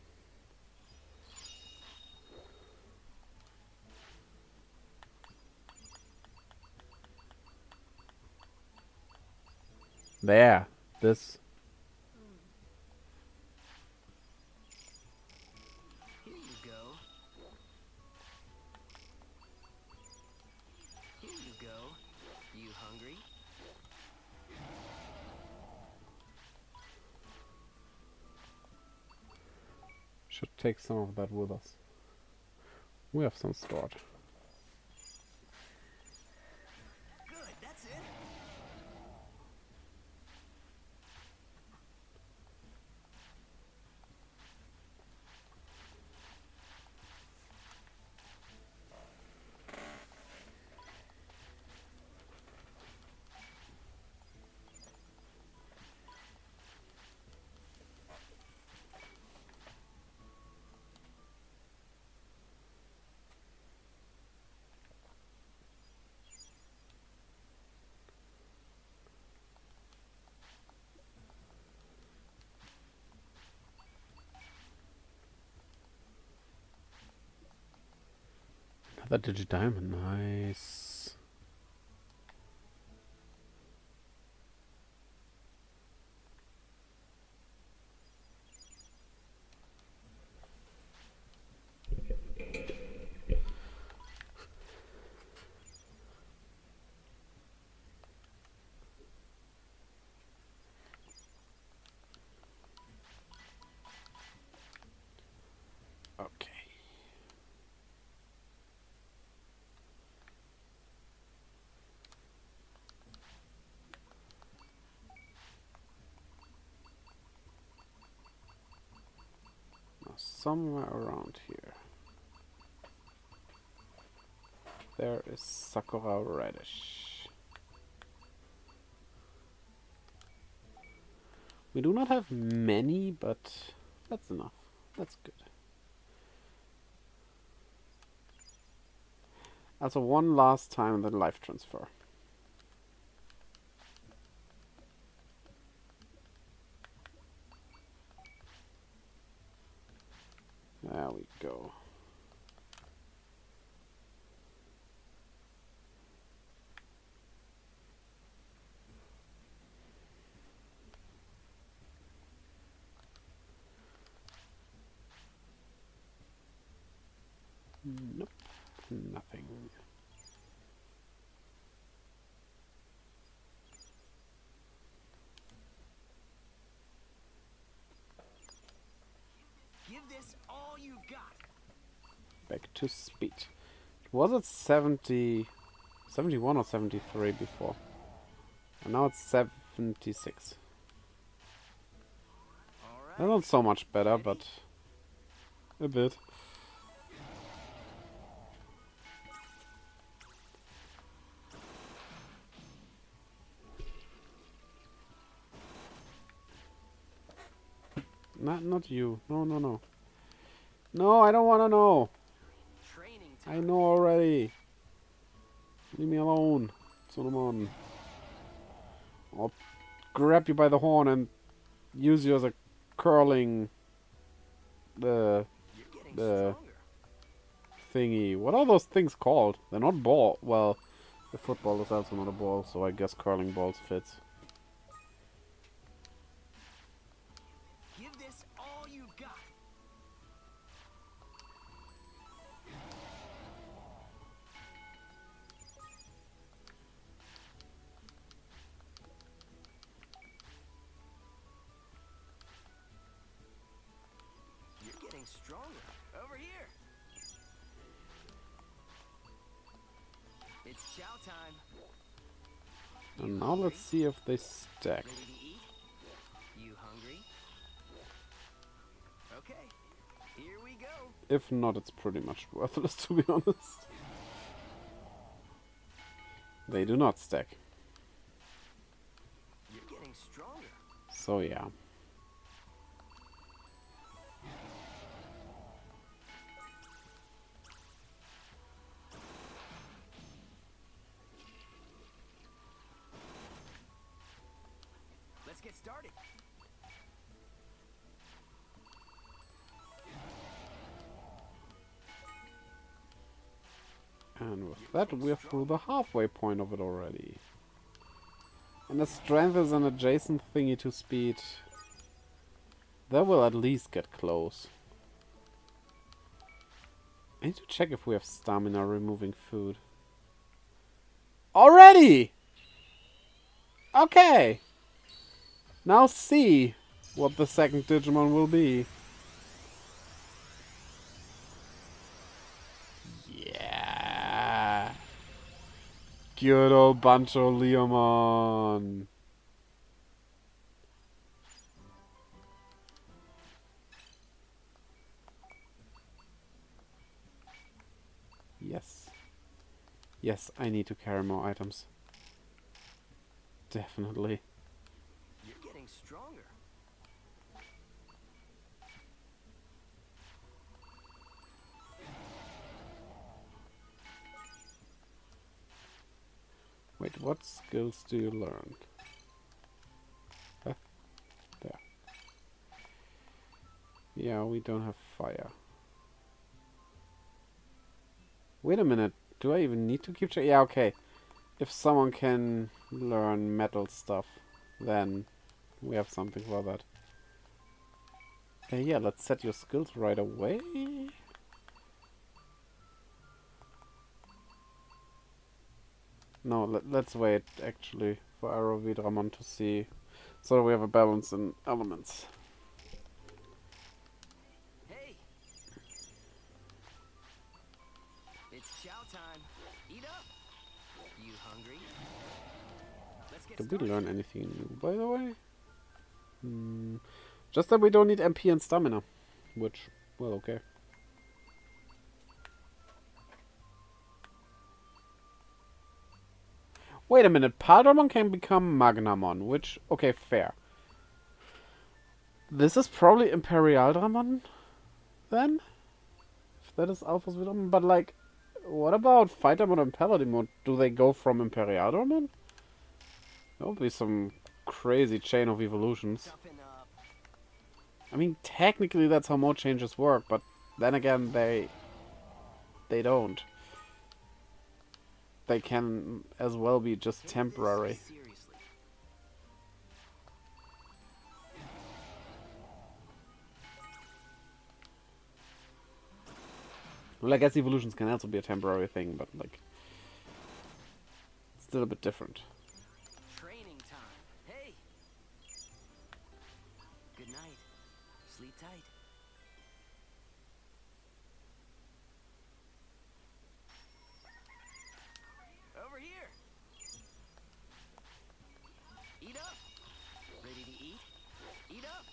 There. This. Here you go. Here you go. You hungry? Should take some of that with us. We have some stored. Good, that's it. Another Digidiamond, nice. Okay. Now somewhere around here. There is Sakura Radish. We do not have many, but that's enough. That's good. Also, one last time the life transfer. There we go. Nope, nothing. Give this all you've got. Back to speed. Was it 70, 71 or 73 before? And now it's 76. All That's right. not so much better, but a bit. Not you. No, no, no. No, I don't want to know. Training I time. know already. Leave me alone, Solomon. I'll grab you by the horn and use you as a curling You're getting the stronger. thingy. What are those things called? They're not ball. Well, the football is also not a ball, so I guess curling balls fits. Give this all you've got. You're getting stronger. Over here. It's chow time. And now let's see if they stack. Ready to eat? You hungry? Okay. Here we go. If not, it's pretty much worthless, to be honest. They do not stack. You're getting stronger. So yeah. Let's get started. And with that, we're through the halfway point of it already. And the strength is an adjacent thingy to speed. That will at least get close. I need to check if we have stamina removing food. Already! Okay! Now see what the second Digimon will be. Yeah! Good old Bancho Leomon! Yes. Yes, I need to carry more items. Definitely. You're getting stronger. Wait, what skills do you learn? Huh? There. Yeah, we don't have fire. Wait a minute. Do I even need to keep check? Yeah, okay. If someone can learn metal stuff, then we have something for that. Yeah, let's set your skills right away. No, let's wait, actually, for Aerovidramon to see, so that we have a balance in elements. Hey. It's chow time. Eat up. You hungry? Let's get Did we started. learn anything new, by the way? Just that we don't need MP and stamina. Which, well, okay. Wait a minute, Paldramon can become Magnamon, which, okay, fair. This is probably Imperial Dramon, then? If that is Alphas Vidramon. But, like, what about Fightermon and Paladinmon? Do they go from Imperial Dramon? That would be some crazy chain of evolutions. Toughen up. I mean, technically that's how mode changes work, but then again, they don't. They can as well be just Take temporary. this seriously. Well, I guess evolutions can also be a temporary thing, but like, it's still a bit different. Training time. Hey. Good night. Sleep tight. Over here. Eat up. Ready to eat? Eat up.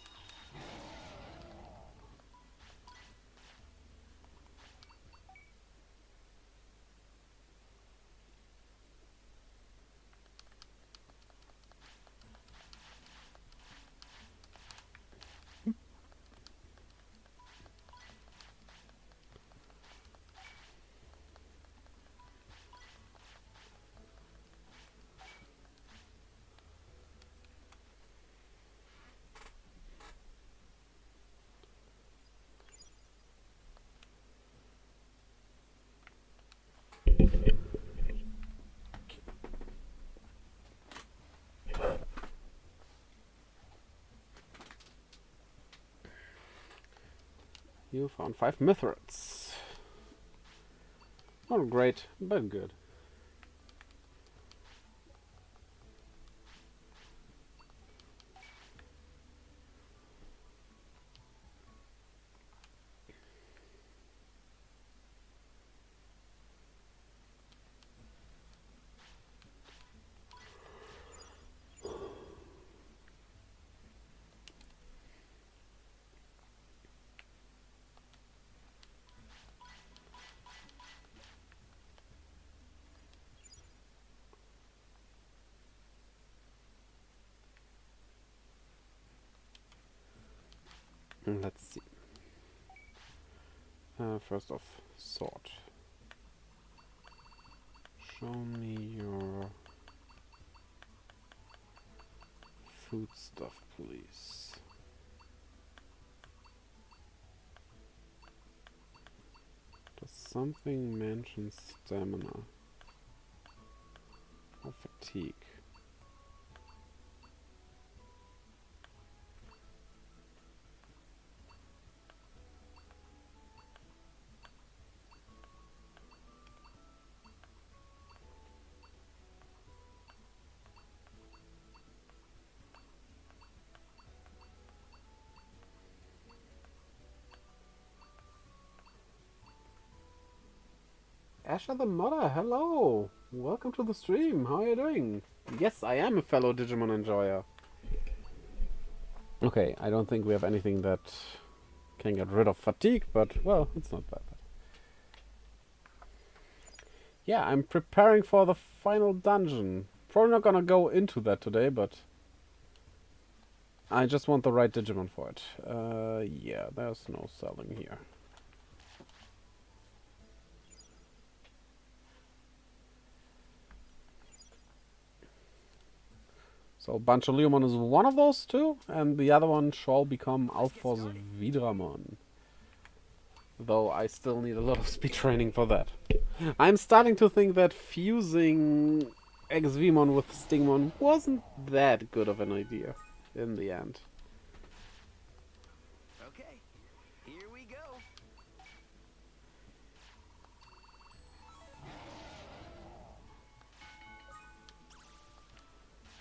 You found 5 Mithrils. Not great, but good. Let's see. First off, sword. Show me your food stuff, please. Does something mention stamina or fatigue? Asher the Mother, hello! Welcome to the stream, how are you doing? Yes, I am a fellow Digimon enjoyer. Okay, I don't think we have anything that can get rid of fatigue, but, well, it's not bad. Yeah, I'm preparing for the final dungeon. Probably not gonna go into that today, but I just want the right Digimon for it. Yeah, there's no selling here. So Bancholeomon is one of those two, and the other one shall become Alphos Vidramon. Though I still need a lot of speed training for that. I'm starting to think that fusing Exvimon with Stingmon wasn't that good of an idea in the end. Okay. Here we go.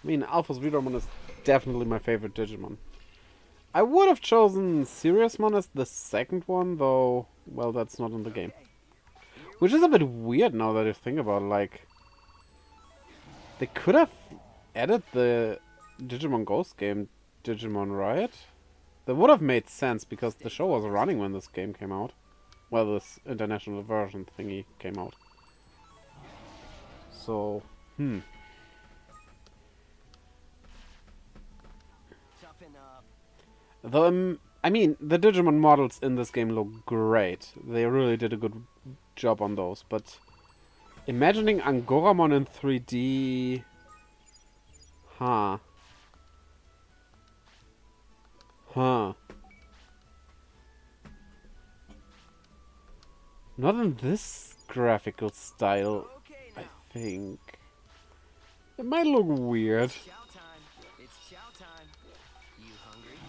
I mean, Alphos Vidramon is definitely my favorite Digimon. I would have chosen Siriusmon as the second one, though, well, that's not in the game. Which is a bit weird now that I think about it, like... They could have added the Digimon Ghost game, Digimon, right? That would have made sense, because the show was running when this game came out. Well, this international version thingy came out. So, Toughen up. Though, I mean, the Digimon models in this game look great. They really did a good job on those, but imagining Angoramon in 3D... Huh. Huh. Not in this graphical style, Okay I now. think. It might look weird. Chow time. It's chow time. You hungry?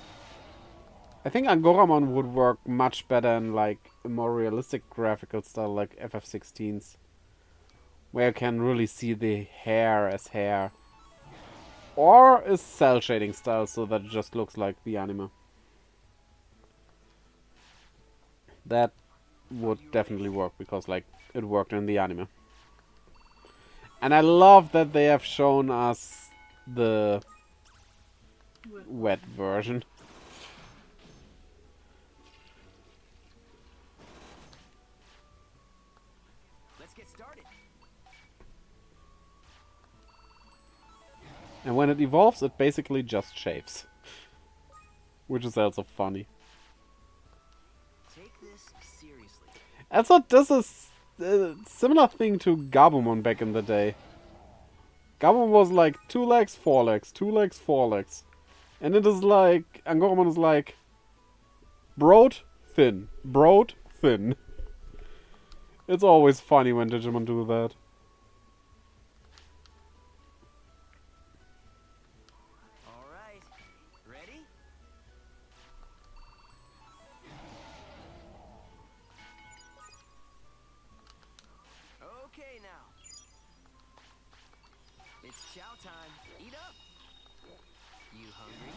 I think Angoramon would work much better in like a more realistic graphical style like FF16's. Where you can really see the hair as hair. Or a cell shading style so that it just looks like the anime. That would definitely work because like it worked in the anime. And I love that they have shown us the wet version. Let's get started. And when it evolves, it basically just shaves. Which is also funny. Take this seriously. I thought this is a similar thing to Gabumon back in the day. Gabumon was like 2 legs, 4 legs, 2 legs, 4 legs. And it is like, Angoramon is like broad, thin, broad, thin. It's always funny when Digimon do that. All right. Ready? Okay now. It's chow time. Eat up. You hungry?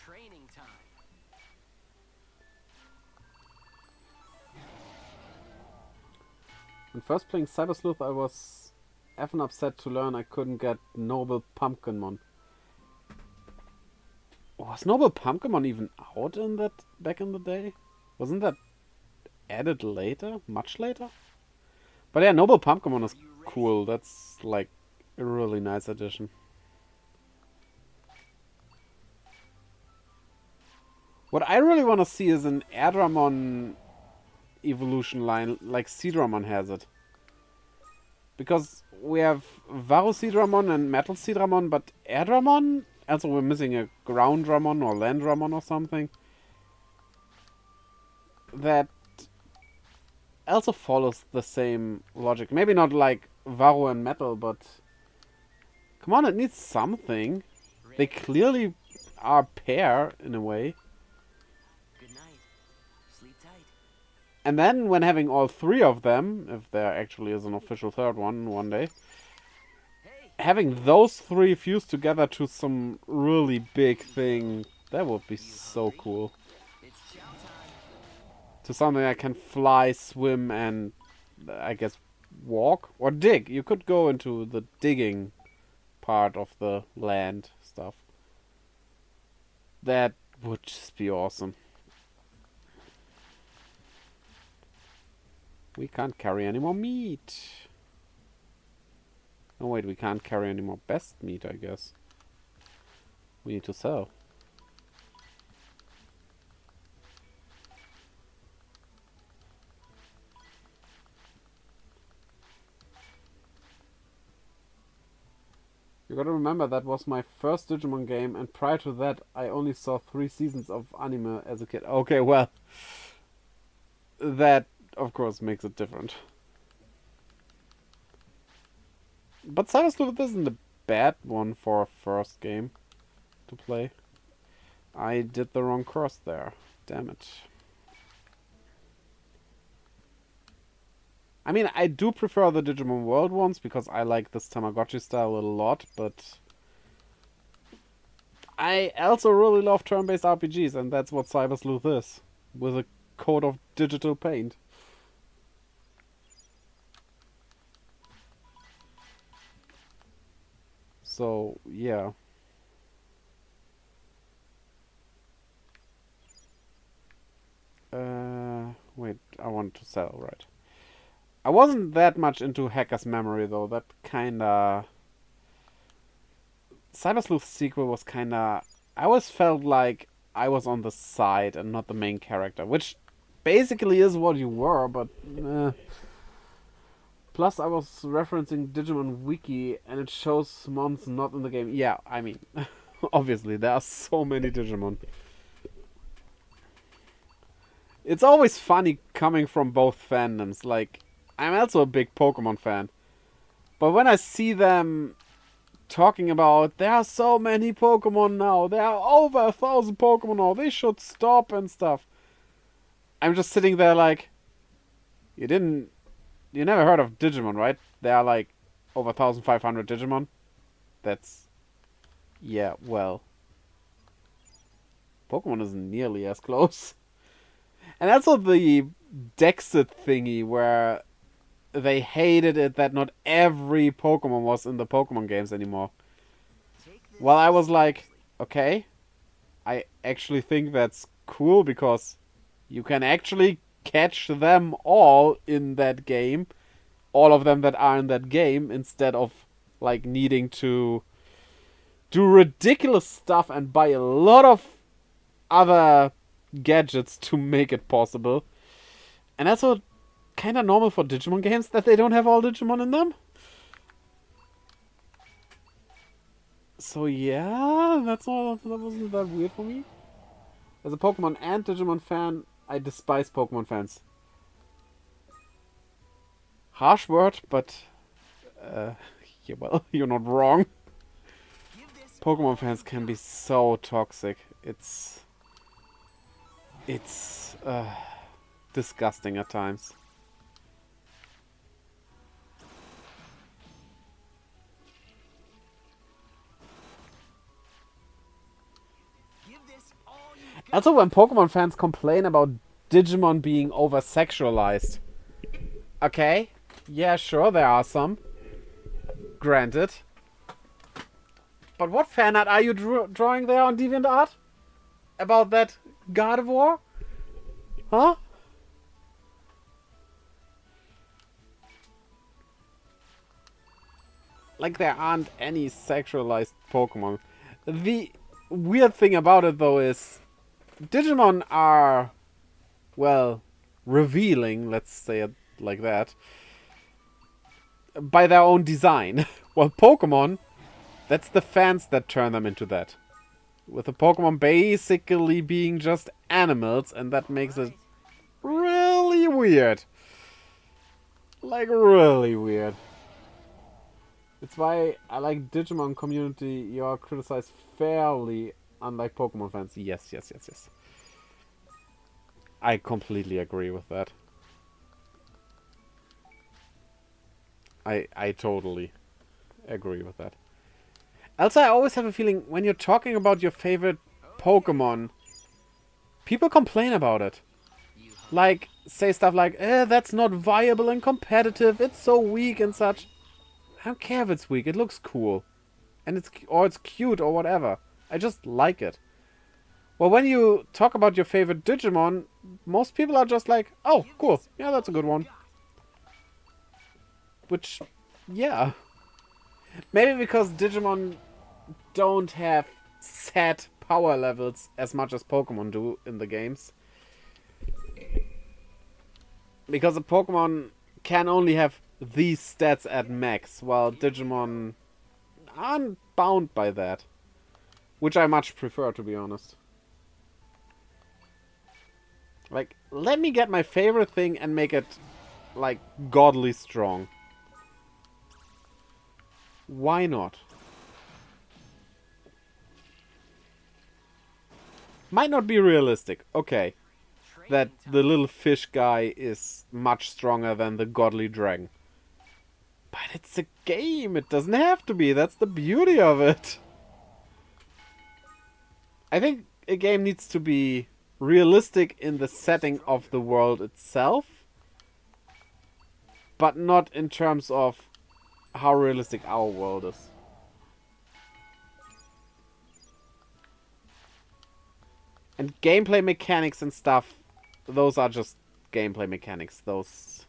Training time. When first playing Cyber Sleuth, I was effing upset to learn I couldn't get Noble Pumpkinmon. Was Noble Pumpkinmon even out in that back in the day? Wasn't that added later? Much later? But yeah, Noble Pumpkinmon is cool. That's like a really nice addition. What I really want to see is an Airdramon evolution line like Seadramon has it. Because we have Varu Seadramon and Metal Seadramon, but Airdramon? Also we're missing a Ground Dramon or Land Dramon or something. That also follows the same logic. Maybe not like Varu and Metal, but... Come on, it needs something. They clearly are a pair, in a way. Good night. Sleep tight. And then, when having all 3 of them, if there actually is an official third one day, Hey. having those 3 fused together to some really big thing, that would be so cool. It's chow time. To something that can fly, swim, and I guess walk or dig. You could go into the digging part of the land stuff. That would just be awesome. We can't carry any more meat. Oh wait, we can't carry any more best meat, I guess. We need to sell. You gotta remember that was my first Digimon game, and prior to that I only saw 3 seasons of anime as a kid. Okay, well, that of course makes it different. But Cyber Sleuth isn't a bad one for a first game to play. I did the wrong course there. Damn it. I mean, I do prefer the Digimon World ones because I like this Tamagotchi style a lot, but I also really love turn-based RPGs, and that's what Cyber Sleuth is, with a coat of digital paint. So, yeah. Wait, I want to sell, right. I wasn't that much into Hacker's Memory, though. That kinda Cyber Sleuth sequel was kinda... I always felt like I was on the side and not the main character, which basically is what you were, but... Plus, I was referencing Digimon Wiki, and it shows mons not in the game. Yeah, I mean, obviously, there are so many Digimon. It's always funny coming from both fandoms. Like, I'm also a big Pokemon fan. But when I see them talking about, there are so many Pokemon now, there are over 1,000 Pokemon now, they should stop and stuff. I'm just sitting there like, you never heard of Digimon, right? There are like over 1,500 Digimon. That's, yeah, well, Pokemon isn't nearly as close. And also the Dexit thingy where they hated it that not every Pokemon was in the Pokemon games anymore. Well, I was like, okay, I actually think that's cool because you can actually catch them all in that game. All of them that are in that game, instead of like needing to do ridiculous stuff and buy a lot of other gadgets to make it possible. And that's what kind of normal for Digimon games, that they don't have all Digimon in them. So yeah, that wasn't that weird for me. As a Pokemon and Digimon fan, I despise Pokemon fans. Harsh word, but yeah, well, you're not wrong. Pokemon fans can be so toxic. It's disgusting at times. Also, when Pokemon fans complain about Digimon being over-sexualized. Okay, yeah, sure, there are some. Granted. But what fan art are you drawing there on DeviantArt? About that Gardevoir? Huh? Like, there aren't any sexualized Pokemon. The weird thing about it, though, is Digimon are, well, revealing, let's say it like that, by their own design. While Pokemon, that's the fans that turn them into that. With the Pokemon basically being just animals, and that makes it really weird. Like, really weird. It's why I like Digimon community, you are criticized fairly, unlike Pokemon fans. Yes. I completely agree with that. I totally agree with that. Also, I always have a feeling when you're talking about your favorite Pokemon, people complain about it. Like, say stuff like, that's not viable and competitive, it's so weak and such. I don't care if it's weak, it looks cool. And it's cute or whatever. I just like it. Well, when you talk about your favorite Digimon, most people are just like, oh, cool, yeah, that's a good one. Which, yeah. Maybe because Digimon don't have set power levels as much as Pokemon do in the games. Because a Pokemon can only have these stats at max, while Digimon aren't bound by that. Which I much prefer, to be honest. Like, let me get my favorite thing and make it, like, godly strong. Why not? Might not be realistic, okay. That the little fish guy is much stronger than the godly dragon. But it's a game, it doesn't have to be, that's the beauty of it. I think a game needs to be realistic in the setting of the world itself, but not in terms of how realistic our world is. And gameplay mechanics and stuff, those are just gameplay mechanics. Those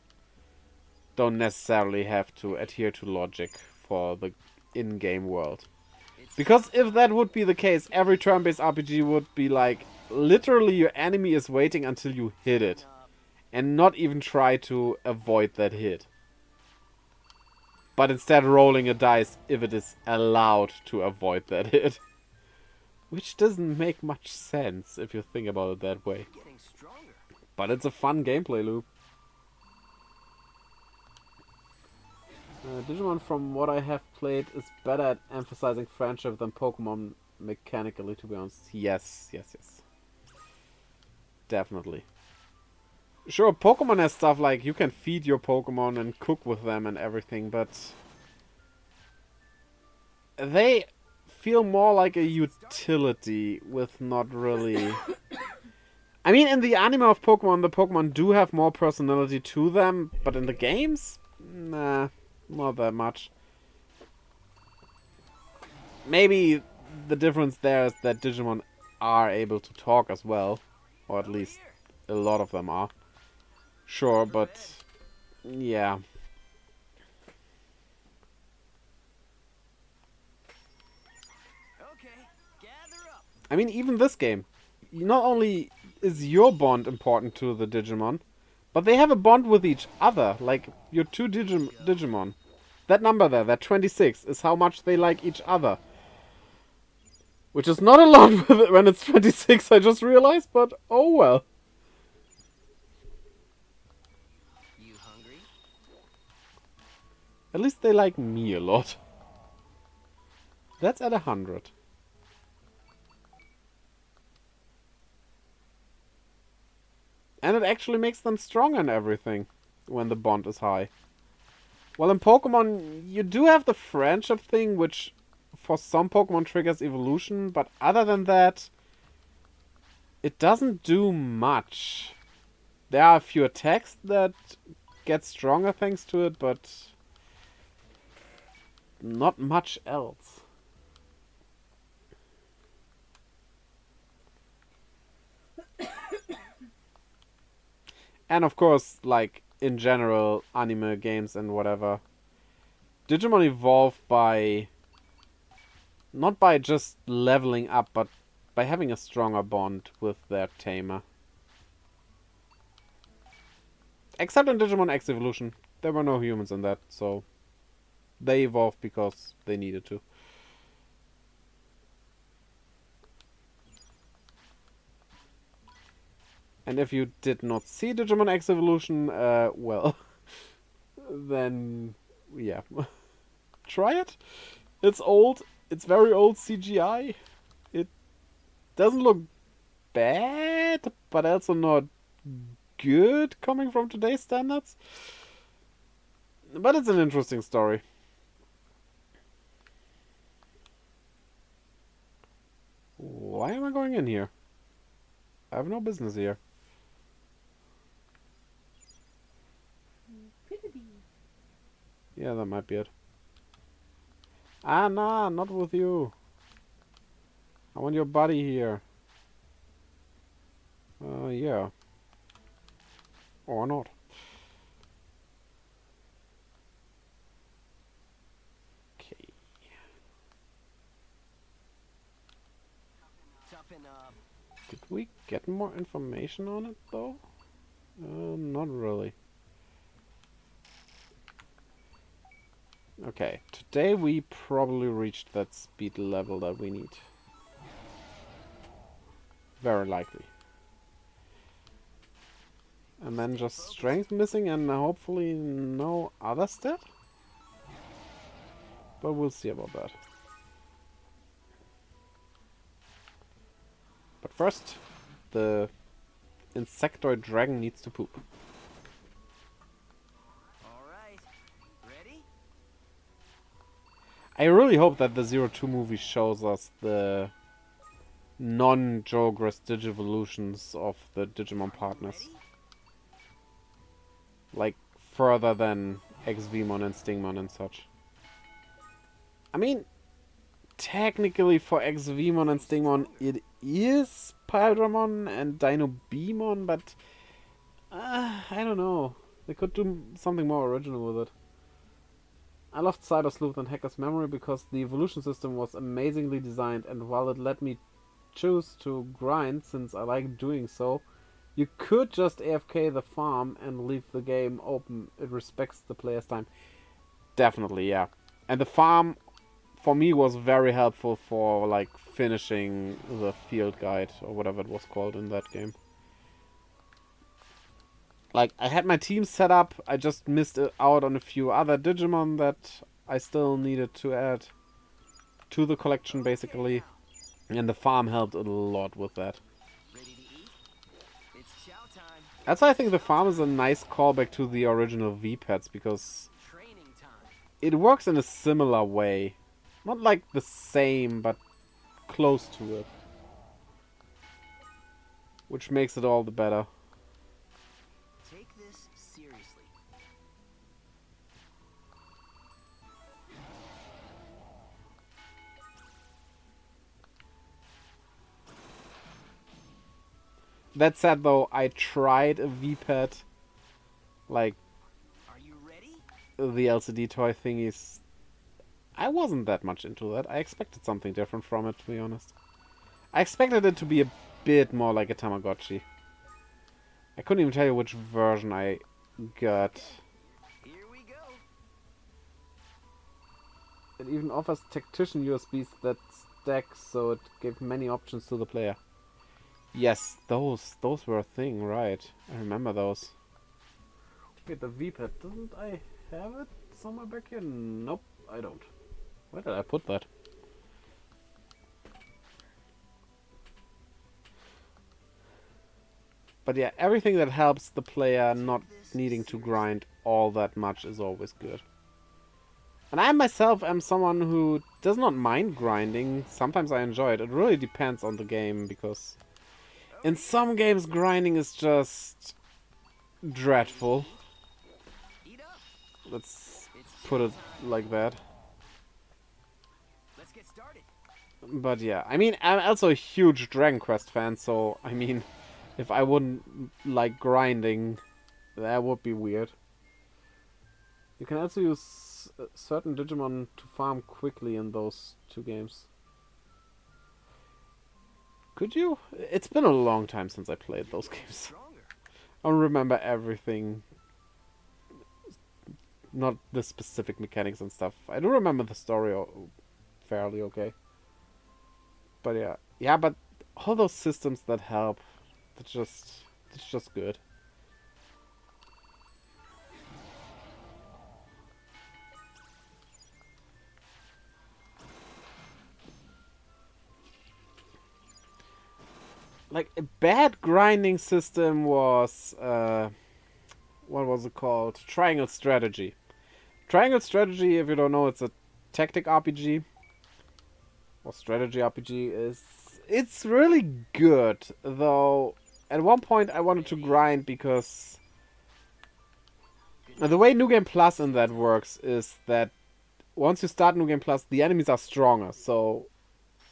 don't necessarily have to adhere to logic for the in-game world. Because if that would be the case, every turn-based RPG would be like, literally your enemy is waiting until you hit it. And not even try to avoid that hit. But instead rolling a dice if it is allowed to avoid that hit. Which doesn't make much sense if you think about it that way. Getting stronger. But it's a fun gameplay loop. Digimon, from what I have played, is better at emphasizing friendship than Pokemon mechanically, to be honest. Yes, yes, yes. Definitely. Sure, Pokemon has stuff like you can feed your Pokemon and cook with them and everything, but they feel more like a utility with not really... I mean, in the anime of Pokemon, the Pokemon do have more personality to them, but in the games? Nah, not that much. Maybe the difference there is that Digimon are able to talk as well, or at least a lot of them are. Sure, but yeah. Okay, gather up. I mean, even this game, not only is your bond important to the Digimon, but they have a bond with each other, like your two Digimon. That number there, that 26, is how much they like each other. Which is not a lot when it's 26, I just realized, but oh well. You hungry? At least they like me a lot. That's at 100. And it actually makes them strong and everything when the bond is high. Well, in Pokemon, you do have the friendship thing, which for some Pokemon triggers evolution, but other than that, it doesn't do much. There are a few attacks that get stronger thanks to it, but not much else. And of course, like, in general, anime games and whatever, Digimon evolve by... not by just leveling up, but by having a stronger bond with their tamer. Except in Digimon X Evolution. There were no humans in that, so... they evolved because they needed to. And if you did not see Digimon X Evolution, well... then... yeah. Try it. It's old. It's very old CGI. It doesn't look bad, but also not good coming from today's standards. But it's an interesting story. Why am I going in here? I have no business here. Yeah, that might be it. Ah, nah, not with you. I want your body here. Yeah. Or not. Okay. Toughen up. Did we get more information on it, though? Not really. Okay, today we probably reached that speed level that we need. Very likely. And then just strength missing and hopefully no other stat? But we'll see about that. But first, the insectoid dragon needs to poop. Alright. Ready? I really hope that the 02 movie shows us the non-Jogress Digivolutions of the Digimon partners. Ready? Like, further than XVmon and Stingmon and such. I mean, technically for XVmon and Stingmon, it is Paildramon and Dinobemon, but I don't know. They could do something more original with it. I loved Cyber Sleuth and Hacker's Memory because the evolution system was amazingly designed, and while it let me choose to grind since I like doing so, you could just AFK the farm and leave the game open. It respects the player's time. Definitely, yeah. And the farm, for me, was very helpful for, like, finishing the field guide, or whatever it was called in that game. Like, I had my team set up, I just missed out on a few other Digimon that I still needed to add to the collection, basically. And the farm helped a lot with that. Ready to eat? It's chow time. That's why I think the farm is a nice callback to the original V-Pets, because Training time. it works in a similar way. Not like the same, but close to it. Which makes it all the better. Take this seriously. That said, though, I tried a V-Pet, like Are you ready? the LCD toy thingies. I wasn't that much into that. I expected something different from it, to be honest. I expected it to be a bit more like a Tamagotchi. I couldn't even tell you which version I got. Here we go. It even offers tactician USBs that stack, so it gave many options to the player. Yes, those were a thing, right? I remember those. Wait, the V-Pad, didn't I have it somewhere back here? Nope, I don't. Where did I put that? But yeah, everything that helps the player not needing to grind all that much is always good. And I myself am someone who does not mind grinding. Sometimes I enjoy it. It really depends on the game, because in some games grinding is just dreadful. Eat up. Let's It's put it showtime. like that. Let's get started. But yeah, I mean, I'm also a huge Dragon Quest fan, so I mean, if I wouldn't like grinding, that would be weird. You can also use certain Digimon to farm quickly in those two games. Could you? It's been a long time since I played those games. Stronger. I don't remember everything. Not the specific mechanics and stuff. I do remember the story fairly okay. But yeah. Yeah, but all those systems that help, it's just good. Like, a bad grinding system was, what was it called? Triangle Strategy. Triangle Strategy, if you don't know, it's a tactic RPG. Or strategy RPG. It's really good, though at one point I wanted to grind because the way New Game Plus in that works is that once you start New Game Plus, the enemies are stronger, so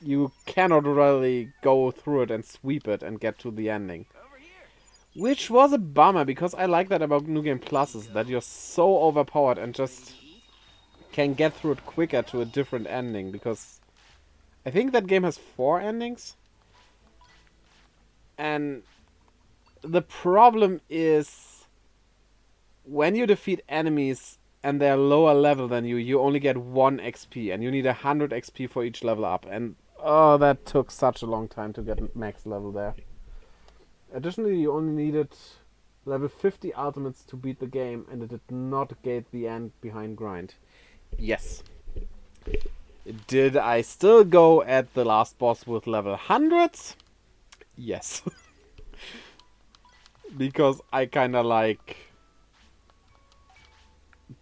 you cannot really go through it and sweep it and get to the ending. Over here. Which was a bummer, because I like that about New Game Plus, is that you're so overpowered and just can get through it quicker to a different ending, because I think that game has 4 endings. And the problem is when you defeat enemies and they're lower level than you, you only get 1 XP, and you need 100 XP for each level up. And oh, that took such a long time to get max level there. Additionally, you only needed level 50 ultimates to beat the game, and it did not gate the end behind grind. Yes. Did I still go at the last boss with level 100s? Yes. Because I kinda like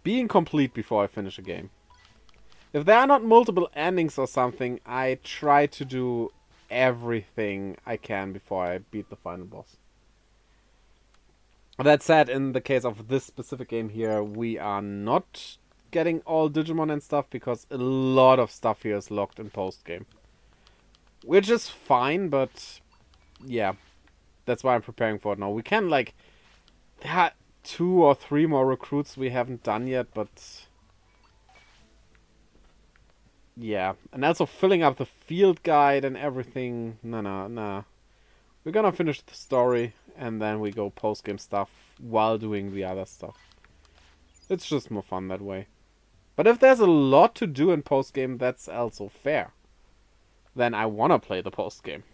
being complete before I finish a game. If there are not multiple endings or something, I try to do everything I can before I beat the final boss. That said, in the case of this specific game here, we are not getting all Digimon and stuff, because a lot of stuff here is locked in post-game. Which is fine, but yeah, that's why I'm preparing for it now. We can, like, there are 2 or 3 more recruits we haven't done yet, but yeah, and also filling up the field guide and everything. Nah. We're gonna finish the story and then we go post-game stuff while doing the other stuff. It's just more fun that way. But if there's a lot to do in post-game, that's also fair. Then I wanna play the post-game.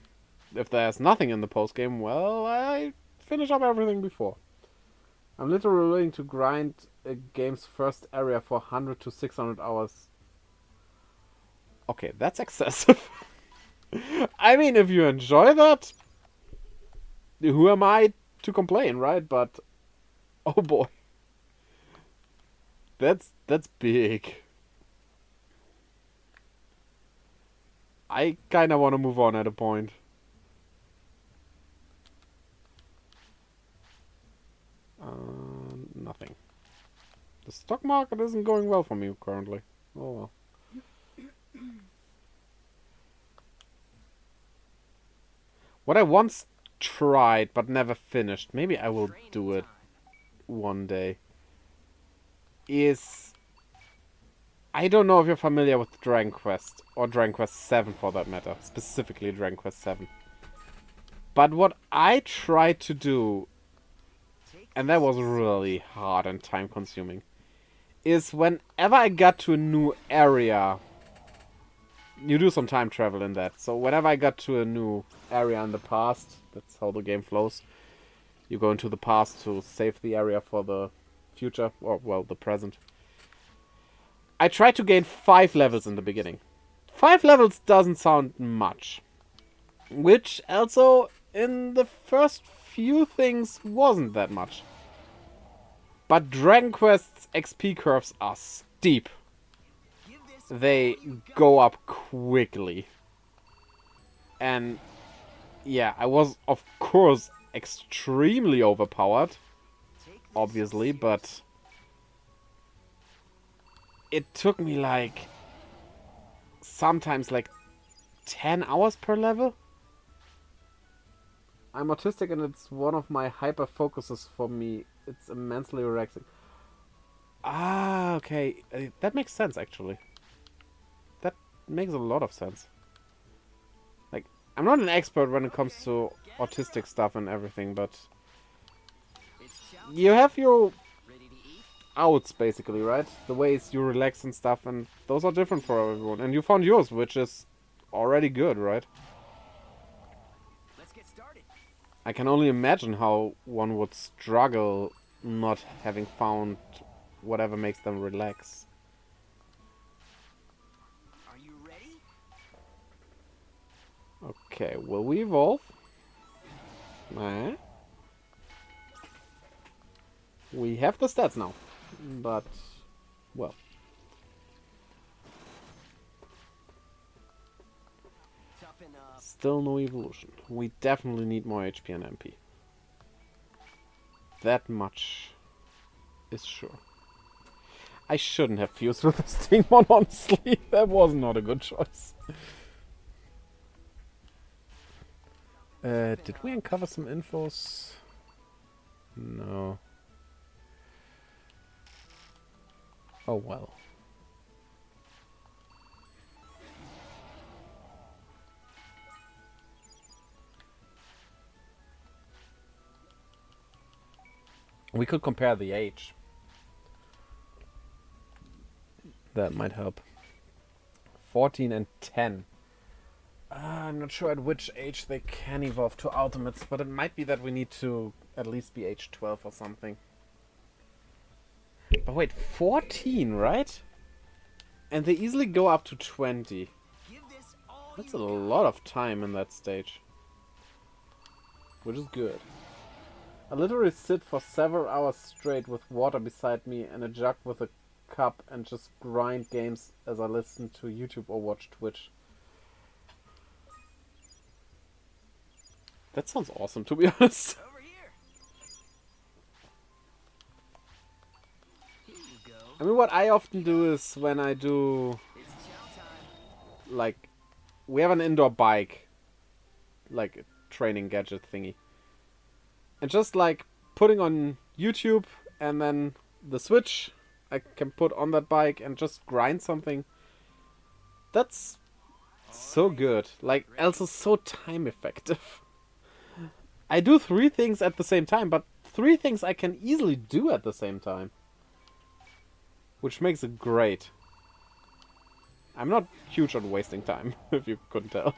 If there's nothing in the post-game, well, I finish up everything before. I'm literally willing to grind a game's first area for 100 to 600 hours. Okay, that's excessive. I mean, if you enjoy that, who am I to complain, right? But, oh boy. That's big. I kinda wanna move on at a point. Nothing. The stock market isn't going well for me currently. Oh well. What I once tried but never finished, maybe I will do it one day, is... I don't know if you're familiar with Dragon Quest, or Dragon Quest 7 for that matter, specifically Dragon Quest 7. But what I tried to do, and that was really hard and time consuming, is whenever I got to a new area, you do some time travel in that. So whenever I got to a new area in the past, that's how the game flows, you go into the past to save the area for the future, or well, the present. I tried to gain 5 levels in the beginning. 5 levels doesn't sound much. Which also, in the first few things, wasn't that much. But Dragon Quest's XP curves are steep. They go up quickly. And yeah, I was of course extremely overpowered. Obviously, but it took me like sometimes like 10 hours per level. I'm autistic and it's one of my hyper focuses for me. It's immensely relaxing. Ah, okay. That makes sense actually. That makes a lot of sense. Like, I'm not an expert when it comes to autistic stuff and everything, but you have your outs basically, right? The ways you relax and stuff, and those are different for everyone. And you found yours, which is already good, right? Let's get started. I can only imagine how one would struggle not having found whatever makes them relax. Are you ready? Okay, will we evolve? We have the stats now, but, well. Toughen up. Still no evolution. We definitely need more HP and MP. That much is sure. I shouldn't have fused with this Digimon, honestly. That was not a good choice. Did we uncover some infos? No. Oh well. We could compare the age. That might help. 14 and 10. I'm not sure at which age they can evolve to ultimates, but it might be that we need to at least be age 12 or something. But wait, 14, right? And they easily go up to 20. Give this all That's you a got. lot of time in that stage. Which is good. I literally sit for several hours straight with water beside me and a jug with a cup and just grind games as I listen to YouTube or watch Twitch. That sounds awesome, to be honest. Over here. Here you go. I mean, what I often do is when I do, It's chow time. like, we have an indoor bike, like a training gadget thingy. And just like putting on YouTube and then the Switch I can put on that bike and just grind something. That's so good. Like, also so time effective. I do 3 things at the same time, but 3 things I can easily do at the same time. Which makes it great. I'm not huge on wasting time, if you couldn't tell.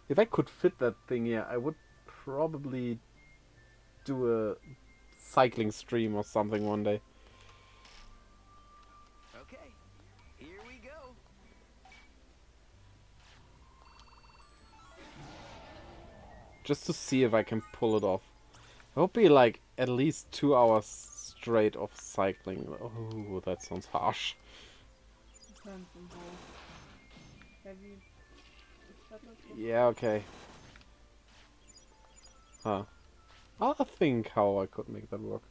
If I could fit that thing here, I would probably do a cycling stream or something one day. Okay, here we go. Just to see if I can pull it off. It would be like at least 2 hours straight of cycling. Oh, that sounds harsh. Depends on how heavy the pedal is. Yeah, okay. Huh. I'll think how I could make that work.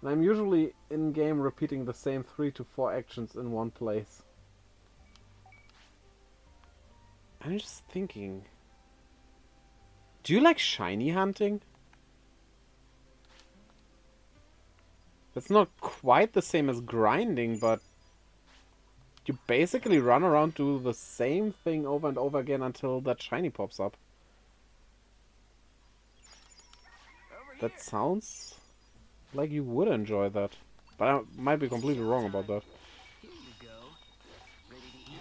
And I'm usually in-game repeating the same 3 to 4 actions in one place. I'm just thinking... Do you like shiny hunting? That's not quite the same as grinding, but... You basically run around, do the same thing over and over again until that shiny pops up. Over That here. sounds like you would enjoy that. But I might be completely wrong about that. Here you go. Ready to eat?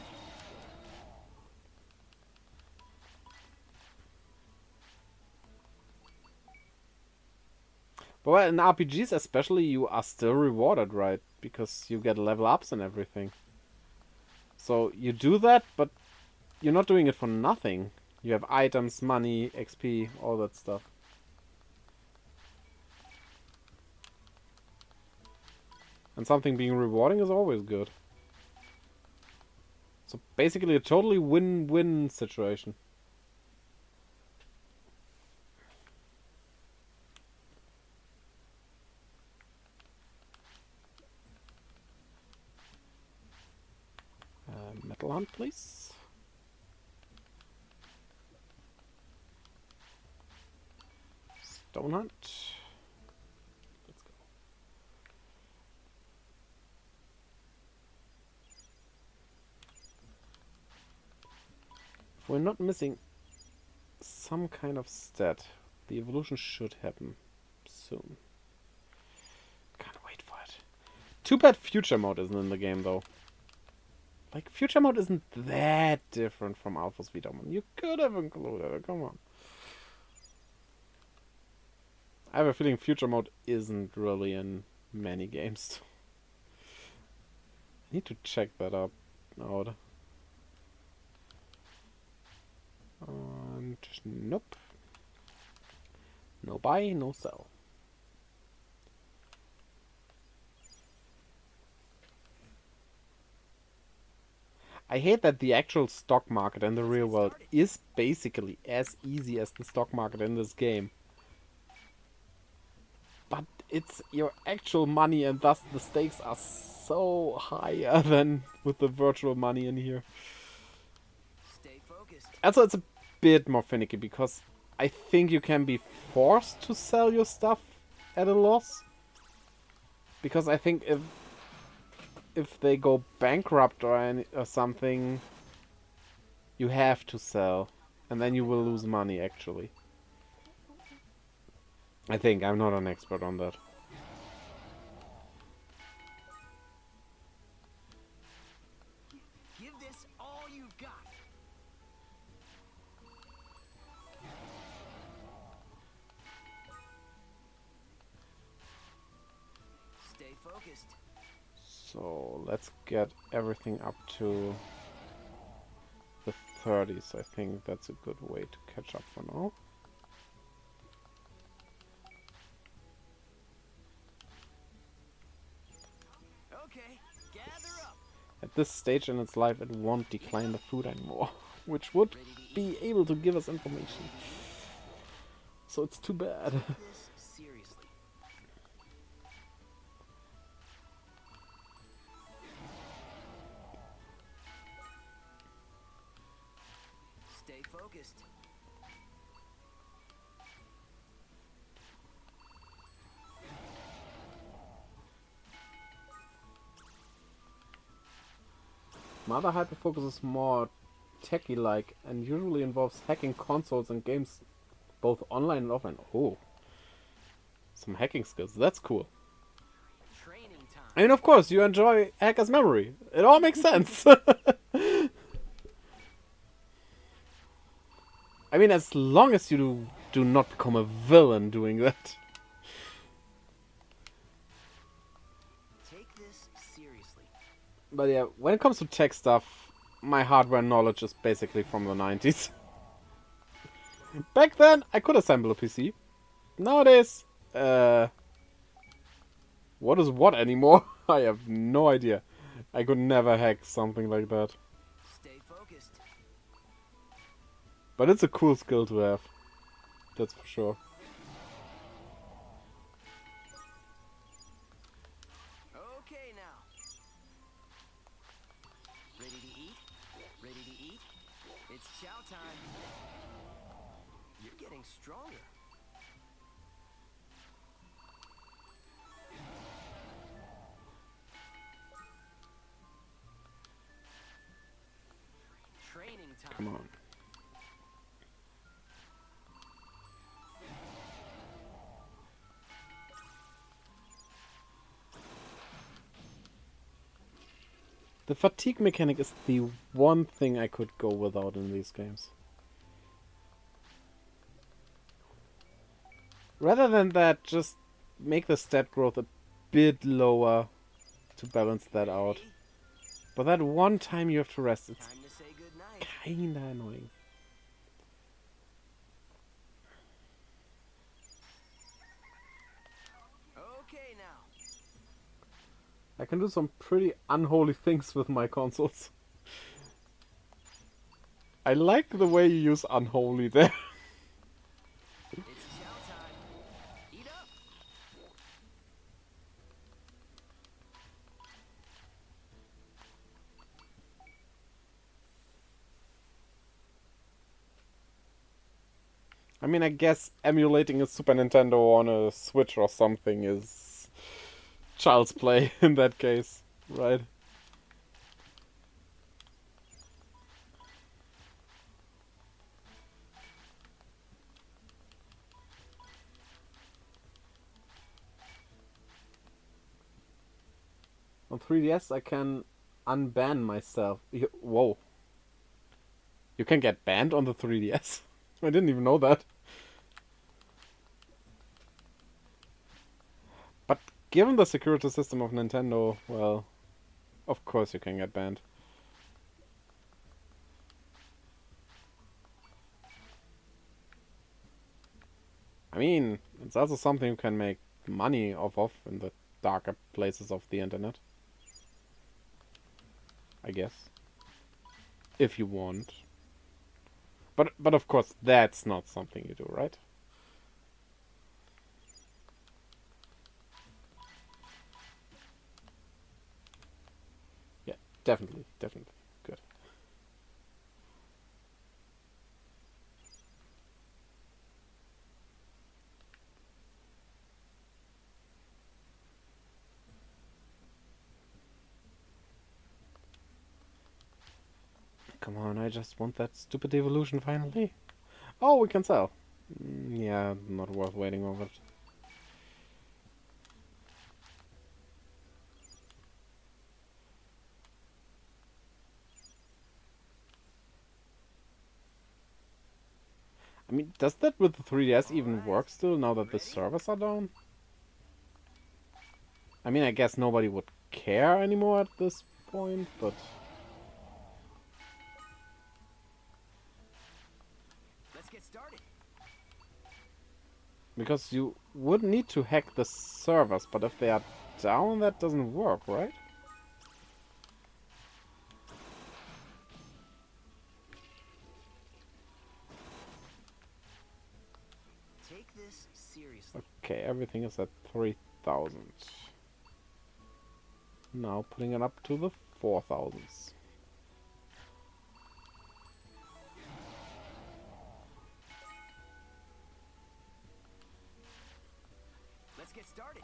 But well, in RPGs especially, you are still rewarded, right? Because you get level ups and everything. So you do that, but you're not doing it for nothing. You have items, money, XP, all that stuff. And something being rewarding is always good. So basically a totally win-win situation. Metal hunt, please. Stone hunt. Let's go. If we're not missing some kind of stat, the evolution should happen soon. Can't wait for it. Too bad future mode isn't in the game though. Like, future mode isn't that different from Alpha's Vitamon. You could have included it, come on. I have a feeling future mode isn't really in many games. I need to check that up out. And nope. No buy, no sell. I hate that the actual stock market in the real world is basically as easy as the stock market in this game. But it's your actual money and thus the stakes are so higher than with the virtual money in here. Stay focused. Also, it's a bit more finicky because I think you can be forced to sell your stuff at a loss. Because I think if they go bankrupt or something, you have to sell. And then you will lose money, actually. I think. I'm not an expert on that. Give this all you've got. Stay focused. So, let's get everything up to the 30s. I think that's a good way to catch up for now. Okay, gather up. At this stage in its life, it won't decline the food anymore, which would Ready to eat? be able to give us information. So it's too bad. This seriously. Stay focused. My other hyperfocus is more techie-like and usually involves hacking consoles and games both online and offline. Oh, some hacking skills. That's cool. Training time. I mean, of course, you enjoy Hacker's Memory. It all makes sense. I mean, as long as you do not become a villain doing that. Take this seriously. But yeah, when it comes to tech stuff, my hardware knowledge is basically from the 90s. Back then, I could assemble a PC. Nowadays, what is what anymore? I have no idea. I could never hack something like that. Stay focused. But it's a cool skill to have. That's for sure. Okay now. Ready to eat? Ready to eat? It's chow time. You're getting stronger. Training time. Come on. The fatigue mechanic is the one thing I could go without in these games. Rather than that, just make the stat growth a bit lower to balance that out. Ready? But that one time you have to rest, it's Time to say goodnight. kinda annoying. Okay now. I can do some pretty unholy things with my consoles. I like the way you use unholy there. It's chow time. Eat up. I mean, I guess emulating a Super Nintendo on a Switch or something is child's play in that case, right? On 3DS, I can unban myself. Whoa. You can get banned on the 3DS? I didn't even know that. But given the security system of Nintendo, well, of course you can get banned. I mean, it's also something you can make money off of in the darker places of the internet. I guess. If you want. But of course, that's not something you do, right? Yeah, definitely, definitely. Good. Come on, I just want that stupid evolution finally. Oh, we can sell. Yeah, not worth waiting over it. I mean, does that with the 3DS even work still now that the servers are down? I mean, I guess nobody would care anymore at this point, but... Let's get started. Because you would need to hack the servers, but if they are down, that doesn't work, right? Take this seriously. Okay, everything is at 3,000. Now putting it up to the 4,000s. Let's get started.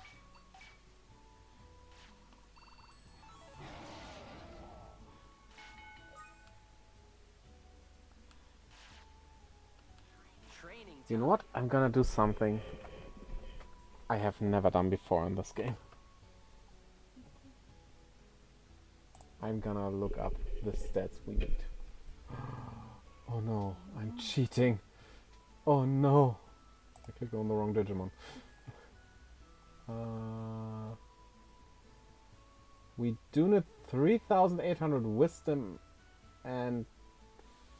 You know what? I'm gonna do something I have never done before in this game. I'm gonna look up the stats we need. Oh no, I'm cheating. Oh no. I clicked on the wrong Digimon. We do need 3,800 wisdom and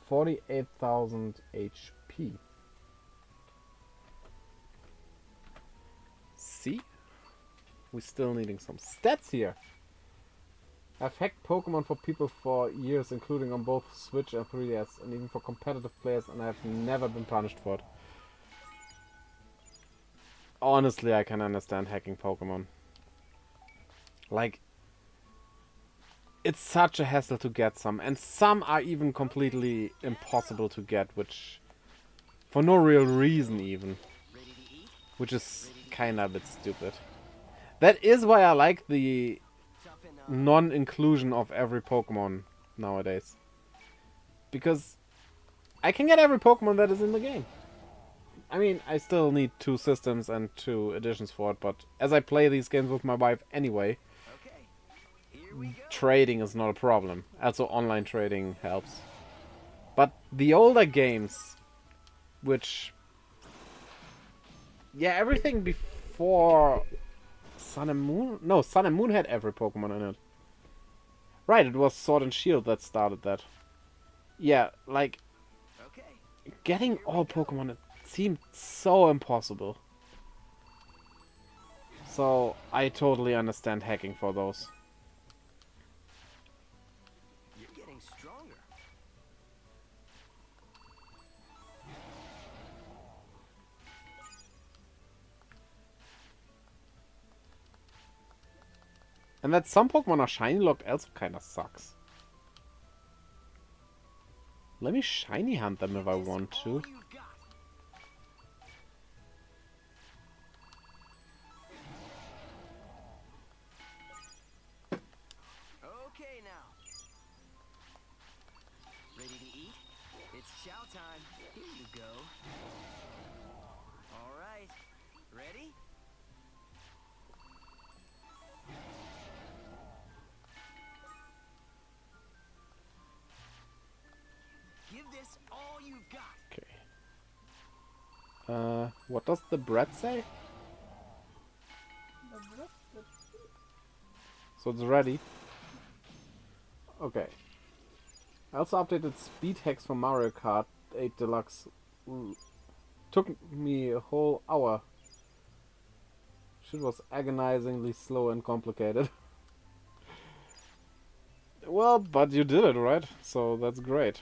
48,000 HP. See? We're still needing some stats here. I've hacked Pokemon for people for years, including on both Switch and 3DS, and even for competitive players, and I've never been punished for it. Honestly, I can understand hacking Pokemon. Like, it's such a hassle to get some, and some are even completely impossible to get, which, for no real reason even, Ready to eat? which is kinda a bit stupid. That is why I like the Toughen up. non-inclusion of every Pokemon nowadays. Because I can get every Pokemon that is in the game. I mean, I still need 2 systems and 2 editions for it, but as I play these games with my wife anyway, Okay, here we go. trading is not a problem. Also, online trading helps. But the older games, which... yeah, everything before Sun and Moon? No, Sun and Moon had every Pokemon in it. Right, it was Sword and Shield that started that. Yeah, like, Okay, getting all Pokemon, it seemed so impossible. So, I totally understand hacking for those. you're getting stronger. And that some Pokemon are shiny locked also kinda sucks. Let me shiny hunt them if I want to. All you've got. Okay now. Ready to eat? It's chow time. Here you go. All right. Ready? Give this all you've got. Okay. What does the bread say? The bread, the So it's ready. Okay. I also updated speed hacks for Mario Kart 8 Deluxe. Took me a whole hour. Shit was agonizingly slow and complicated. Well, but you did it, right? So that's great.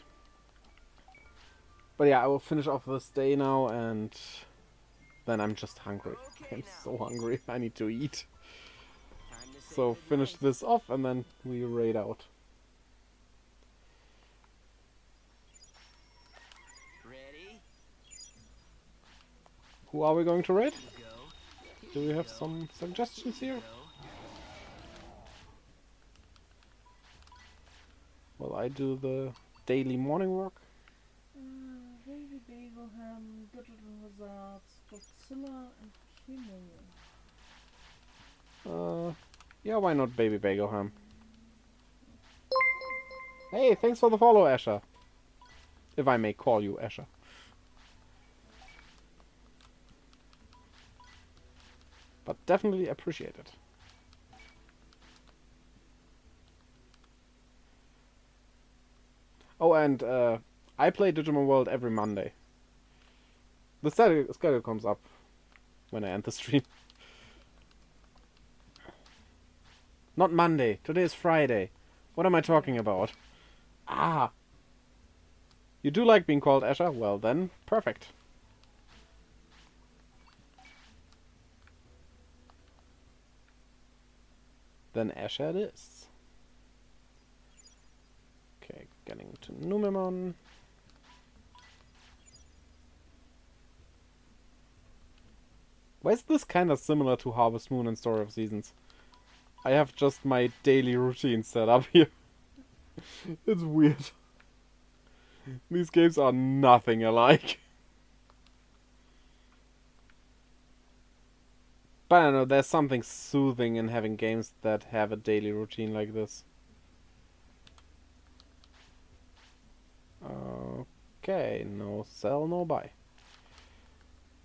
But yeah, I will finish off this day now, and then I'm just hungry. Okay I'm now. so hungry. I need to eat. Time to say So finish goodnight. this off, and then we raid out. Ready? Who are we going to raid? You go. Here Do we you have go. some suggestions here? Go. Well, I do the daily morning work. Baby Bagel Ham, Digital Wizards, Godzilla, and Kimo. Yeah, why not Baby Bagel Ham? Hey, thanks for the follow, Asher. If I may call you Asher. But definitely appreciate it. Oh, and I play Digimon World every Monday. The schedule comes up when I end the stream. Not Monday. Today is Friday. What am I talking about? Ah. You do like being called Asher? Well then, perfect. Then Asher it is. Okay, getting to Numemon. Why is this kind of similar to Harvest Moon and Story of Seasons? I have just my daily routine set up here. It's weird. These games are nothing alike. But I don't know, there's something soothing in having games that have a daily routine like this. Okay, no sell, no buy.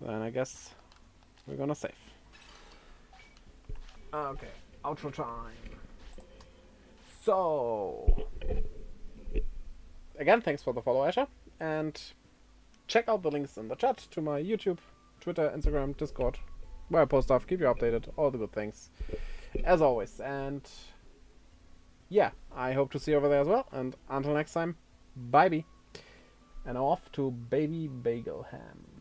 Then I guess we're gonna save. Okay, outro time. So, again, thanks for the follow, Asher. And check out the links in the chat to my YouTube, Twitter, Instagram, Discord, where I post stuff, keep you updated, all the good things. As always. And yeah, I hope to see you over there as well. And until next time, bye-bye. And off to Baby Bagel Ham.